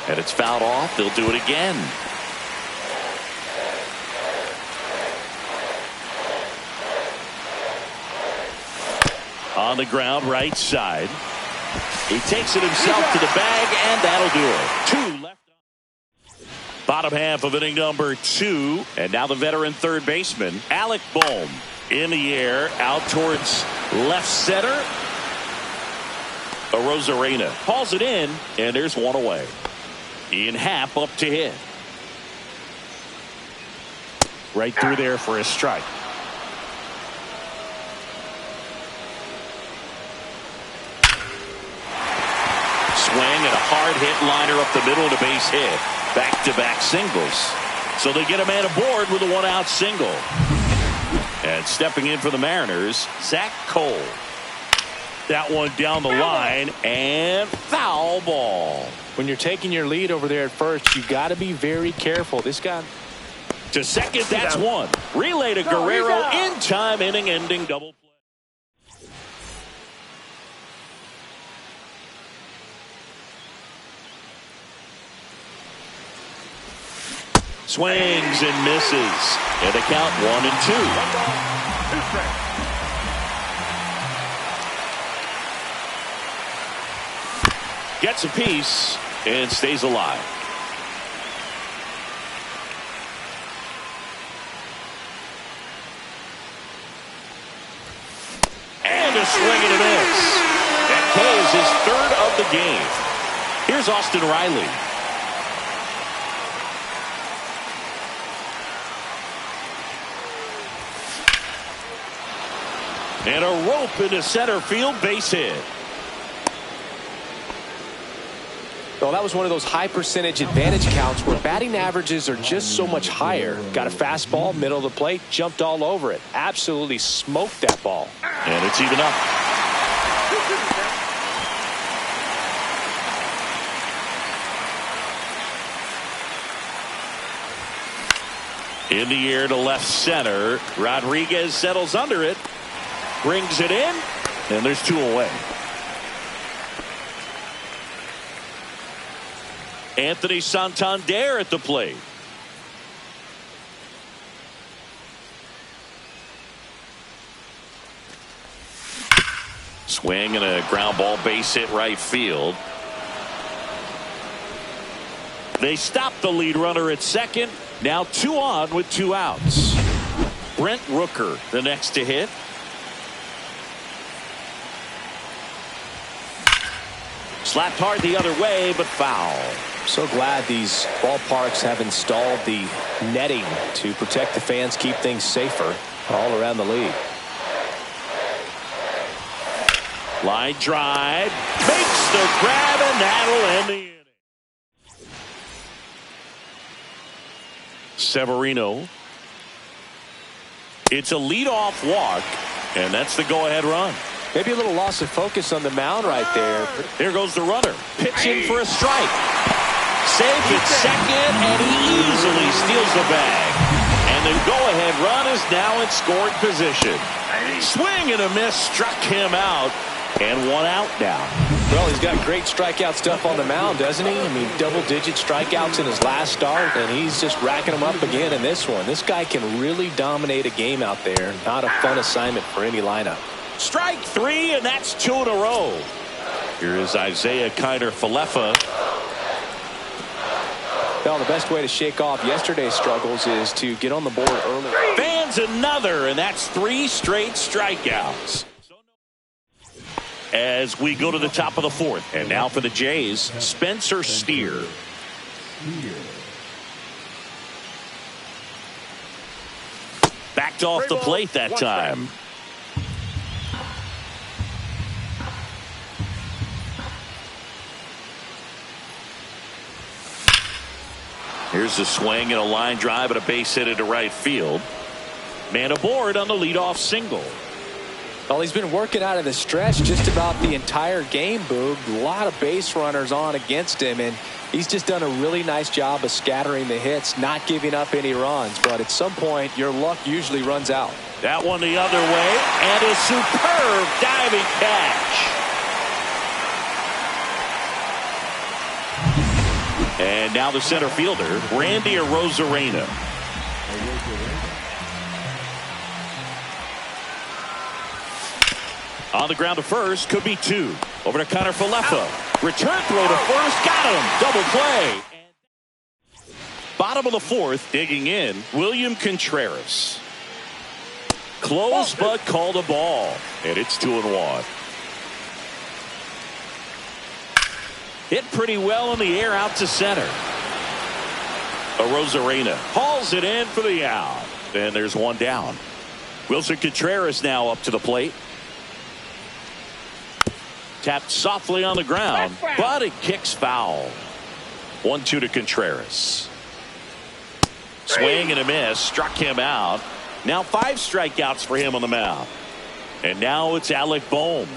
And it's fouled off. They'll do it again. On the ground, right side. He takes it himself to the bag, and that'll do it. 2 left. Bottom half of inning number 2. And now the veteran third baseman, Alec Bohm. In the air, out towards left center. Rosarena calls it in, and there's 1 away. Ian Happ up to hit. Right through there for a strike. Swing and a hard hit liner up the middle and a base hit. Back-to-back singles. So they get a man aboard with a 1-out single. And stepping in for the Mariners, Zach Cole. That one down the line, and foul ball. When you're taking your lead over there at first, you got to be very careful. This guy to second, that's 1. Relay to Guerrero in time, inning-ending double play. Swings and misses. And the count 1-2. 2 strikes. Gets a piece and stays alive. And a swing and a miss. That K is his 3rd of the game. Here's Austin Riley. And a rope into center field, base hit. Well, that was one of those high percentage advantage counts where batting averages are just so much higher. Got a fastball, middle of the plate, jumped all over it. Absolutely smoked that ball. And it's even up. In the air to left center. Rodriguez settles under it. Brings it in. And there's 2 away. Anthony Santander at the plate. Swing and a ground ball, base hit right field. They stop the lead runner at second. Now 2 on with 2 outs. Brent Rooker the next to hit. Slapped hard the other way, but foul. So glad these ballparks have installed the netting to protect the fans, keep things safer all around the league. Line drive, makes the grab, and that'll end the inning. Severino. It's a leadoff walk, and that's the go-ahead run. Maybe a little loss of focus on the mound right there. Here goes the runner. Pitching for a strike. Safe at second, and he easily steals the bag. And the go-ahead run is now in scoring position. Swing and a miss struck him out. And 1 out now. Well, he's got great strikeout stuff on the mound, doesn't he? I mean, double-digit strikeouts in his last start, and he's just racking them up again in this one. This guy can really dominate a game out there. Not a fun assignment for any lineup. Strike 3, and that's 2 in a row. Here is Isaiah Kiner-Falefa. Well, the best way to shake off yesterday's struggles is to get on the board early. Fans another, and that's 3 straight strikeouts. As we go to the top of the 4th. And now for the Jays, Spencer Steer. Back walked off the plate that time. Here's a swing and a line drive and a base hit into right field. Man aboard on the leadoff single. Well, he's been working out of the stretch just about the entire game, Boog. A lot of base runners on against him, and he's just done a really nice job of scattering the hits, not giving up any runs. But at some point, your luck usually runs out. That one the other way, and a superb diving catch. And now the center fielder, Randy Arozarena. On the ground to first, could be two. Over to Connor Falefa. Return throw to first, got him. Double play. Bottom of the fourth, digging in, William Contreras. Close, but called a ball. And it's 2-1. Hit pretty well in the air out to center. Arozarena hauls it in for the out. And there's one down. Wilson Contreras now up to the plate. Tapped softly on the ground, but it kicks foul. 1-2 to Contreras. Swing and a miss. Struck him out. Now 5 strikeouts for him on the mound. And now it's Alec Bohm.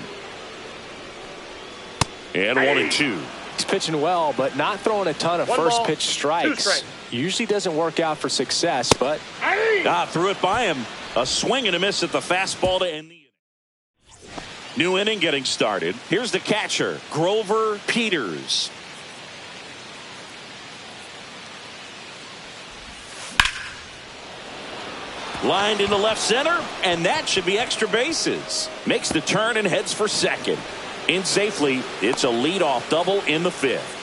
And 1-2. He's pitching well, but not throwing a ton of first pitch strikes. Usually doesn't work out for success, but threw it by him. A swing and a miss at the fastball to end the inning. New inning getting started. Here's the catcher, Grover Peters. Lined into left center, and that should be extra bases. Makes the turn and heads for second. In safely, it's a leadoff double in the 5th.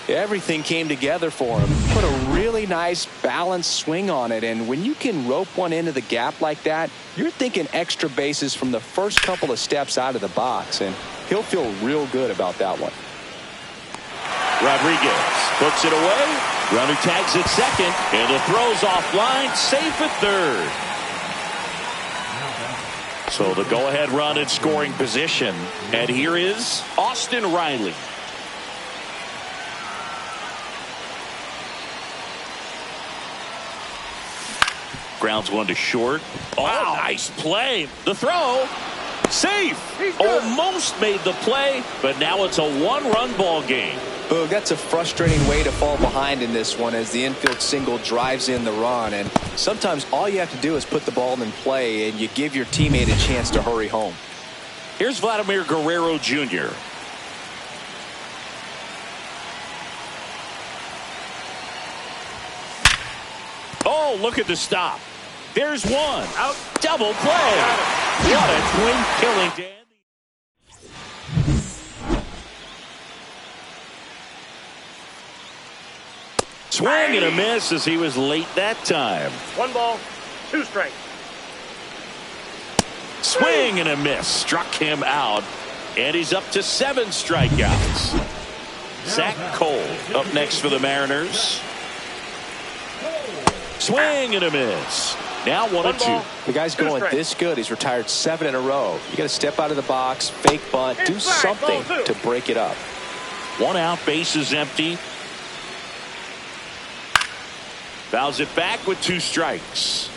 Everything came together for him. Put a really nice balanced swing on it, and when you can rope one into the gap like that, you're thinking extra bases from the first couple of steps out of the box, and he'll feel real good about that one. Rodriguez puts it away. Runner tags at second, and the throw's offline, safe at third. So the go-ahead run in scoring position, and here is Austin Riley. Grounds one to short. Wow, nice play. The throw, safe. Almost made the play, but now it's a 1-run ball game. Boog, that's a frustrating way to fall behind in this one as the infield single drives in the run, and sometimes all you have to do is put the ball in play and you give your teammate a chance to hurry home. Here's Vladimir Guerrero Jr. Oh, look at the stop. There's one. Out. Double play. What a twin killing, Dan. Swing and a miss as he was late that time. 1 ball, 2 strikes. Swing and a miss. Struck him out. And he's up to 7 strikeouts. Zach Cole up next for the Mariners. Swing and a miss. Now 1-2. The guy's going this good. He's retired 7 in a row. You got to step out of the box, fake bunt, do something to break it up. 1 out, bases empty. Fouls it back with 2 strikes.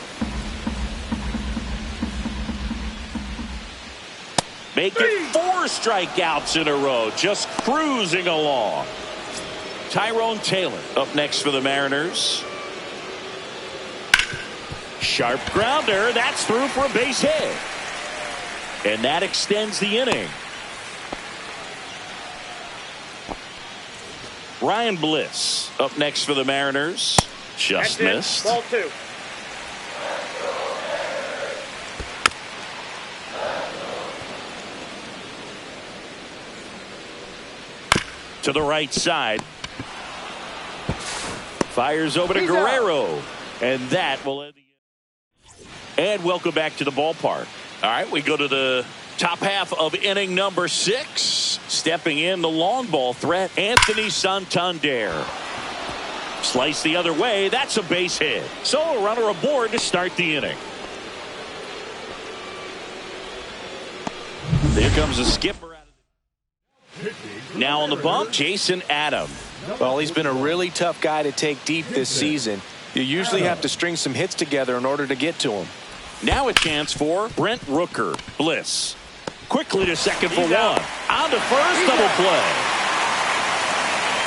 Make it 4 strikeouts in a row. Just cruising along. Tyrone Taylor up next for the Mariners. Sharp grounder. That's through for a base hit. And that extends the inning. Ryan Bliss up next for the Mariners. Just missed. Ball 2. To the right side. Fires over to Guerrero. And that will end the inning. And welcome back to the ballpark. All right, we go to the top half of inning number 6. Stepping in, the long ball threat, Anthony Santander. Slice the other way. That's a base hit. So a runner aboard to start the inning. There comes a skipper. Now on the bump, Jason Adam. Well, he's been a really tough guy to take deep this season. You usually have to string some hits together in order to get to him. Now a chance for Brent Rooker. Bliss. Quickly to second for one. On to first, double play.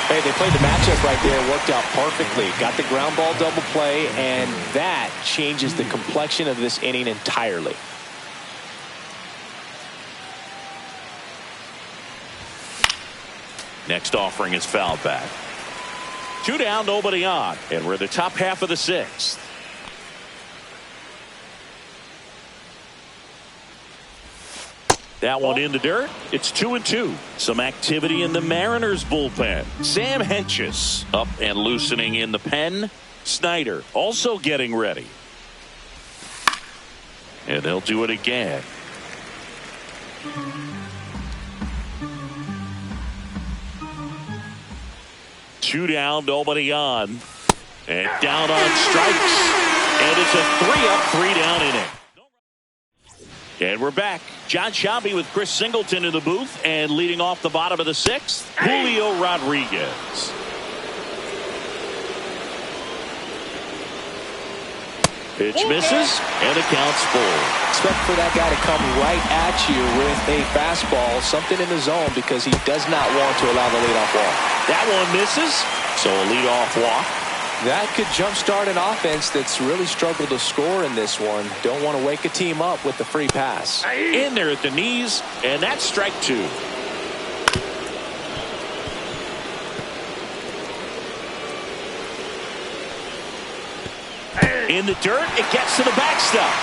Hey, they played the matchup right there. It worked out perfectly. Got the ground ball double play, and that changes the complexion of this inning entirely. Next offering is fouled back. 2 down, nobody on. And we're the top half of the 6th. That one in the dirt. It's 2-2. Some activity in the Mariners bullpen. Sam Hentges up and loosening in the pen. Snyder also getting ready. And they'll do it again. Two down, nobody on. And down on strikes. And it's a 3-up, 3-down inning. And we're back. John Shambi with Chris Singleton in the booth. And leading off the bottom of the 6th, Julio Rodriguez. Pitch misses, and the count's full. Expect for that guy to come right at you with a fastball, something in the zone, because he does not want to allow the leadoff walk. That one misses, so a leadoff walk. That could jumpstart an offense that's really struggled to score in this one. Don't want to wake a team up with the free pass. In there at the knees, and that's strike 2. In the dirt, it gets to the backstop.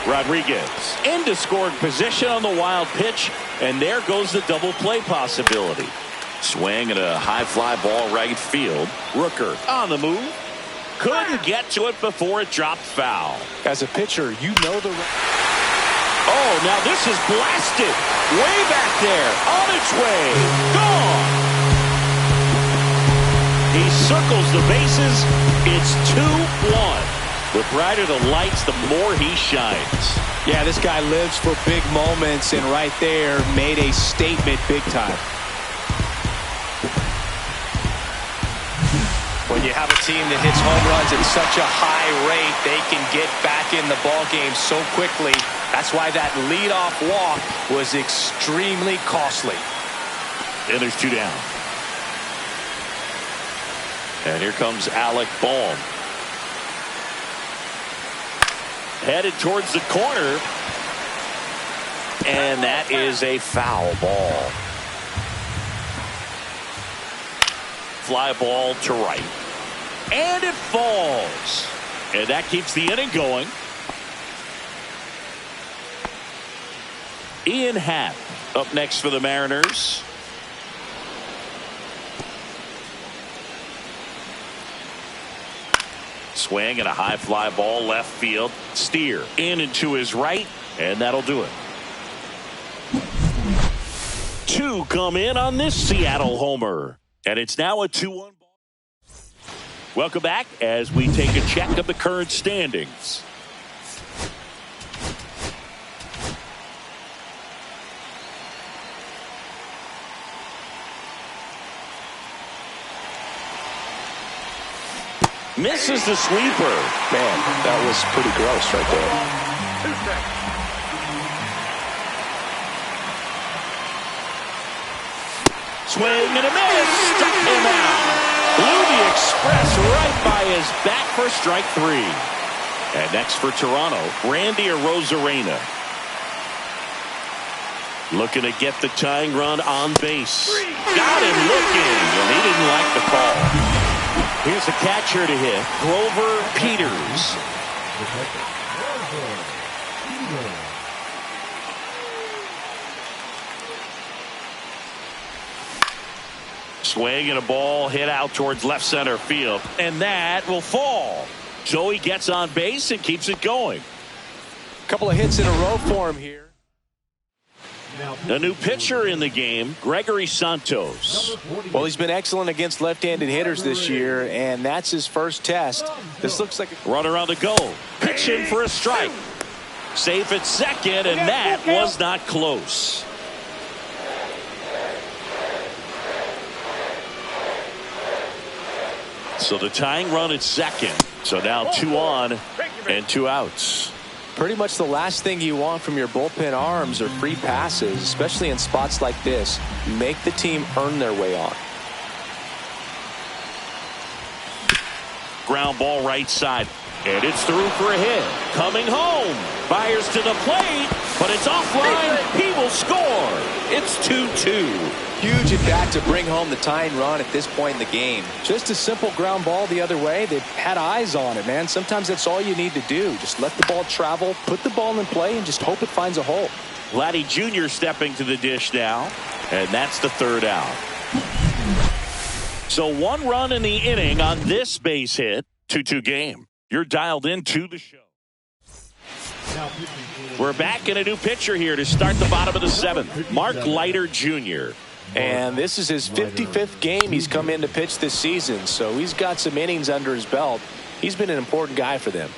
Rodriguez into scoring position on the wild pitch, and there goes the double play possibility. Swing and a high fly ball right field. Rooker on the move. Couldn't get to it before it dropped foul. As a pitcher, you know the... Oh, now this is blasted. Way back there. On its way. Gone. He circles the bases. It's 2-1. The brighter the lights, the more he shines. Yeah, this guy lives for big moments, and right there made a statement big time. When you have a team that hits home runs at such a high rate, they can get back in the ball game so quickly. That's why that leadoff walk was extremely costly. And there's 2 down. And here comes Alec Bohm. Headed towards the corner. And that is a foul ball. Fly ball to right. And it falls. And that keeps the inning going. Ian Happ up next for the Mariners. Swing and a high fly ball left field. Steer in and to his right, and that'll do it. 2 come in on this Seattle homer, and it's now a 2-1 ball. Welcome back as we take a check of the current standings. Misses the sweeper. Man, that was pretty gross right there. 2 strikes. Swing and a miss. Struck him out. Blew the express right by his back for strike 3. And next for Toronto, Randy Arozarena. Looking to get the tying run on base. Got him looking, and he didn't like the call. Here's a catcher to hit, Grover Peters. Swing and a ball hit out towards left center field, and that will fall. So he gets on base and keeps it going. A couple of hits in a row for him here. A new pitcher in the game, Gregory Santos. Well, he's been excellent against left-handed hitters this year, and that's his first test. This looks like a runner on the go. Pitch in for a strike. Safe at second, and that was not close. So the tying run at second. So now 2 on and 2 outs. Pretty much the last thing you want from your bullpen arms are free passes, especially in spots like this. Make the team earn their way on. Ground ball right side. And it's through for a hit. Coming home. Fires to the plate. But it's offline. He will score. It's 2-2. Huge at bat to bring home the tying run at this point in the game. Just a simple ground ball the other way. They've had eyes on it, man. Sometimes that's all you need to do. Just let the ball travel, put the ball in play, and just hope it finds a hole. Vladdy Jr. stepping to the dish now. And that's the 3rd out. So 1 run in the inning on this base hit. 2-2 game. You're dialed into the show. We're back in a new pitcher here to start the bottom of the 7th. Mark Leiter Jr. And this is his 55th game he's come in to pitch this season, so he's got some innings under his belt. He's been an important guy for them.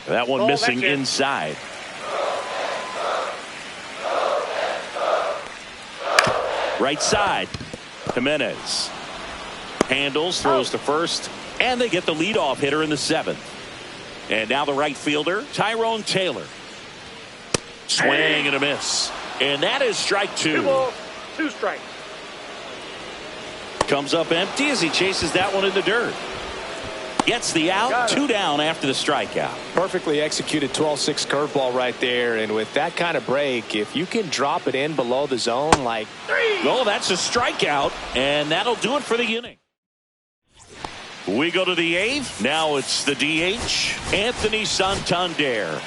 That one missing inside. Right side. Jimenez handles, throws to first, and they get the leadoff hitter in the 7th. And now the right fielder, Tyrone Taylor. Swing and a miss. And that is strike 2. 2 balls, 2 strikes. Comes up empty as he chases that one in the dirt. Gets the out, 2 down after the strikeout. Perfectly executed 12-6 curveball right there. And with that kind of break, if you can drop it in below the zone like... Oh, that's a strikeout. And that'll do it for the inning. We go to the 8th. Now it's the DH, Anthony Santander.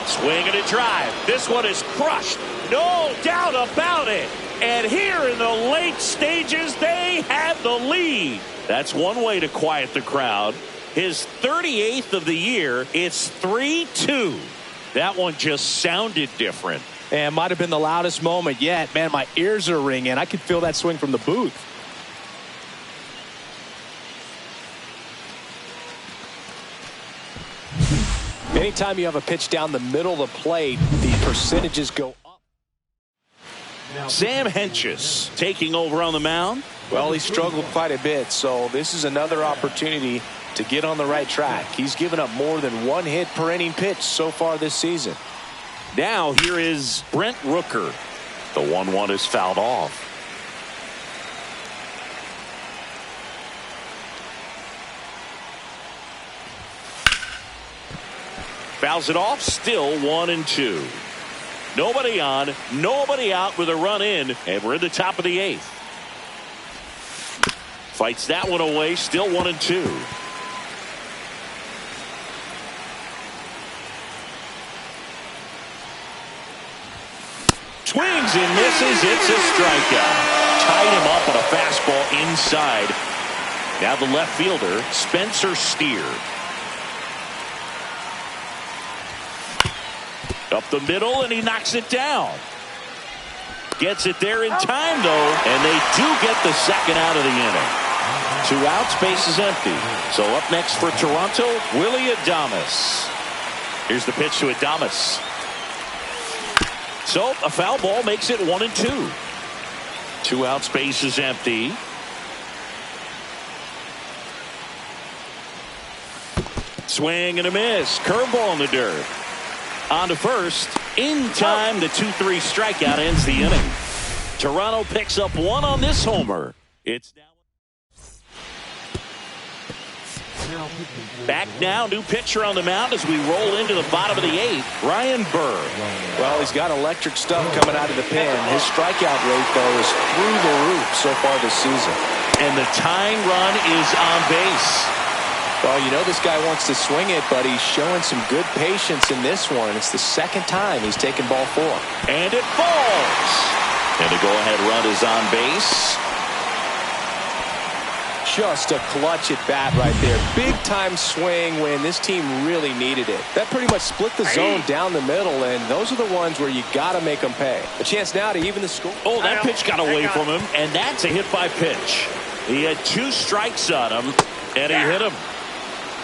Swing and a drive. This one is crushed. No doubt about it. And here in the late stages, they have the lead. That's one way to quiet the crowd. His 38th of the year. It's 3-2. That one just sounded different. And might have been the loudest moment yet. Man, my ears are ringing. I could feel that swing from the booth. Anytime you have a pitch down the middle of the plate, the percentages go up. Sam Hentges taking over on the mound. Well, he struggled quite a bit, so this is another opportunity to get on the right track. He's given up more than 1 hit per inning pitch so far this season. Now here is Brent Rooker. The 1-1 is fouled off. Fouls it off. Still 1-2. Nobody on, nobody out with a run in, and we're in the top of the 8th. Fights that one away. Still 1-2. Swings and misses. It's a strikeout. Tied him up on a fastball inside. Now the left fielder, Spencer Steer. Up the middle, and he knocks it down. Gets it there in time, though, and they do get the 2nd out of the inning. 2 outs, base is empty. So up next for Toronto, Willie Adames. Here's the pitch to Adames. So a foul ball makes it 1-2. 2 outs, base is empty. Swing and a miss. Curveball in the dirt. On to first. In time, the 2-3 strikeout ends the inning. Toronto picks up 1 on this homer. It's now back now. New pitcher on the mound as we roll into the bottom of the 8th. Ryan Burr. Well, he's got electric stuff coming out of the pen. His strikeout rate, though, is through the roof so far this season. And the tying run is on base. Well, you know this guy wants to swing it, but he's showing some good patience in this one. It's the 2nd time he's taken ball 4. And it falls. And the go-ahead run is on base. Just a clutch at bat right there. Big time swing when this team really needed it. That pretty much split the zone down the middle, and those are the ones where you got to make them pay. A chance now to even the score. Oh, that pitch got away from him, and that's a hit by pitch. He had 2 strikes on him, and he hit him.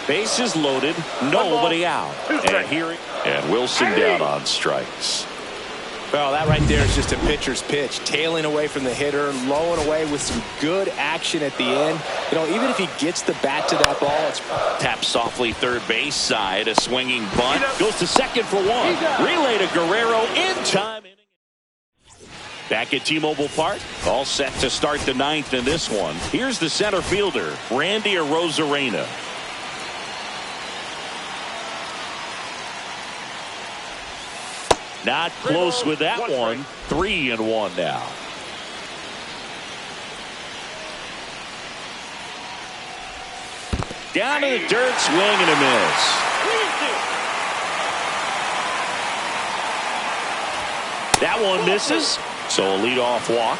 Bases loaded, nobody out. And Wilson down on strikes. Well, that right there is just a pitcher's pitch. Tailing away from the hitter, lowing away with some good action at the end. You know, even if he gets the bat to that ball, it's tapped softly third base side. A swinging bunt. Goes to second for 1. Relay to Guerrero in time. Back at T-Mobile Park. All set to start the 9th in this one. Here's the center fielder, Randy Arozarena. Not close with that one. 3-1 now. Down in the dirt, swing and a miss. That one misses. So a leadoff walk.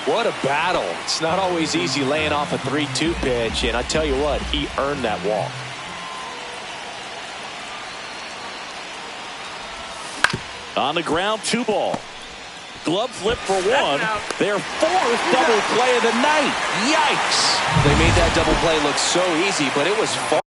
What a battle. It's not always easy laying off a 3-2 pitch, and I tell you what, he earned that walk. On the ground, 2 ball. Glove flip for 1. Their 4th double play of the night. Yikes. They made that double play look so easy, but it was far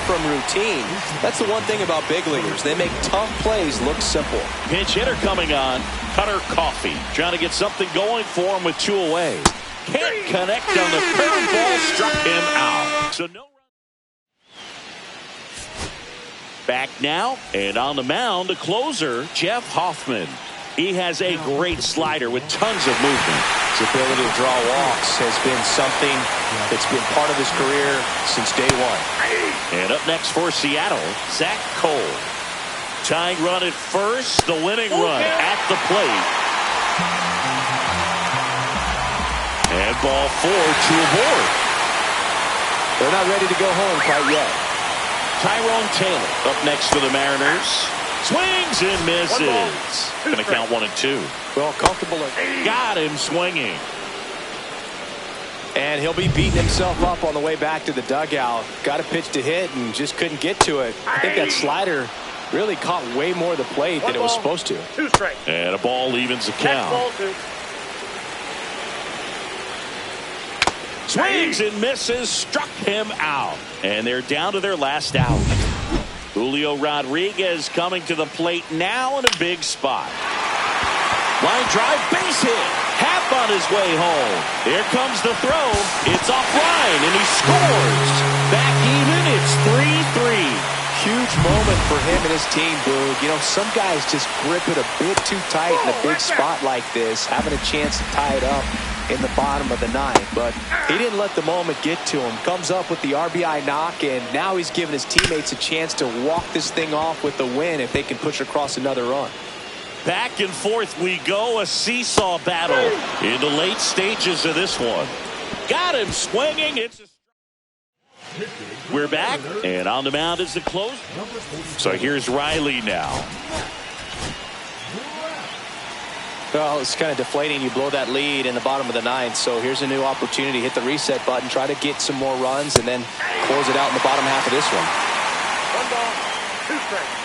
from routine. That's the one thing about big leaguers. They make tough plays look simple. Pinch hitter coming on. Cutter Coffee. Trying to get something going for him with 2 away. Can't connect on the curveball. Struck him out. So no. Back now, and on the mound, the closer, Jeff Hoffman. He has a great slider with tons of movement. His ability to draw walks has been something that's been part of his career since day 1. And up next for Seattle, Zach Cole. Tying run at first, the winning run at the plate. And ball 4 to aboard. They're not ready to go home quite yet. Tyrone Taylor up next for the Mariners. Swings and misses. Going to count 1 and 2. Well, comfortable. Got him swinging. And he'll be beating himself up on the way back to the dugout. Got a pitch to hit and just couldn't get to it. I think that slider really caught way more of the plate than it was supposed to. 2 strikes. And a ball evens the count. Swings and misses, struck him out. And they're down to their last out. Julio Rodriguez coming to the plate now in a big spot. Line drive, base hit. Half on his way home. Here comes the throw. It's offline, and he scores. Back even, it's 3-3. Huge moment for him and his team, Boog. You know, some guys just grip it a bit too tight in a big spot like this, having a chance to tie it up in the bottom of the 9th, but he didn't let the moment get to him. Comes up with the RBI knock, and now he's giving his teammates a chance to walk this thing off with the win if they can push across another run. Back and forth we go, a seesaw battle in the late stages of this one. Got him swinging. We're back, and on the mound is the closer. So here's Riley now. Well, it's kind of deflating. You blow that lead in the bottom of the 9th, so here's a new opportunity. Hit the reset button, try to get some more runs, and then close it out in the bottom half of this one. 1 ball, 2 strikes.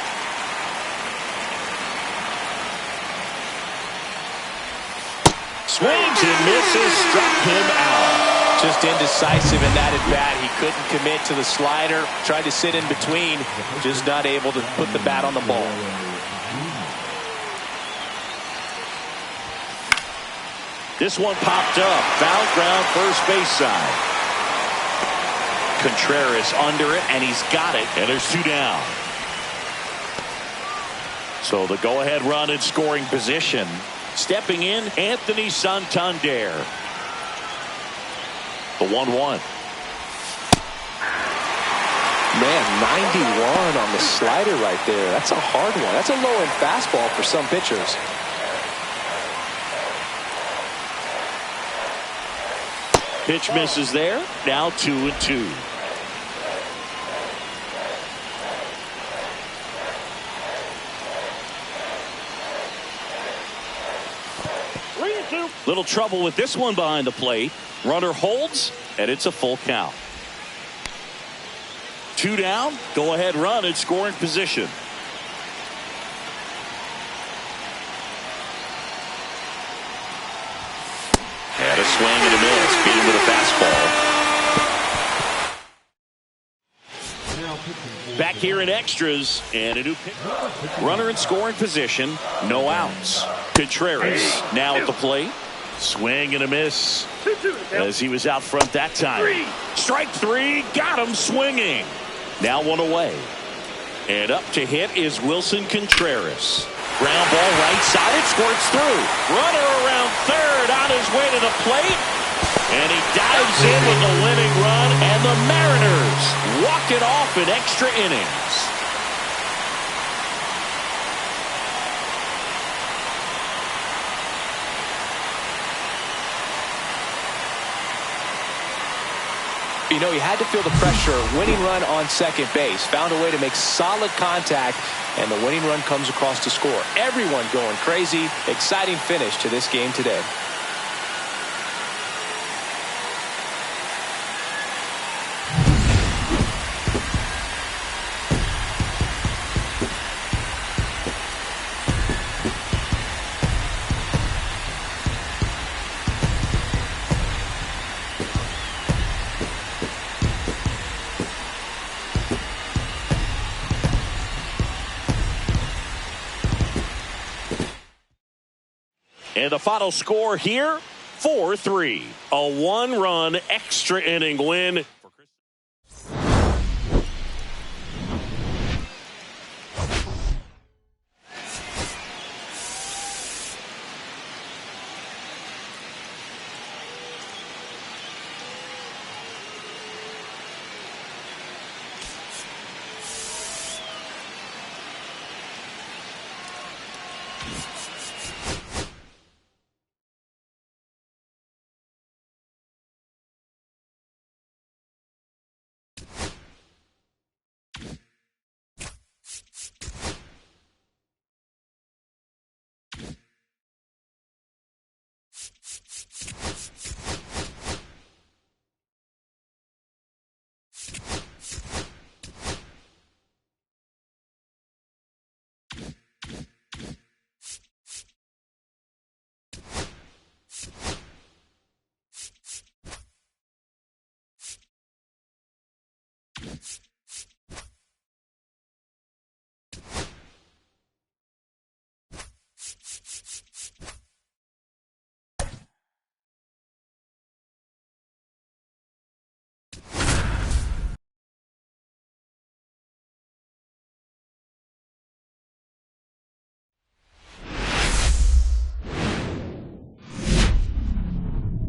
Swings and misses, struck him out. Just indecisive in that at bat. He couldn't commit to the slider. Tried to sit in between. Just not able to put the bat on the ball. This one popped up. Foul ground, first base side. Contreras under it, and he's got it. And there's 2 down. So the go-ahead run in scoring position. Stepping in, Anthony Santander. The 1-1. Man, 91 on the slider right there. That's a hard one. That's a low-end fastball for some pitchers. Pitch misses there. Now 2-2. Little trouble with this one behind the plate. Runner holds, and it's a full count. 2 down. Go ahead run in scoring position. swing and a miss. Beat him with a fastball. Back here in extras, and a new pitch. Runner in scoring position, no outs. Contreras now at the plate. Swing and a miss as he was out front that time. Strike three, got him swinging. Now one away. And up to hit is Wilson Contreras. Ground ball right side, it squirts through. Runner around third on his way to the plate. And he dives in with the winning run, and the Mariners walk it off in extra innings. You know, he had to feel the pressure. Winning run on second base. Found a way to make solid contact, and the winning run comes across to score. Everyone going crazy. Exciting finish to this game today. And the final score here, 4-3. A one-run extra inning win.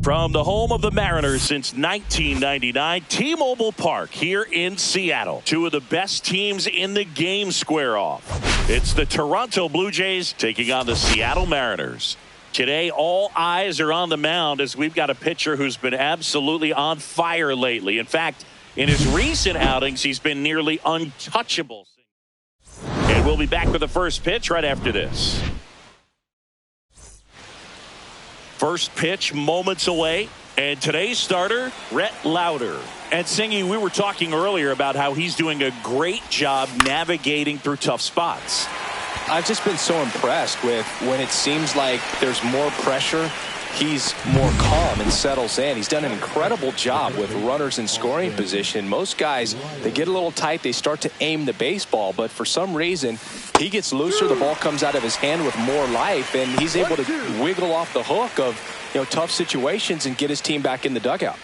From the home of the Mariners since 1999, T-Mobile Park here in Seattle. Two of the best teams in the game square off. It's the Toronto Blue Jays taking on the Seattle Mariners. Today, all eyes are on the mound as we've got a pitcher who's been absolutely on fire lately. In fact, in his recent outings, he's been nearly untouchable. And we'll be back with the first pitch right after this. First pitch moments away, and today's starter, Rhett Lauder. And Singy, we were talking earlier about how he's doing a great job navigating through tough spots. I've just been so impressed with when it seems like there's more pressure, he's more calm and settles in. He's done an incredible job with runners in scoring position. Most guys, they get a little tight, they start to aim the baseball, but for some reason, he gets looser, the ball comes out of his hand with more life, and he's able to wiggle off the hook of, you know, tough situations and get his team back in the dugout.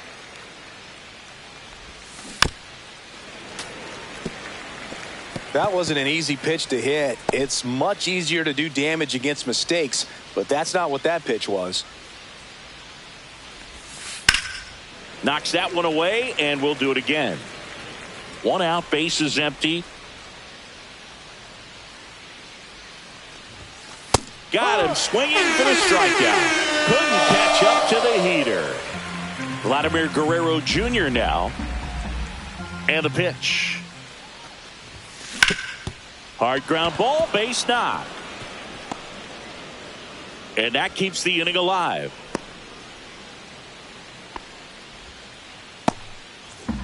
That wasn't an easy pitch to hit. It's much easier to do damage against mistakes, but that's not what that pitch was. Knocks that one away, and we'll do it again. One out, bases empty. Got him swinging for the strikeout. Couldn't catch up to the heater. Vladimir Guerrero Jr. now. And the pitch. Hard ground ball, base knock. And that keeps the inning alive.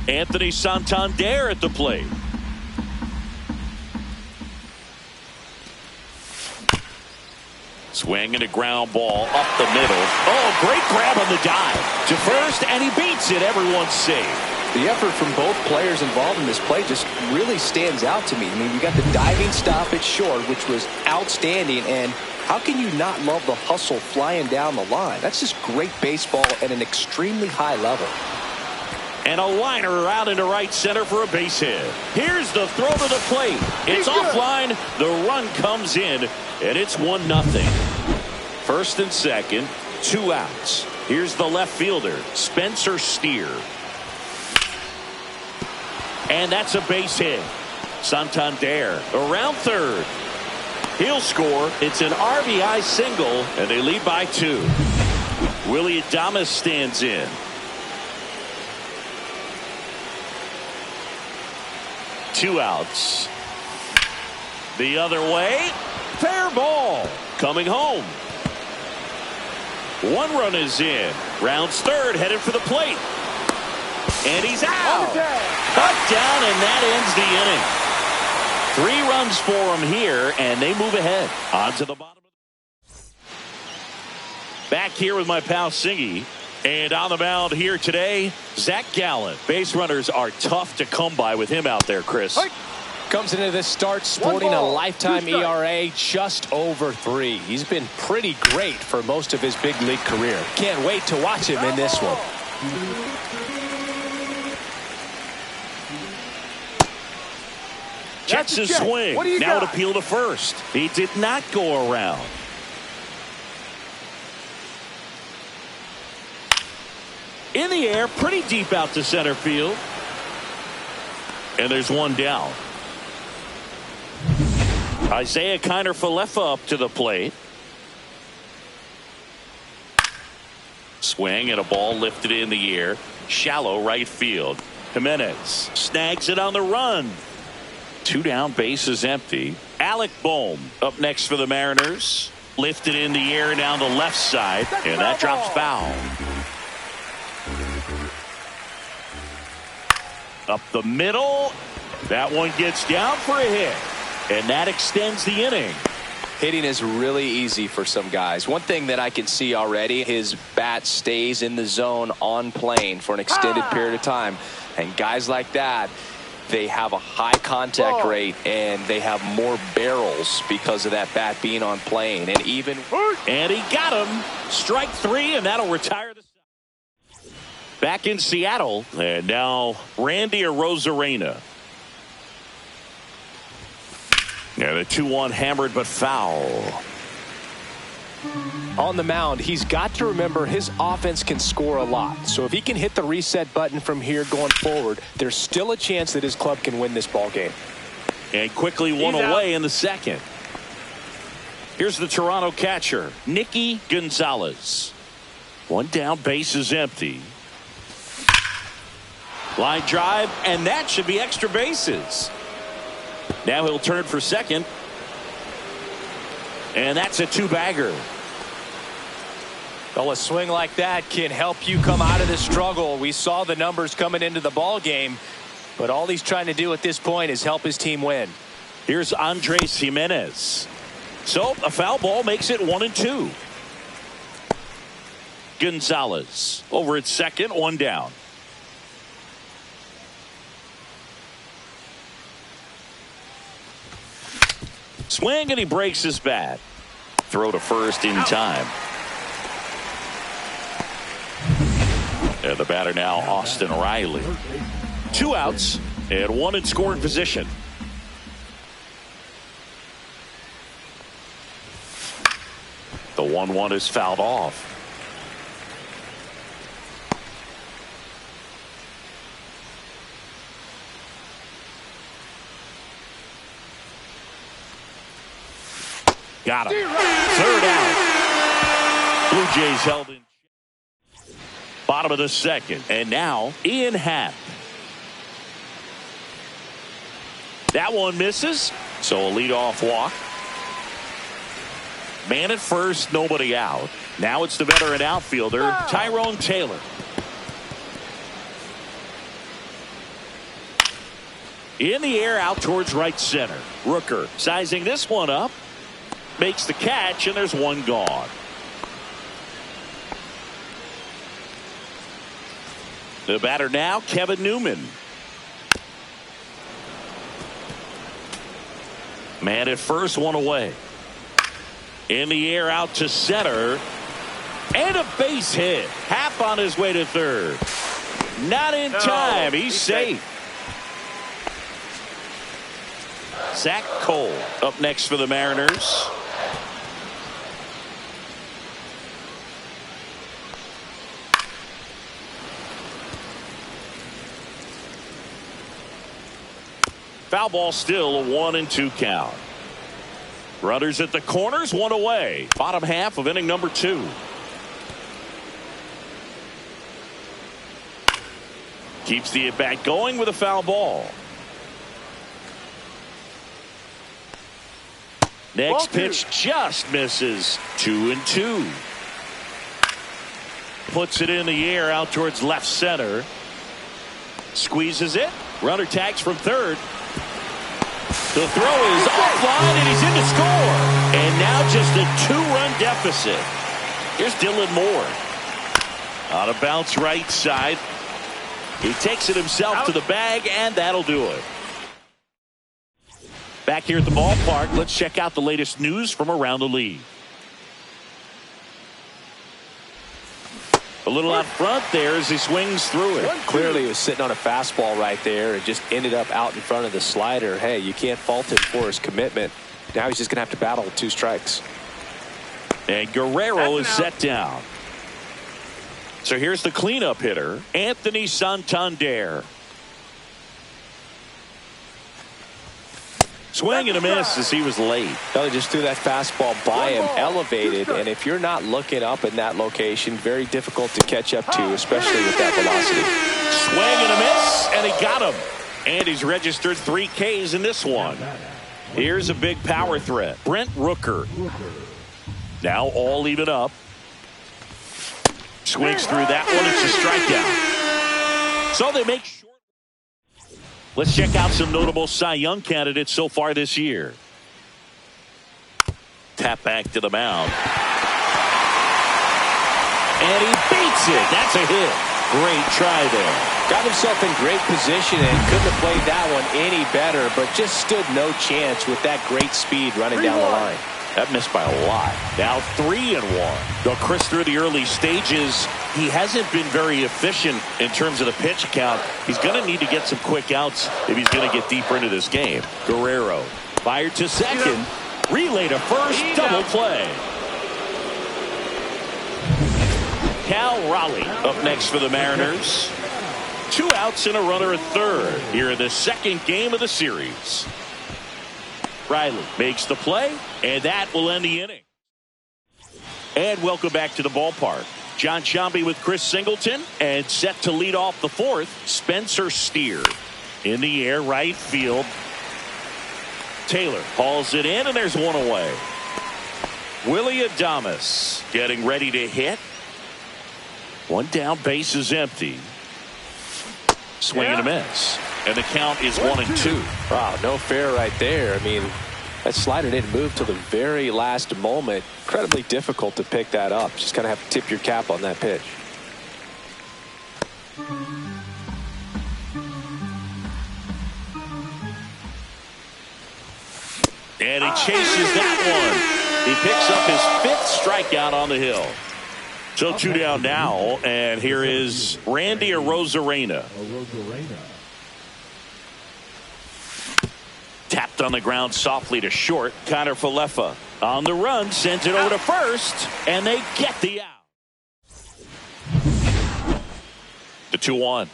Anthony Santander at the plate. Swing and a ground ball up the middle. Oh, great grab on the dive to first, and he beats it. Everyone's safe. The effort from both players involved in this play just really stands out to me. I mean, you got the diving stoppage short, which was outstanding, and how can you not love the hustle flying down the line? That's just great baseball at an extremely high level. And a liner out into right center for a base hit. Here's the throw to the plate. It's offline. The run comes in, and it's 1-0. First and second, 2 outs. Here's the left fielder, Spencer Steer. And that's a base hit. Santander around third. He'll score. It's an RBI single, and they lead by 2. Willie Adames stands in. Two outs. The other way. Fair ball. Coming home. 1 run is in. Rounds third, headed for the plate. And he's out. Cut down, and that ends the inning. 3 runs for him here, and they move ahead. On to the bottom. Back here with my pal Singy. And on the mound here today, Zach Gallen. Base runners are tough to come by with him out there, Chris. Comes into this start sporting a lifetime ERA just over 3. He's been pretty great for most of his big league career. Can't wait to watch him in this one. Checks his swing. Now an appeal to first. He did not go around. In the air, pretty deep out to center field. And there's 1 down. Isaiah Kiner-Falefa up to the plate. Swing and a ball lifted in the air. Shallow right field. Jimenez snags it on the run. 2 down, bases empty. Alec Bohm up next for the Mariners. Lifted in the air down the left side. And that drops foul. Up the middle. That one gets down for a hit. And that extends the inning. Hitting is really easy for some guys. One thing that I can see already, his bat stays in the zone on plane for an extended period of time. And guys like that, they have a high contact rate and they have more barrels because of that bat being on plane. And he got him. Strike 3, and that'll retire the. Back in Seattle, and now Randy Arozarena. And a 2-1 hammered but foul. On the mound, he's got to remember his offense can score a lot. So if he can hit the reset button from here going forward, there's still a chance that his club can win this ball game. And quickly one away in the second. Here's the Toronto catcher, Nicky Gonzalez. 1 down, base is empty. Line drive, and that should be extra bases. Now he'll turn for second. And that's a 2-bagger. Well, a swing like that can help you come out of the struggle. We saw the numbers coming into the ball game, but all he's trying to do at this point is help his team win. Here's Andres Jimenez. So a foul ball makes it 1-2. Gonzalez over at second, 1 down. Swing, and he breaks his bat. Throw to first in time. And the batter now, Austin Riley. 2 outs and 1 in scoring position. The 1-1 is fouled off. Got him. 3rd out. Blue Jays held in. Bottom of the second. And now Ian Happ. That one misses. So a leadoff walk. Man at first, nobody out. Now it's the veteran outfielder, Tyrone Taylor. In the air out towards right center. Rooker sizing this one up. makes the catch, and there's one gone. The batter now, Kevin Newman. Man at first, one away. In the air, out to center. And a base hit. Half on his way to third. Not in time. He's safe. Zach Cole up next for the Mariners. Foul ball, still a 1-2 count. Runners at the corners, one away. Bottom half of inning number 2. Keeps the at-bat going with a foul ball. Next pitch just misses. 2-2. Puts it in the air out towards left center. Squeezes it. Runner tags from third. The throw is offline, and he's in to score. And now just a 2-run deficit. Here's Dylan Moore. On a bounce right side. He takes it himself to the bag, and that'll do it. Back here at the ballpark, let's check out the latest news from around the league. A little out front there as he swings through it. Clearly he was sitting on a fastball right there and just ended up out in front of the slider. Hey, you can't fault him for his commitment. Now he's just going to have to battle with 2 strikes. And Guerrero is set down. So here's the cleanup hitter, Anthony Santander. Swing and a miss as he was late. Well, he just threw that fastball by him, elevated, and if you're not looking up in that location, very difficult to catch up to, especially with that velocity. Swing and a miss, and he got him. And he's registered 3 Ks in this one. Here's a big power threat, Brent Rooker. Now all even up. Swings through that one. It's a strikeout. So they make short. Let's check out some notable Cy Young candidates so far this year. Tap back to the mound. And he beats it. That's a hit. Great try there. Got himself in great position and couldn't have played that one any better, but just stood no chance with that great speed running down the line. That missed by a lot. Now 3-1. Though Chris, through the early stages, he hasn't been very efficient in terms of the pitch count. He's going to need to get some quick outs if he's going to get deeper into this game. Guerrero fired to second. Relay to first. Double play. Cal Raleigh up next for the Mariners. 2 outs and a runner at third here in the second game of the series. Riley makes the play, and that will end the inning. And welcome back to the ballpark. John Sciambi with Chris Singleton, and set to lead off the 4th, Spencer Steer. In the air, right field. Taylor hauls it in, and there's one away. Willie Adames getting ready to hit. One down, base is empty. Swing and a miss. And the count is 1-2. Wow, no fair right there. I mean, that slider didn't move till the very last moment. Incredibly difficult to pick that up. Just kind of have to tip your cap on that pitch. And he chases that one. He picks up his 5th strikeout on the hill. So 2 down now, and here is Randy Arozarena. Tapped on the ground softly to short. Connor Falefa on the run, sends it over to first, and they get the out. The 2-1.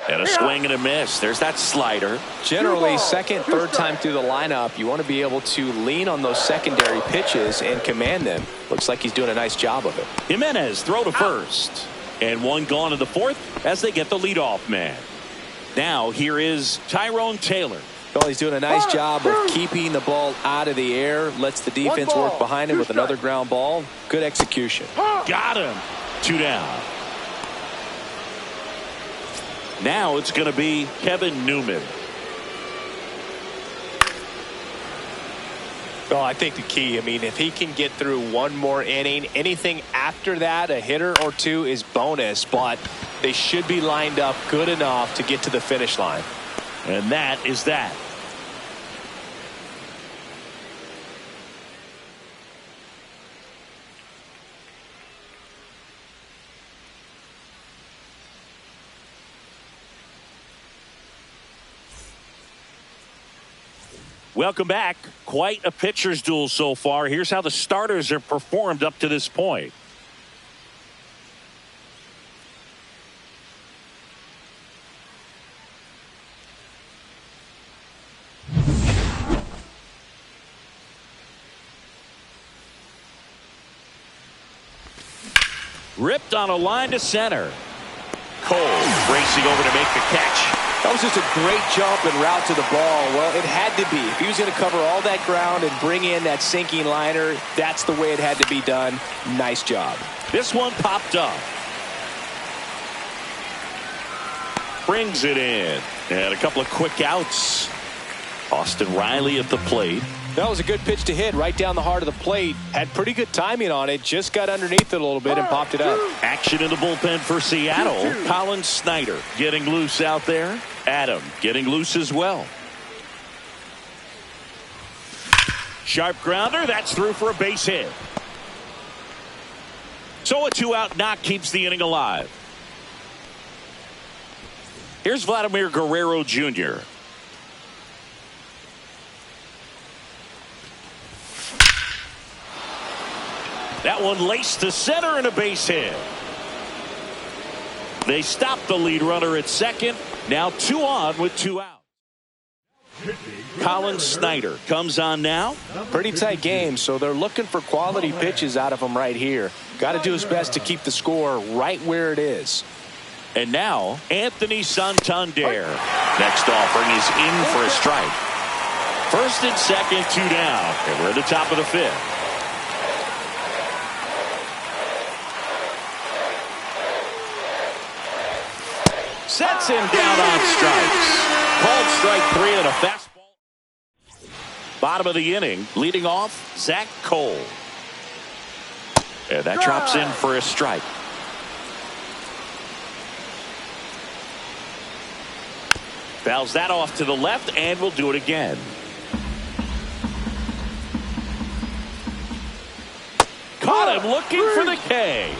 And a swing and a miss. There's that slider. Generally, second, third time through the lineup, you want to be able to lean on those secondary pitches and command them. Looks like he's doing a nice job of it. Jimenez throw to first. And one gone in the 4th as they get the leadoff man. Now here is Tyrone Taylor. Well, he's doing a nice job of keeping the ball out of the air. Lets the defense work behind him with another ground ball. Good execution. Got him. 2 down. Now it's going to be Kevin Newman. Oh, I think the key, if he can get through one more inning, anything after that, a hitter or two is bonus, but they should be lined up good enough to get to the finish line. And that is that. Welcome back. Quite a pitcher's duel so far. Here's how the starters have performed up to this point. Ripped on a line to center. Cole racing over to make the catch. That was just a great jump and route to the ball. Well, it had to be. If he was going to cover all that ground and bring in that sinking liner, that's the way it had to be done. Nice job. This one popped up. Brings it in. And a couple of quick outs. Austin Riley at the plate. That was a good pitch to hit right down the heart of the plate. Had pretty good timing on it. Just got underneath it a little bit and popped it up. Action in the bullpen for Seattle. Colin Snyder getting loose out there. Adam getting loose as well. Sharp grounder. That's through for a base hit. So a 2-out knock keeps the inning alive. Here's Vladimir Guerrero Jr. That one laced to center and a base hit. They stop the lead runner at second. Now 2 on with 2 out. Colin Snyder comes on now. Pretty tight game, so they're looking for quality pitches out of him right here. Got to do his best to keep the score right where it is. And now Anthony Santander. Next offering is in for a strike. First and second, 2 down. And we're at the top of the 5th. Sets him down on strikes. Called strike 3 and a fastball. Bottom of the inning, leading off, Zach Cole. And that drops in for a strike. Fouls that off to the left, and we'll do it again. Caught him looking for the K.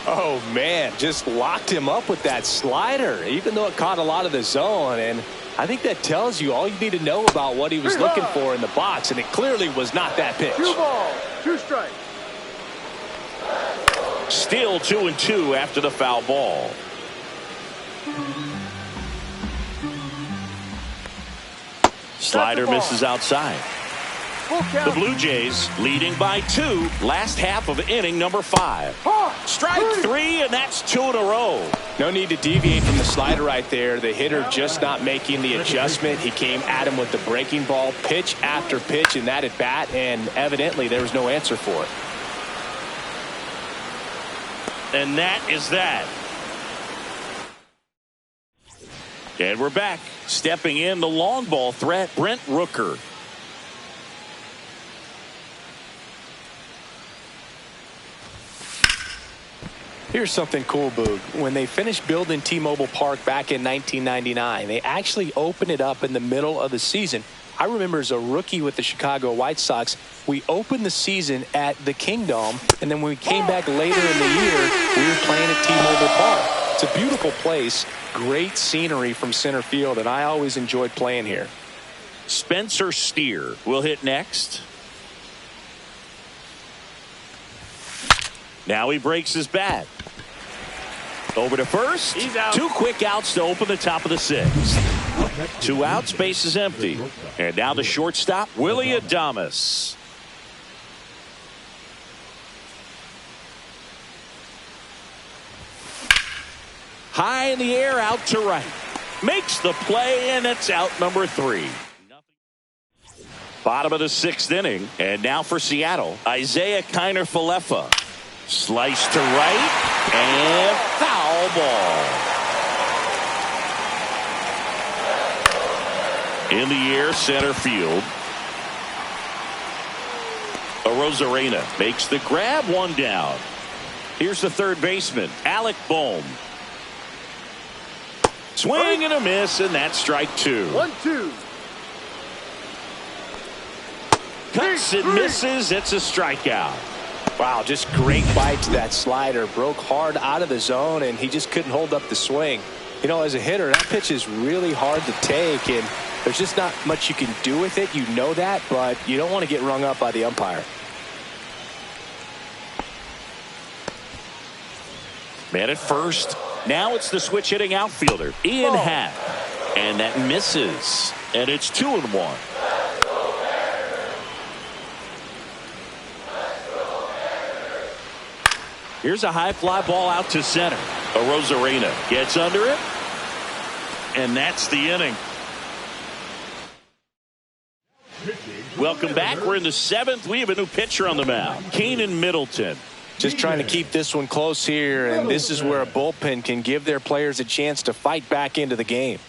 Oh, man, just locked him up with that slider, even though it caught a lot of the zone. And I think that tells you all you need to know about what he was looking for in the box, and it clearly was not that pitch. 2 balls, 2 strikes. Still 2-2 after the foul ball. Slider misses outside. The Blue Jays leading by 2, last half of inning number 5. Strike 3, and that's 2 in a row. No need to deviate from the slider right there. The hitter just not making the adjustment. He came at him with the breaking ball, pitch after pitch in that at bat, and evidently there was no answer for it. And that is that. And we're back. Stepping in the long ball threat, Brent Rooker. Here's something cool, Boog. When they finished building T-Mobile Park back in 1999, they actually opened it up in the middle of the season. I remember as a rookie with the Chicago White Sox, we opened the season at the Kingdome, and then when we came back later in the year, we were playing at T-Mobile Park. It's a beautiful place, great scenery from center field, and I always enjoyed playing here. Spencer Steer will hit next. Now he breaks his bat. Over to first. He's out. 2 quick outs to open the top of the 6th. 2 outs, base is empty. And now the shortstop, Willie Adames. High in the air, out to right. Makes the play, and it's out number 3. Bottom of the 6th inning. And now for Seattle, Isaiah Kiner-Falefa. Slice to right, and foul ball. In the air, center field. Rosarena makes the grab, one down. Here's the third baseman, Alec Bohm. Swing and a miss, and that's strike two. 1-2. Cuts and misses. It's a strikeout. Wow, just great bite to that slider. Broke hard out of the zone, and he just couldn't hold up the swing. You know, as a hitter, that pitch is really hard to take, and there's just not much you can do with it. You know that, but you don't want to get rung up by the umpire. Man at first. Now it's the switch hitting outfielder, Ian Happ. And that misses. And it's 2-1. Here's a high fly ball out to center. Rosarena gets under it. And that's the inning. Welcome back. We're in the seventh. We have a new pitcher on the mound, Keenan Middleton. Just trying to keep this one close here, and this is where a bullpen can give their players a chance to fight back into the game.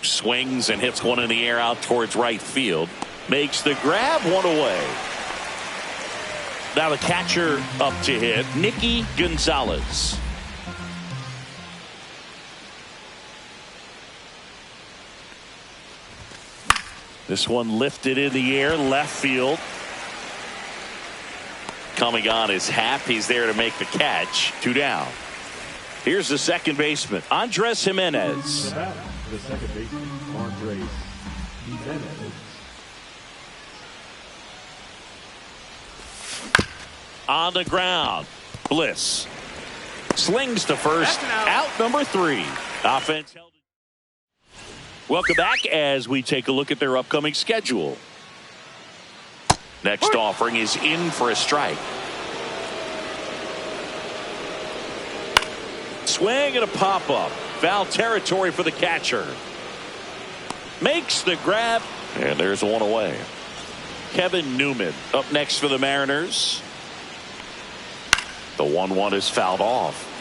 Swings and hits one in the air out towards right field. Makes the grab, one away. Now the catcher up to hit, Nicky Gonzalez. This one lifted in the air, left field. Coming on is Happ. He's there to make the catch. 2 down. Here's the second baseman, Andres Jimenez. The second baseman, Andres Jimenez. On the ground, Bliss slings to first. Out number 3. Offense held. Welcome back as we take a look at their upcoming schedule. Next offering is in for a strike. Swing and a pop-up. Foul territory for the catcher. Makes the grab. And there's one away. Kevin Newman up next for the Mariners. The 1-1 is fouled off.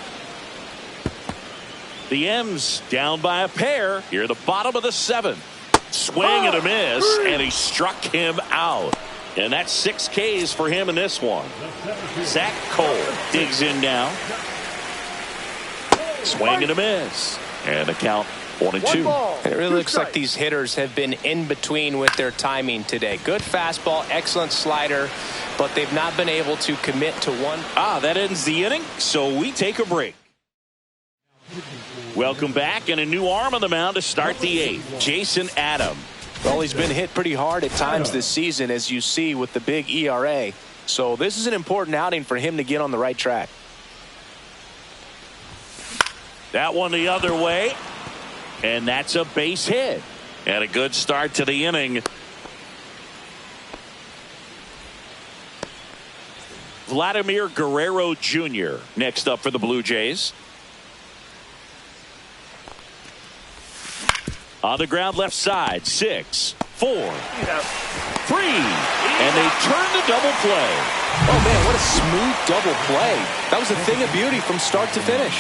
The M's down by a pair. Here at the bottom of the 7th. Swing and a miss. And he struck him out. And that's 6 Ks for him in this one. Zach Cole digs in now. Swing and a miss. And the count 1-2. And it really looks like these hitters have been in between with their timing today. Good fastball, excellent slider, but they've not been able to commit to one. That ends the inning, so we take a break. Welcome back, and a new arm on the mound to start the 8th. Jason Adam. Well, he's been hit pretty hard at times this season, as you see with the big ERA. So this is an important outing for him to get on the right track. That one the other way. And that's a base hit. And a good start to the inning. Vladimir Guerrero Jr. next up for the Blue Jays. On the ground left side, 6, 4, 3. And they turn to double play. Oh, man, what a smooth double play. That was a thing of beauty from start to finish.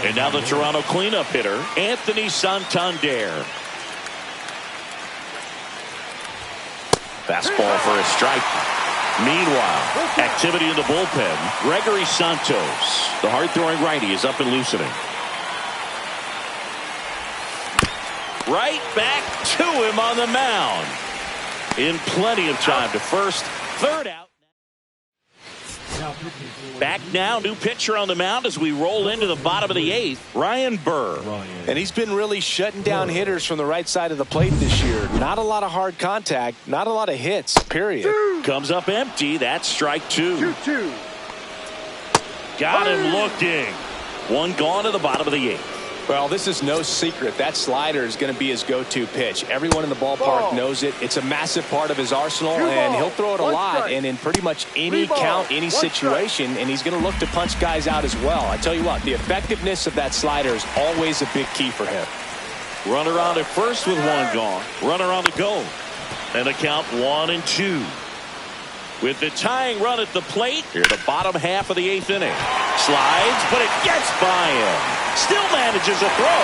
And now the Toronto cleanup hitter, Anthony Santander. Fastball for a strike. Meanwhile, activity in the bullpen. Gregory Santos, the hard-throwing righty, is up and loosening. Right back to him on the mound. In plenty of time to first, third out. Back now, new pitcher on the mound as we roll into the bottom of the 8th, Ryan Burr. And he's been really shutting down hitters from the right side of the plate this year. Not a lot of hard contact, not a lot of hits, period. Comes up empty. That's strike 2. 2-2. Got him looking. One gone to the bottom of the 8th. Well, this is no secret. That slider is going to be his go-to pitch. Everyone in the ballpark knows it. It's a massive part of his arsenal, and he'll throw it a lot and in pretty much any count, any situation, and he's going to look to punch guys out as well. I tell you what, the effectiveness of that slider is always a big key for him. Runner on at first with one gone. Runner on the go. And the count 1-2. With the tying run at the plate, here the bottom half of the 8th inning. Slides, but it gets by him. Still manages a throw.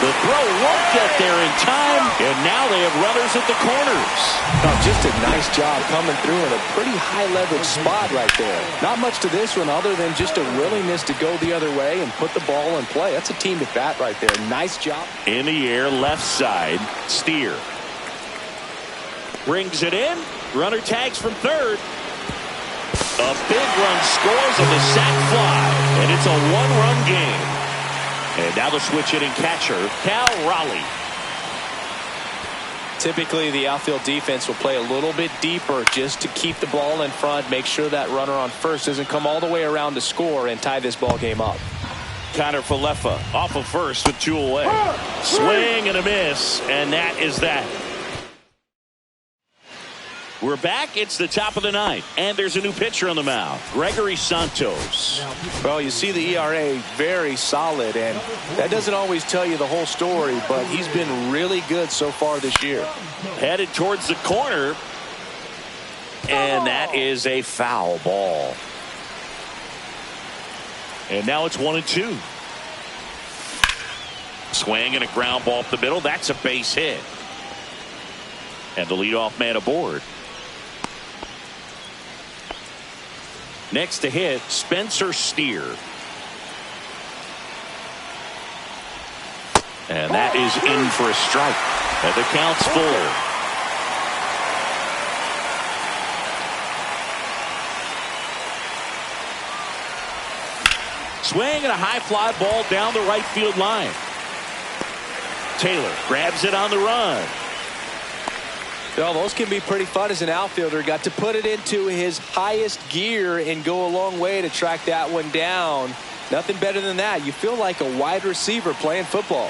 The throw won't get there in time, and now they have runners at the corners. Oh, just a nice job coming through in a pretty high-leverage spot right there. Not much to this one other than just a willingness to go the other way and put the ball in play. That's a team at bat right there. Nice job. In the air, left side, Steer. Brings it in. Runner tags from third. A big run scores on the sac fly, and it's a one-run game. And now the switch hitting catcher, Cal Raleigh. Typically, the outfield defense will play a little bit deeper just to keep the ball in front, make sure that runner on first doesn't come all the way around to score and tie this ball game up. Connor Falefa off of first with 2 away. Swing and a miss, and that is that. We're back. It's the top of the ninth, and there's a new pitcher on the mound, Gregory Santos. Well, you see the ERA very solid, and that doesn't always tell you the whole story, but he's been really good so far this year. Headed towards the corner, and that is a foul ball. And now it's 1-2. Swing and a ground ball up the middle. That's a base hit. And the leadoff man aboard. Next to hit, Spencer Steer. And that is in for a strike. And the count's full. Swing and a high fly ball down the right field line. Taylor grabs it on the run. Well, those can be pretty fun as an outfielder. Got to put it into his highest gear and go a long way to track that one down. Nothing better than that. You feel like a wide receiver playing football.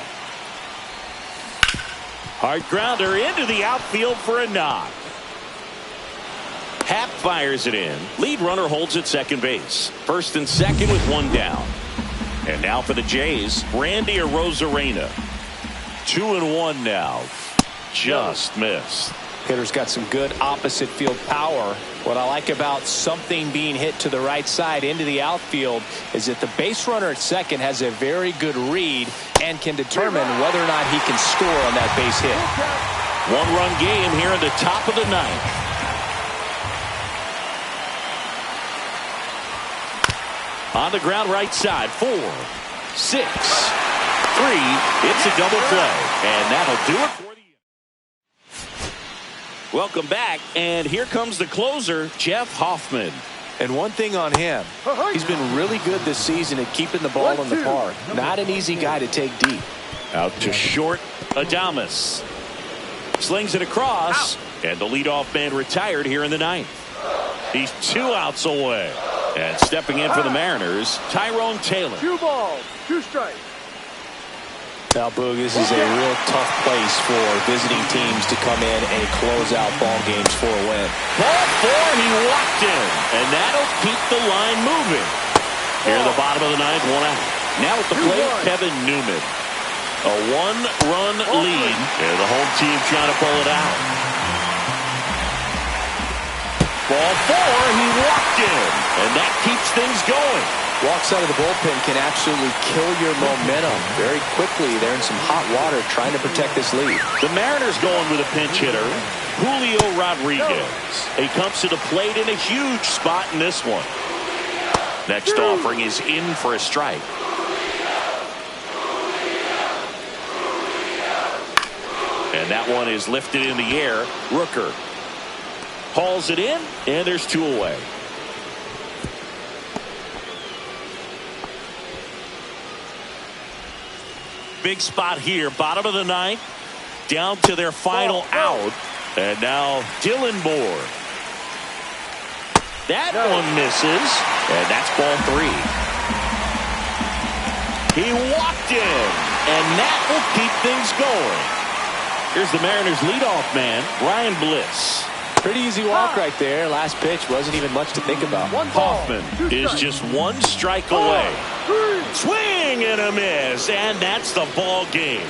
Hard grounder into the outfield for a knock. Happ fires it in. Lead runner holds at second base. First and second with 1 down. And now for the Jays, Randy Arozarena. 2-1 now. Just missed. Hitter's got some good opposite field power. What I like about something being hit to the right side into the outfield is that the base runner at second has a very good read and can determine whether or not he can score on that base hit. 1-run game here in the top of the ninth. On the ground right side, 4, 6, 3. It's a double play, and that'll do it for the. Welcome back, and here comes the closer, Jeff Hoffman. And one thing on him, he's been really good this season at keeping the ball in the park. Not an easy guy to take deep. Out to short, Adames. Slings it across, and the leadoff man retired here in the ninth. He's 2 outs away. And stepping in for the Mariners, Tyrone Taylor. 2 balls, 2 strikes. Now, Boog, this is a real tough place for visiting teams to come in and close out ball games for a win. Ball 4, he walked in, and that'll keep the line moving. Here in the bottom of the ninth, 1 out. Now at the plate, Kevin Newman. A 1-run lead, and the home team trying to pull it out. Ball 4, he walked in, and that keeps things going. Walks out of the bullpen can absolutely kill your momentum very quickly. They're in some hot water trying to protect this lead. The Mariners going with a pinch hitter, Julio Rodriguez. He comes to the plate in a huge spot in this one. Next offering is in for a strike. And that one is lifted in the air. Rooker hauls it in, and there's 2 away. Big spot here, bottom of the ninth, down to their final out. And now Dylan Moore. That one misses, and that's ball 3. He walked in, and that will keep things going. Here's the Mariners leadoff man, Ryan Bliss. Pretty easy walk right there. Last pitch wasn't even much to think about. Hoffman is just 1 strike away. Swing and a miss, and that's the ball game.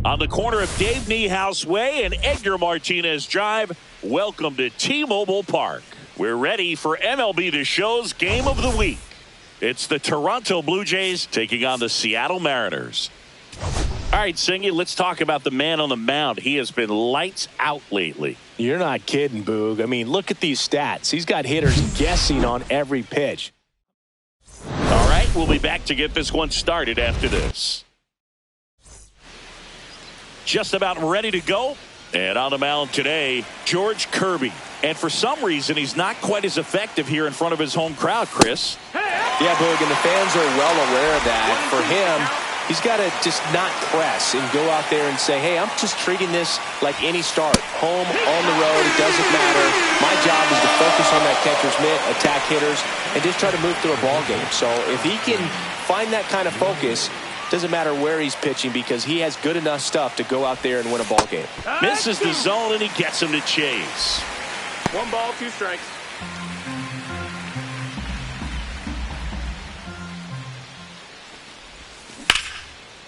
On the corner of Dave Niehaus Way and Edgar Martinez Drive, welcome to T-Mobile Park. We're ready for MLB The Show's Game of the Week. It's the Toronto Blue Jays taking on the Seattle Mariners. All right, Singy, let's talk about the man on the mound. He has been lights out lately. You're not kidding, Boog. I mean, look at these stats. He's got hitters guessing on every pitch. All right, we'll be back to get this one started after this. Just about ready to go. And on the mound today, George Kirby. And for some reason, he's not quite as effective here in front of his home crowd, Chris. Yeah, Boog, and the fans are well aware of that. For him, he's got to just not press and go out there and say, hey, I'm just treating this like any start. Home, on the road, it doesn't matter. My job is to focus on that catcher's mitt, attack hitters, and just try to move through a ball game. So if he can find that kind of focus, doesn't matter where he's pitching because he has good enough stuff to go out there and win a ball game. Misses the zone and he gets him to chase. 1 ball, 2 strikes.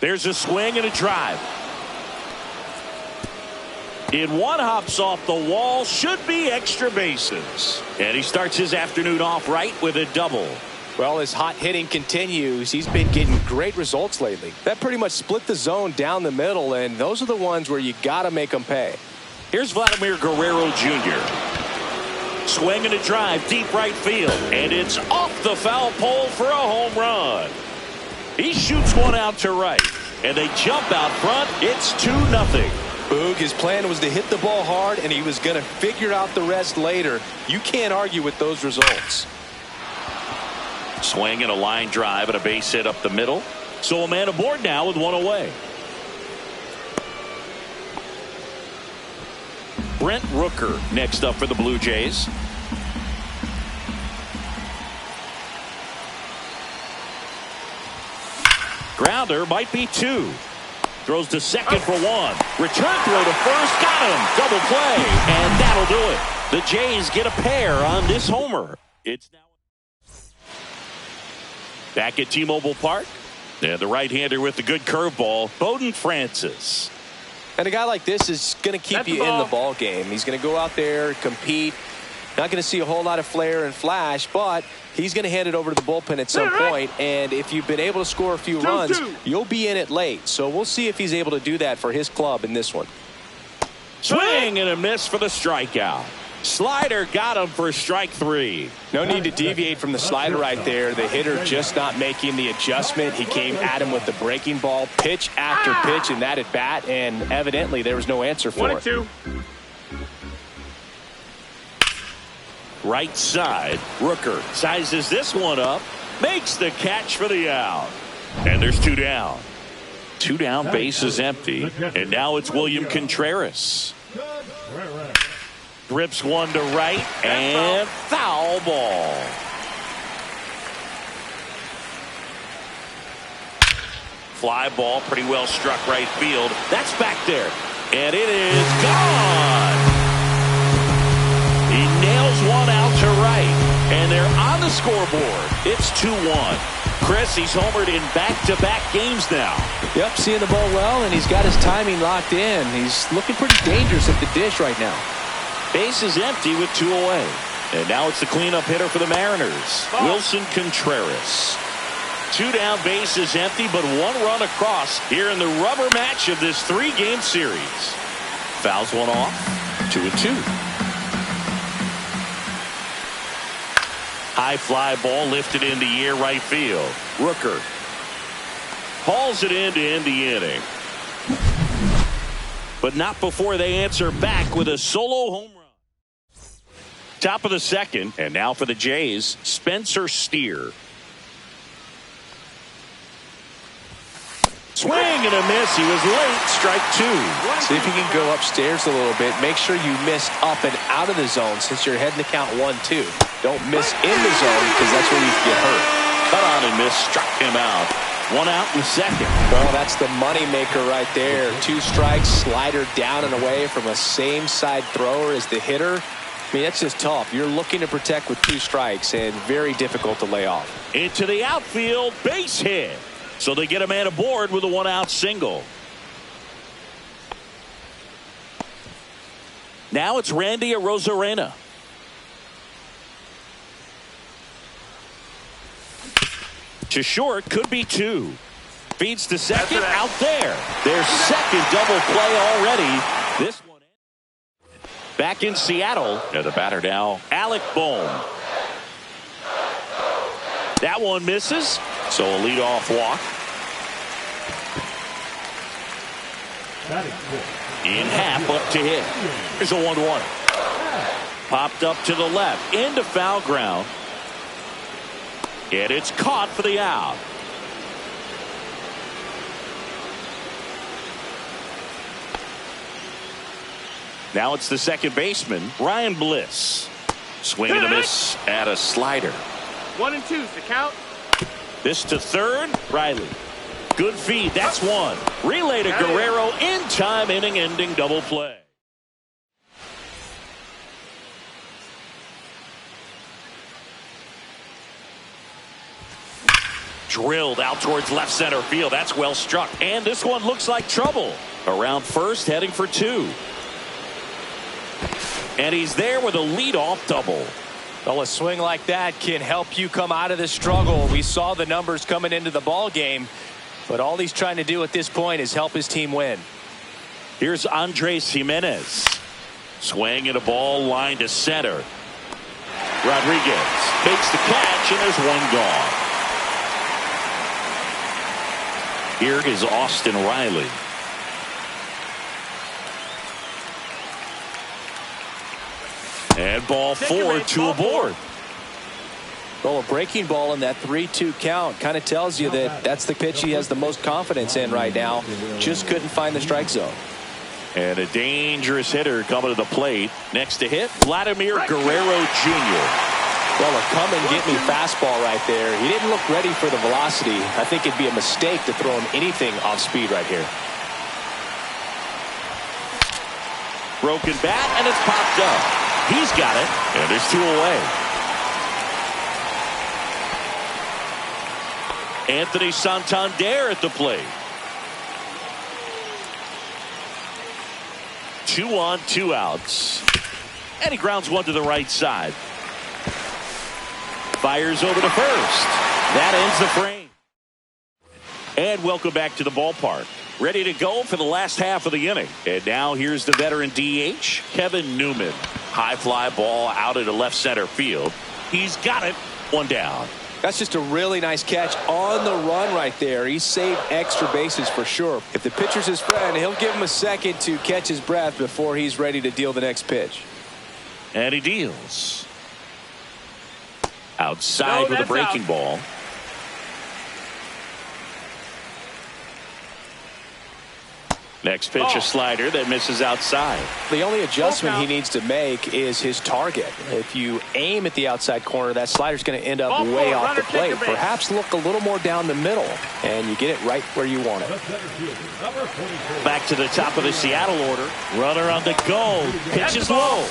There's a swing and a drive. In one hops off the wall, should be extra bases. And he starts his afternoon off right with a double. Well, as hot hitting continues, he's been getting great results lately. That pretty much split the zone down the middle, and those are the ones where you got to make them pay. Here's Vladimir Guerrero Jr. Swing and a drive, deep right field, and it's off the foul pole for a home run. He shoots one out to right, and they jump out front. It's 2-0. Boog, his plan was to hit the ball hard, and he was going to figure out the rest later. You can't argue with those results. Swing and a line drive and a base hit up the middle. So a man aboard now with one away. Brent Rooker next up for the Blue Jays. Grounder might be 2. Throws to second for 1. Return throw to first. Got him. Double play. And that'll do it. The Jays get a pair on this homer. It's now back at T-Mobile Park. And the right-hander with the good curveball, Bowden Francis. And a guy like this is going to keep you in the ball game. He's going to go out there, compete. Not going to see a whole lot of flair and flash, but he's going to hand it over to the bullpen at some point. And if you've been able to score a few runs, you'll be in it late. So we'll see if he's able to do that for his club in this one. Swing and a miss for the strikeout. Slider got him for strike 3. No need to deviate from the slider right there. The hitter just not making the adjustment. He came at him with the breaking ball, pitch after pitch in that at bat, and evidently there was no answer for it. 1-2. Right side, Rooker sizes this one up, makes the catch for the out. And there's 2 down. 2 down, bases empty. And now it's William Contreras. Grips one to right and foul ball. Fly ball pretty well struck right field. That's back there. And it is gone. He nails one out to right. And they're on the scoreboard. It's 2-1. Chris, he's homered in back-to-back games now. Yep, seeing the ball well, and he's got his timing locked in. He's looking pretty dangerous at the dish right now. Base is empty with 2 away. And now it's the cleanup hitter for the Mariners, Wilson Contreras. 2 down, base is empty, but 1 run across here in the rubber match of this 3-game series. Fouls one off, 2-2. High fly ball lifted in the air right field. Rooker hauls it in to end the inning. But not before they answer back with a solo home run. Top of the second, and now for the Jays, Spencer Steer. Swing and a miss. He was late. Strike 2. See if you can go upstairs a little bit. Make sure you miss up and out of the zone since you're heading to count 1-2. Don't miss in the zone because that's where you can get hurt. Cut on and miss. Struck him out. 1 out in the second. Well, that's the money maker right there. 2 strikes, slider down and away from a same side thrower as the hitter. I mean, that's just tough. You're looking to protect with 2 strikes and very difficult to lay off. Into the outfield, base hit. So they get a man aboard with a 1-out single. Now it's Randy Arozarena. To short, could be two. Feeds to second, out there. Their second double play already. This one back in Seattle. And the batter now, Alec Bohm. That one misses, so a leadoff walk. In half, up to hit. Here's a 1-1. Popped up to the left, into foul ground. And it's caught for the out. Now it's the second baseman, Ryan Bliss. Swing and a miss at a slider. 1 and 2's the count. This to third, Riley. Good feed, that's one. Relay to Guerrero, in time, inning-ending double play. Drilled out towards left center field. That's well struck. And this one looks like trouble. Around first, heading for two. And he's there with a leadoff double. Well, a swing like that can help you come out of this struggle. We saw the numbers coming into the ball game, but all he's trying to do at this point is help his team win. Here's Andres Jimenez. Swing and a ball line to center. Rodriguez makes the catch, and there's one gone. Here is Austin Riley. And ball four, two aboard. Well, a breaking ball in that 3-2 count kind of tells you that that's the pitch he has the most confidence in right now. Just couldn't find the strike zone. And a dangerous hitter coming to the plate. Next to hit, Vladimir Guerrero Jr. Well, a come-and-get-me fastball right there. He didn't look ready for the velocity. I think it'd be a mistake to throw him anything off speed right here. Broken bat, and it's popped up. He's got it, and there's two away. Anthony Santander at the plate. 2 on, 2 outs. And he grounds one to the right side. Fires over to first. That ends the frame. And welcome back to the ballpark. Ready to go for the last half of the inning. And now here's the veteran DH, Kevin Newman. High fly ball out into left center field. He's got it. One down. That's just a really nice catch on the run right there. He saved extra bases for sure. If the pitcher's his friend, he'll give him a second to catch his breath before he's ready to deal the next pitch. And he deals. Outside with a breaking ball. Next pitch, a slider that misses outside. The only adjustment he needs to make is his target. If you aim at the outside corner, that slider's going to end up way off the plate. Perhaps look a little more down the middle, and you get it right where you want it. Back to the top of the Seattle order. Runner on the go. Pitch is low.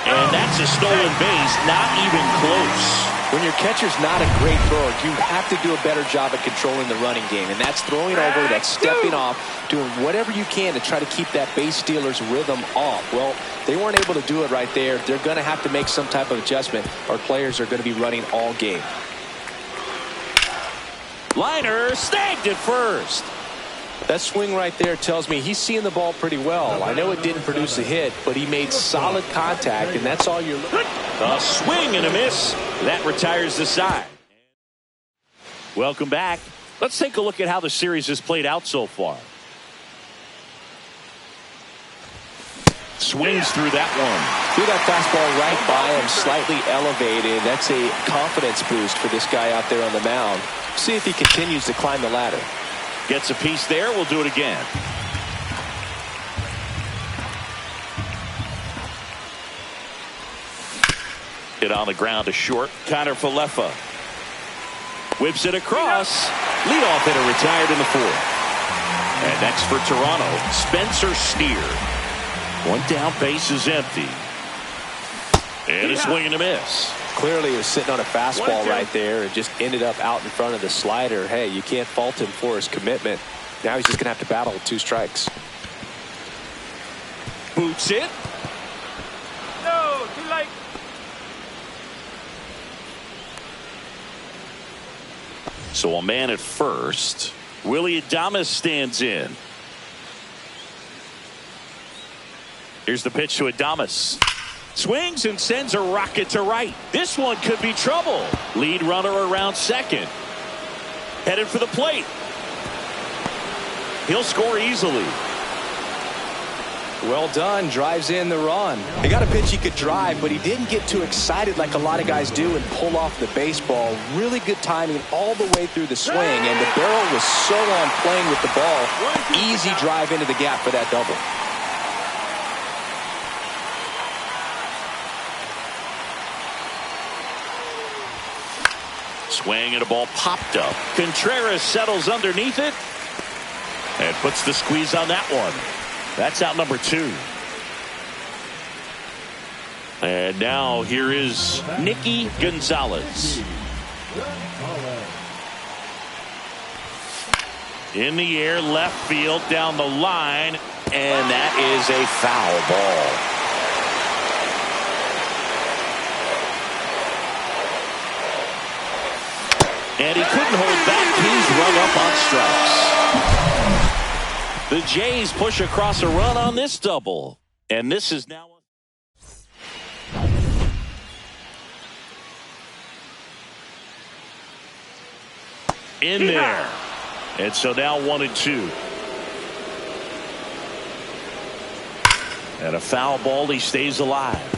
And that's a stolen base, not even close. When your catcher's not a great thrower, you have to do a better job at controlling the running game. And that's throwing over, that's stepping off, doing whatever you can to try to keep that base stealer's rhythm off. Well, they weren't able to do it right there. They're going to have to make some type of adjustment, or players are going to be running all game. Liner snagged at first. That swing right there tells me he's seeing the ball pretty well. I know it didn't produce a hit, but he made solid contact, and that's all you're looking for. A swing and a miss. That retires the side. Welcome back. Let's take a look at how the series has played out so far. Swings through that one. See that fastball right by him, slightly elevated. That's a confidence boost for this guy out there on the mound. See if he continues to climb the ladder. Gets a piece there. We'll do it again. Hit on the ground to short. Connor Falefa whips it across. Leadoff hitter retired in the fourth. And next for Toronto, Spencer Steer. One down, base is empty. And a swing and a miss. Clearly he was sitting on a fastball right there and just ended up out in front of the slider. Hey, you can't fault him for his commitment. Now he's just going to have to battle with 2 strikes. Boots it. So a man at first. Willie Adames stands in. Here's the pitch to Adames. Swings and sends a rocket to right. This one could be trouble. Lead runner around second. Headed for the plate. He'll score easily. Well done. Drives in the run. He got a pitch he could drive, but he didn't get too excited like a lot of guys do and pull off the baseball. Really good timing all the way through the swing, and the barrel was so on playing with the ball. Easy drive into the gap for that double. Swing and a ball popped up. Contreras settles underneath it and puts the squeeze on that one. That's out number 2. And now here is Nicky Gonzalez. In the air, left field, down the line, and that is a foul ball. And he couldn't hold back. He's run up on strikes. The Jays push across a run on this double. And this is now in there. And so now 1-2. And a foul ball. He stays alive.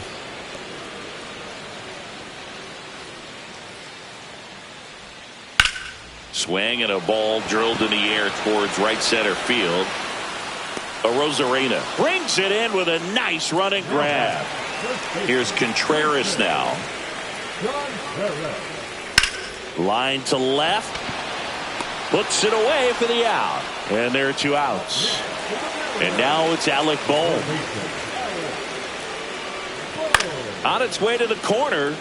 Swing and a ball drilled in the air towards right center field. Arozarena brings it in with a nice running grab. Here's Contreras now. Line to left. Puts it away for the out. And there are 2 outs. And now it's Alec Bohm. On its way to the corner.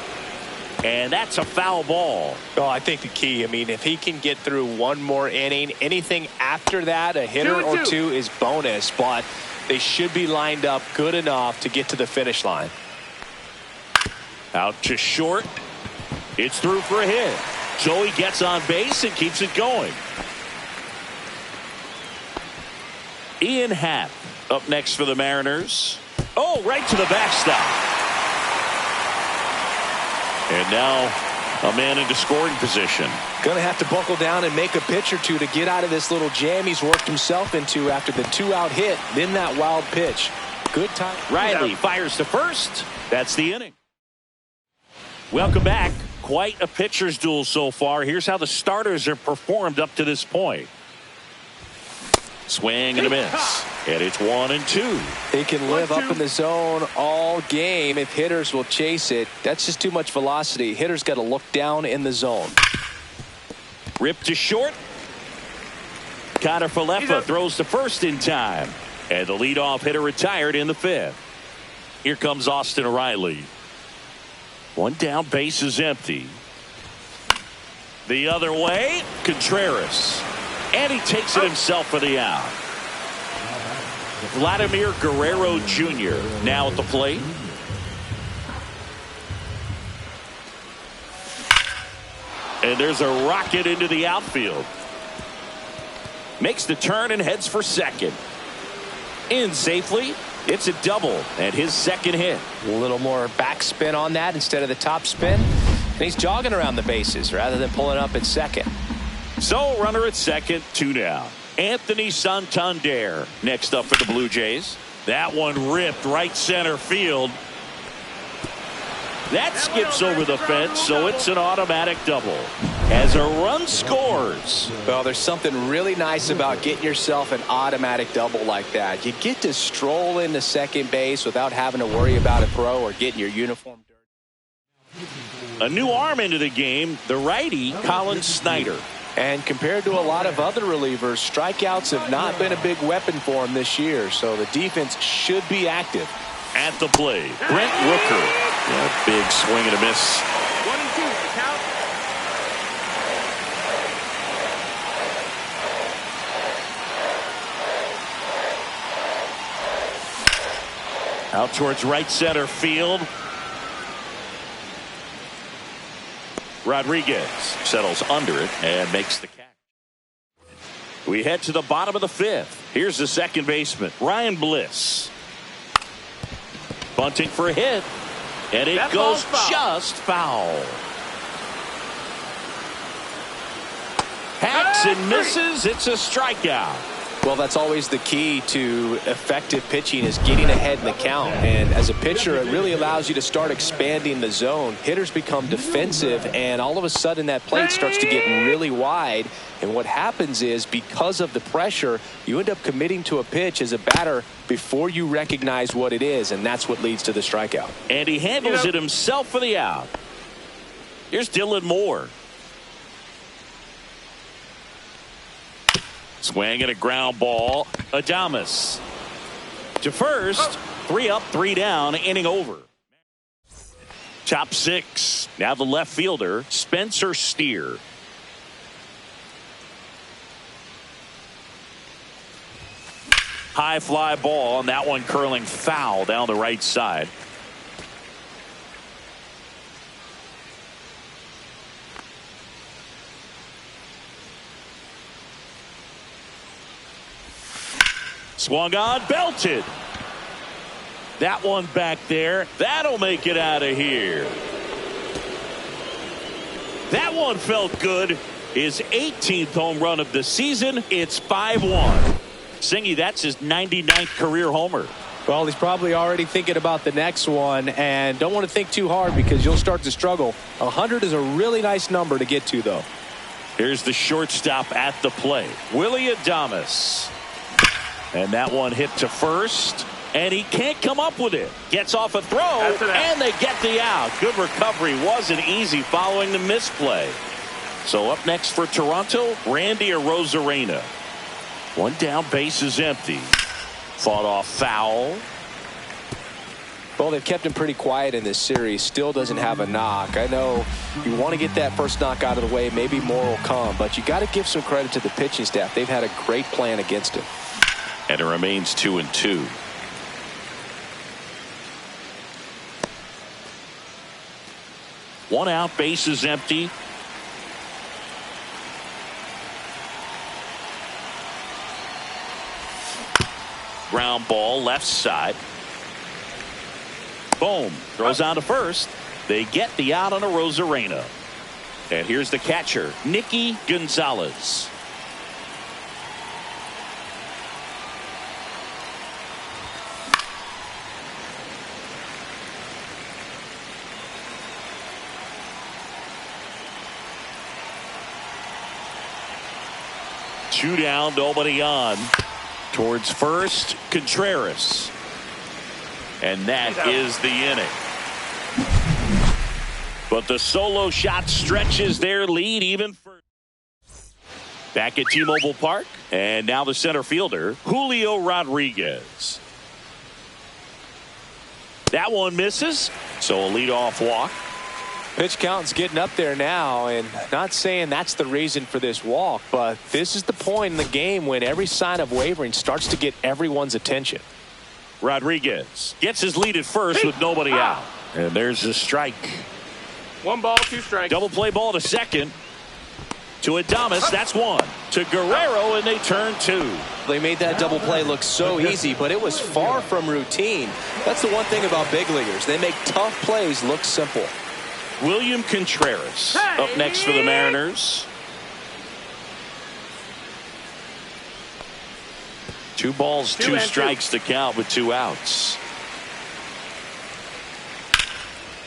And that's a foul ball. Oh, I think the key, I mean, if he can get through one more inning, anything after that, a hitter or 2 is bonus, but they should be lined up good enough to get to the finish line. Out to short. It's through for a hit. So he gets on base and keeps it going. Ian Happ up next for the Mariners. Oh, right to the backstop. And now a man into scoring position. Going to have to buckle down and make a pitch or 2 to get out of this little jam he's worked himself into after the 2-out hit, then that wild pitch. Good time. Riley fires to first. That's the inning. Welcome back. Quite a pitcher's duel so far. Here's how the starters have performed up to this point. Swing and a miss. And it's 1-2. He can live up in the zone all game if hitters will chase it. That's just too much velocity. Hitters got to look down in the zone. Ripped to short. Connor Falefa throws to first in time. And the leadoff hitter retired in the 5th. Here comes Austin Riley. One down, base is empty. The other way, Contreras. And he takes it himself for the out. Vladimir Guerrero Jr. now at the plate. And there's a rocket into the outfield. Makes the turn and heads for second. In safely. It's a double and his second hit. A little more backspin on that instead of the top spin. And he's jogging around the bases rather than pulling up at second. So runner at second, 2 down. Anthony Santander next up for the Blue Jays. That one ripped right center field. That skips over the fence, so it's an automatic double. As a run scores. Well, there's something really nice about getting yourself an automatic double like that. You get to stroll into second base without having to worry about a throw or getting your uniform dirty. A new arm into the game, the righty Colin Snyder. And compared to a lot of other relievers, strikeouts have not been a big weapon for him this year, so the defense should be active. At the plate, Brent Rooker. Yeah, big swing and a miss. 1-2, count. Out towards right center field. Rodriguez settles under it and makes the catch. We head to the bottom of the fifth. Here's the second baseman, Ryan Bliss. Bunting for a hit. And it That goes ball's foul. just foul. Hacks and misses. It's a strikeout. Well, that's always the key to effective pitching, is getting ahead in the count. And as a pitcher, it really allows you to start expanding the zone. Hitters become defensive, and all of a sudden that plate starts to get really wide. And what happens is, because of the pressure, you end up committing to a pitch as a batter before you recognize what it is, and that's what leads to the strikeout. And he handles it himself for the out. Here's Dylan Moore. Swing and a ground ball. Adames to first. 3 up, 3 down, inning over. Top 6. Now the left fielder, Spencer Steer. High fly ball, and that one curling foul down the right side. Swung on, belted. That one back there. That'll make it out of here. That one felt good. His 18th home run of the season. It's 5-1. Singy, that's his 99th career homer. Well, he's probably already thinking about the next one, and don't want to think too hard because you'll start to struggle. 100 is a really nice number to get to, though. Here's the shortstop at the plate, Willie Adames. And that one hit to first, and he can't come up with it. Gets off a throw, and they get the out. Good recovery. Wasn't easy following the misplay. So up next for Toronto, Randy Arozarena. One down, base is empty. Fought off foul. Well, they've kept him pretty quiet in this series. Still doesn't have a knock. I know you want to get that first knock out of the way. Maybe more will come, but you got to give some credit to the pitching staff. They've had a great plan against him. And it remains 2-2. One out, base is empty. Ground ball, left side. Boom. Throws on to first. They get the out on a Arozarena. And here's the catcher, Nicky Gonzalez. Two down, nobody on. Towards first, Contreras. And that is the inning. But the solo shot stretches their lead even further. Back at T-Mobile Park. And now the center fielder, Julio Rodriguez. That one misses. So a leadoff walk. Pitch count's getting up there now, and not saying that's the reason for this walk, but this is the point in the game when every sign of wavering starts to get everyone's attention. Rodriguez gets his lead at first with nobody out. And there's a strike. 1 ball, 2 strikes. Double play ball to second. To Adames, that's 1. To Guerrero, and they turn 2. They made that double play look so easy, but it was far from routine. That's the one thing about big leaguers. They make tough plays look simple. William Contreras up next for the Mariners. 2 balls, 2 strikes to count with 2 outs.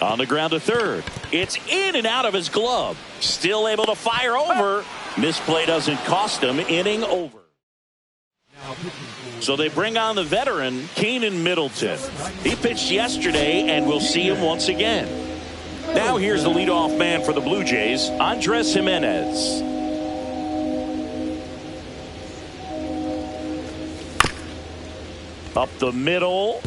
On the ground to third. It's in and out of his glove. Still able to fire over. Misplay doesn't cost him. Inning over. So they bring on the veteran, Keenan Middleton. He pitched yesterday, and we'll see him once again. Now here's the leadoff man for the Blue Jays, Andres Jimenez. Up the middle.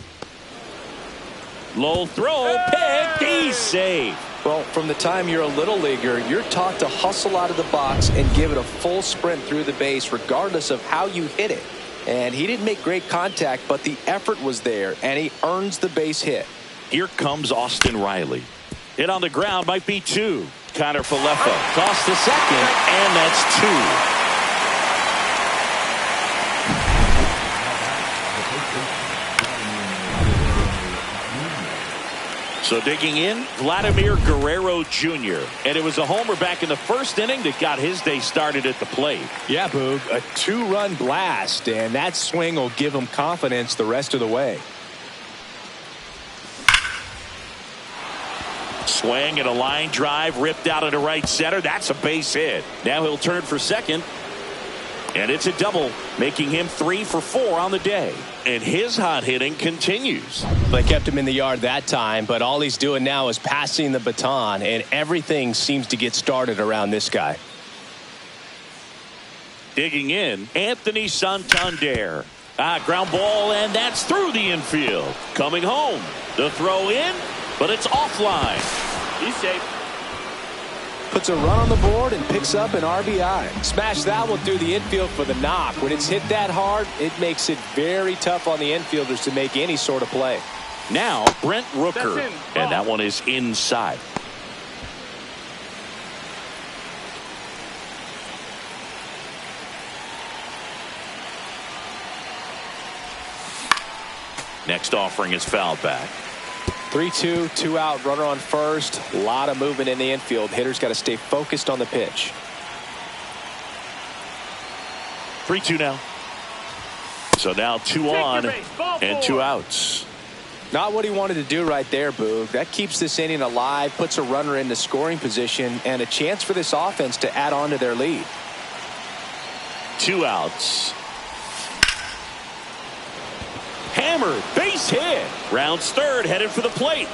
Low throw, picked, he's safe. Well, from the time you're a little leaguer, you're taught to hustle out of the box and give it a full sprint through the base regardless of how you hit it. And he didn't make great contact, but the effort was there, and he earns the base hit. Here comes Austin Riley. Hit on the ground, might be 2. Connor Falefa. Toss to second, and that's 2. So digging in, Vladimir Guerrero Jr. And it was a homer back in the first inning that got his day started at the plate. Yeah, Boog, a 2-run blast, and that swing will give him confidence the rest of the way. Swing and a line drive ripped out into right center. That's a base hit. Now he'll turn for second. And it's a double, making him 3 for 4 on the day. And his hot hitting continues. They kept him in the yard that time, but all he's doing now is passing the baton, and everything seems to get started around this guy. Digging in, Anthony Santander. Ground ball, and that's through the infield. Coming home. The throw in, but it's offline. He's safe. Puts a run on the board and picks up an RBI. Smash that one through the infield for the knock. When it's hit that hard, it makes it very tough on the infielders to make any sort of play. Now Brent Rooker, and that one is inside. Next offering is fouled back. 3-2, 2 out, runner on first. A lot of movement in the infield. Hitter's got to stay focused on the pitch. 3-2 now. So now 2 on and 2 outs. Not what he wanted to do right there, Boog. That keeps this inning alive, puts a runner into scoring position, and a chance for this offense to add on to their lead. 2 outs. Hammered, base hit. Rounds third, headed for the plate.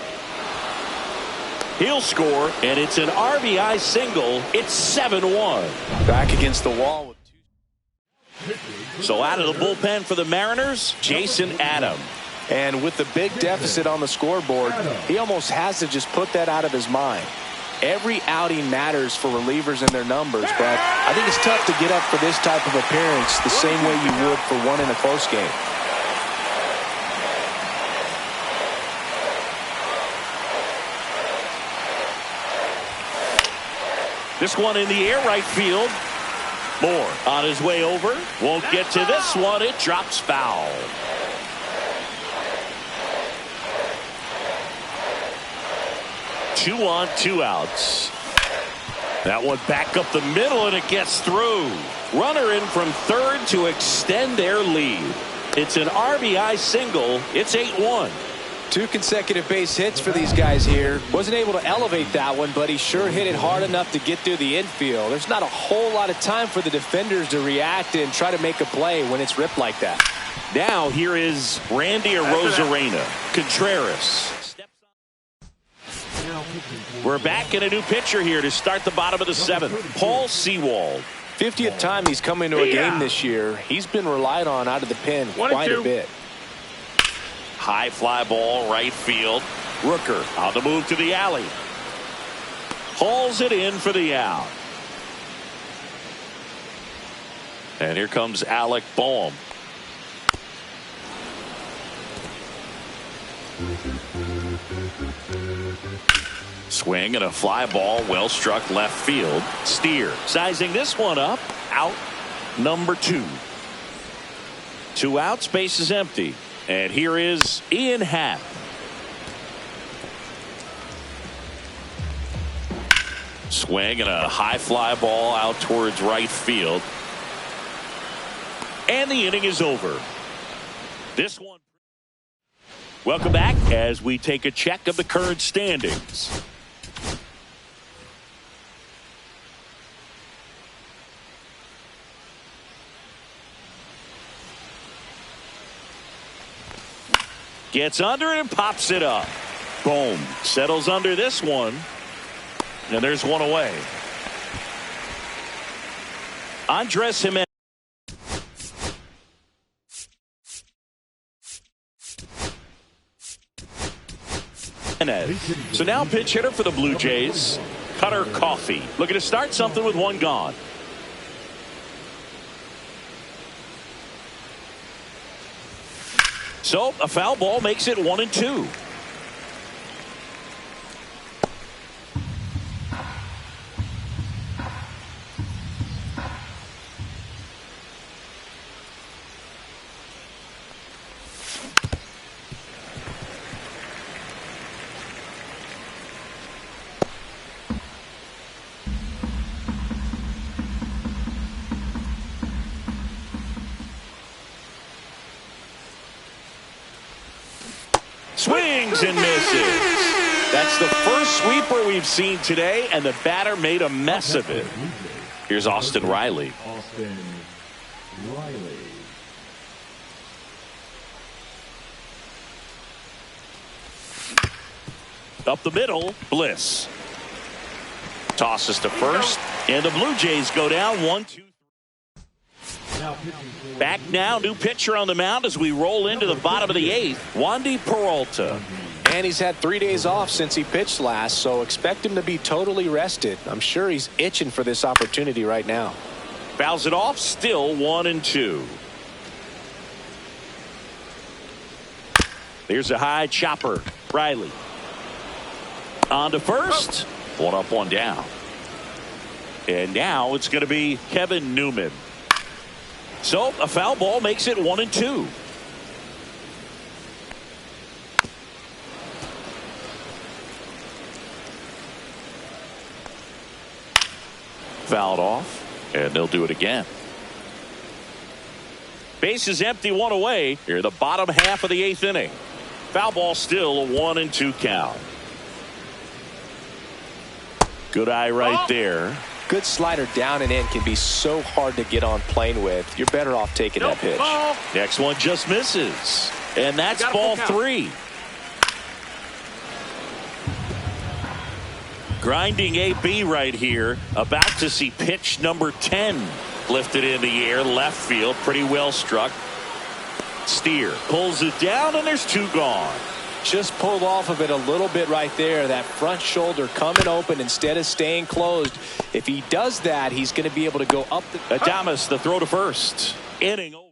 He'll score, and it's an RBI single. It's 7-1. Back against the wall. So out of the bullpen for the Mariners, Jason Adam. And with the big deficit on the scoreboard, he almost has to just put that out of his mind. Every outing matters for relievers and their numbers, but I think it's tough to get up for this type of appearance the same way you would for one in a close game. This one in the air, right field. Moore on his way over. Won't get to this one. It drops foul. Two on, 2 outs. That one back up the middle, and it gets through. Runner in from third to extend their lead. It's an RBI single. It's 8-1. 2 consecutive base hits for these guys here. Wasn't able to elevate that one, but he sure hit it hard enough to get through the infield. There's not a whole lot of time for the defenders to react and try to make a play when it's ripped like that. Now here is Randy Arozarena. Contreras. We're back in a new pitcher here to start the bottom of the 7th. Paul Sewald. 50th time he's come into a game this year. He's been relied on out of the pen quite a bit. High fly ball, right field. Rooker on the move to the alley. Hauls it in for the out. And here comes Alec Boehm. Swing and a fly ball, well struck left field. Steer sizing this one up. Out number 2. 2 outs, base is empty. And here is Ian Happ. Swing and a high fly ball out towards right field. And the inning is over. This one. Welcome back as we take a check of the current standings. Gets under it and pops it up. Boom. Settles under this one. And there's one away. Andres Jimenez. So now pitch hitter for the Blue Jays, Cutter Coffey. Looking to start something with 1 gone. So a foul ball makes it 1-2. swings and misses. That's the first sweeper we've seen today, and the batter made a mess of it. Here's Austin Riley. Austin Riley. Up the middle, Bliss. Tosses to first, and the Blue Jays go down 1-2. Back now, new pitcher on the mound as we roll into the bottom of the eighth, Wandy Peralta. And he's had 3 days off since he pitched last, so expect him to be totally rested. I'm sure he's itching for this opportunity right now. Fouls it off, still 1-2. There's a high chopper, Riley. On to first. One up, one down. And now it's going to be Kevin Newman. So a foul ball makes it 1-2. Fouled off, and they'll do it again. Base is empty, one away. Here the bottom half of the eighth inning. Foul ball, still a 1-2 count. Good eye right there. Good slider down and in can be so hard to get on plane with. You're better off taking that pitch. Next one just misses. And that's ball three. Grinding AB right here. About to see pitch number 10. Lifted in the air, left field. Pretty well struck. Steer pulls it down, and there's two gone. Just pulled off of it a little bit right there. That front shoulder coming open instead of staying closed. If he does that, he's going to be able to go up. Adames, the throw to first. Inning over.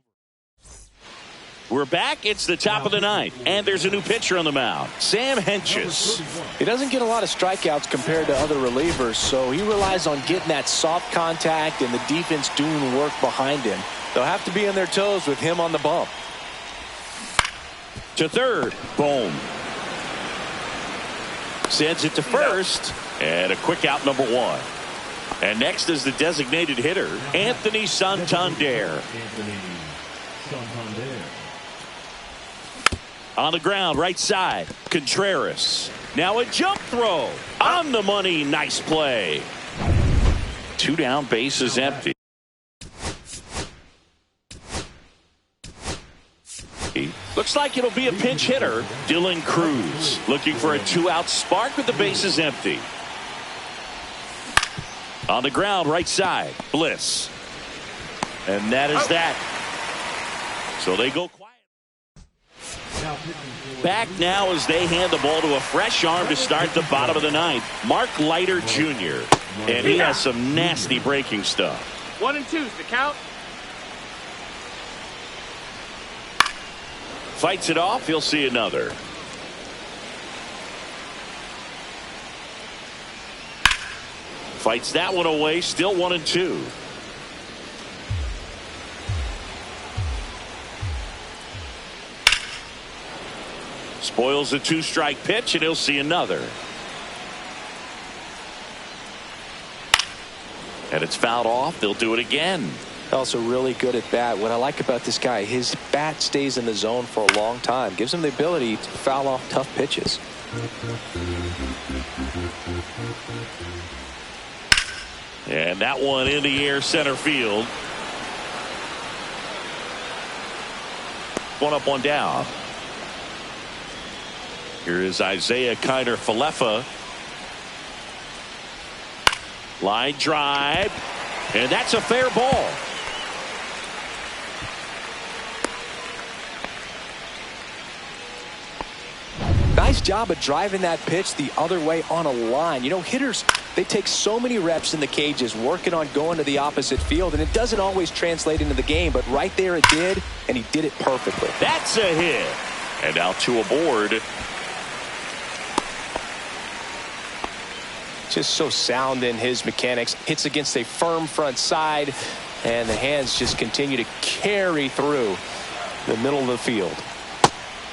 We're back. It's the top of the ninth, and there's a new pitcher on the mound, Sam Hentges. He doesn't get a lot of strikeouts compared to other relievers, so he relies on getting that soft contact and the defense doing work behind him. They'll have to be on their toes with him on the bump. To third, boom. Sends it to first, and a quick out, number one. And next is the designated hitter, Anthony Santander. On the ground, right side, Contreras. Now a jump throw on the money. Nice play. Two down, bases empty. Looks like it'll be a pinch hitter, Dylan Cruz, looking for a two-out spark with the bases empty. On the ground, right side, Bliss. And that is that. So they go quiet. Back now as they hand the ball to a fresh arm to start the bottom of the ninth, Mark Leiter Jr. And he has some nasty breaking stuff. 1-2's the count. Fights it off, he'll see another. Fights that one away, still 1-2. Spoils a two-strike pitch, and he'll see another. And it's fouled off. They'll do it again. Also really good at bat. What I like about this guy, his bat stays in the zone for a long time. Gives him the ability to foul off tough pitches. And that one in the air, center field. One up, one down. Here is Isaiah Kiner-Falefa. Line drive. And that's a fair ball. Nice job of driving that pitch the other way on a line. You know, hitters, they take so many reps in the cages working on going to the opposite field, and it doesn't always translate into the game, but right there it did, and he did it perfectly. That's a hit. And now two aboard. Just so sound in his mechanics. Hits against a firm front side, and the hands just continue to carry through the middle of the field.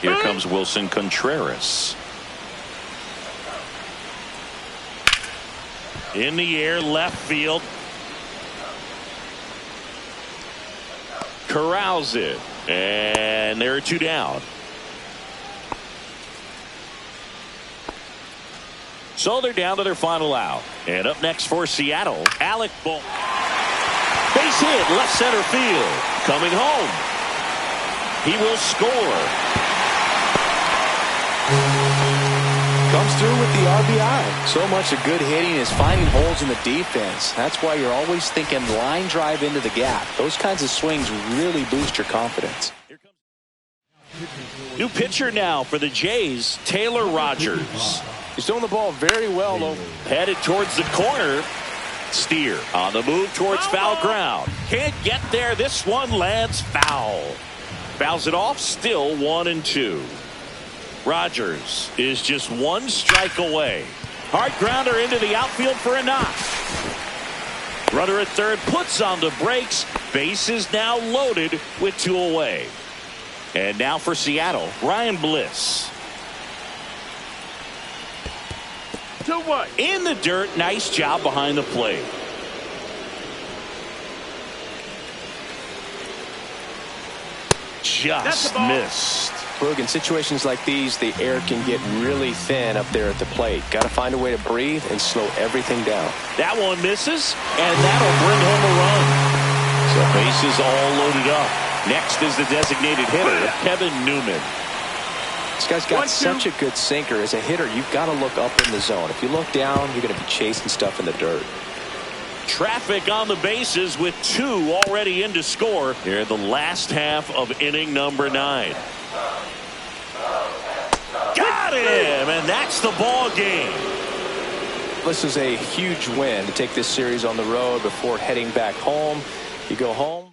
Here comes Wilson Contreras. In the air, left field. Corrals it. And there are two down. So they're down to their final out. And up next for Seattle, Alec Bohm. Base hit, left center field. Coming home. He will score. Comes through with the RBI. So much of good hitting is finding holes in the defense. That's why you're always thinking line drive into the gap. Those kinds of swings really boost your confidence. New pitcher now for the Jays, Taylor Rogers. He's throwing the ball very well, though. Headed towards the corner. Steer on the move towards foul ground. Can't get there. This one lands foul. Fouls it off. Still 1-2. Rogers is just one strike away. Hard grounder into the outfield for a knock. Runner at third puts on the brakes. Base is now loaded with 2 away. And now for Seattle, Ryan Bliss. 2-1. In the dirt. Nice job behind the plate. Just missed. Look, in situations like these, the air can get really thin up there at the plate. Got to find a way to breathe and slow everything down. That one misses, and that'll bring home a run. So bases all loaded up. Next is the designated hitter, Kevin Newman. This guy's got such a good sinker. As a hitter, you've got to look up in the zone. If you look down, you're going to be chasing stuff in the dirt. Traffic on the bases with 2 already in to score here in the last half of inning number 9. Got him, and that's the ball game. This is a huge win to take this series on the road before heading back home. You go home.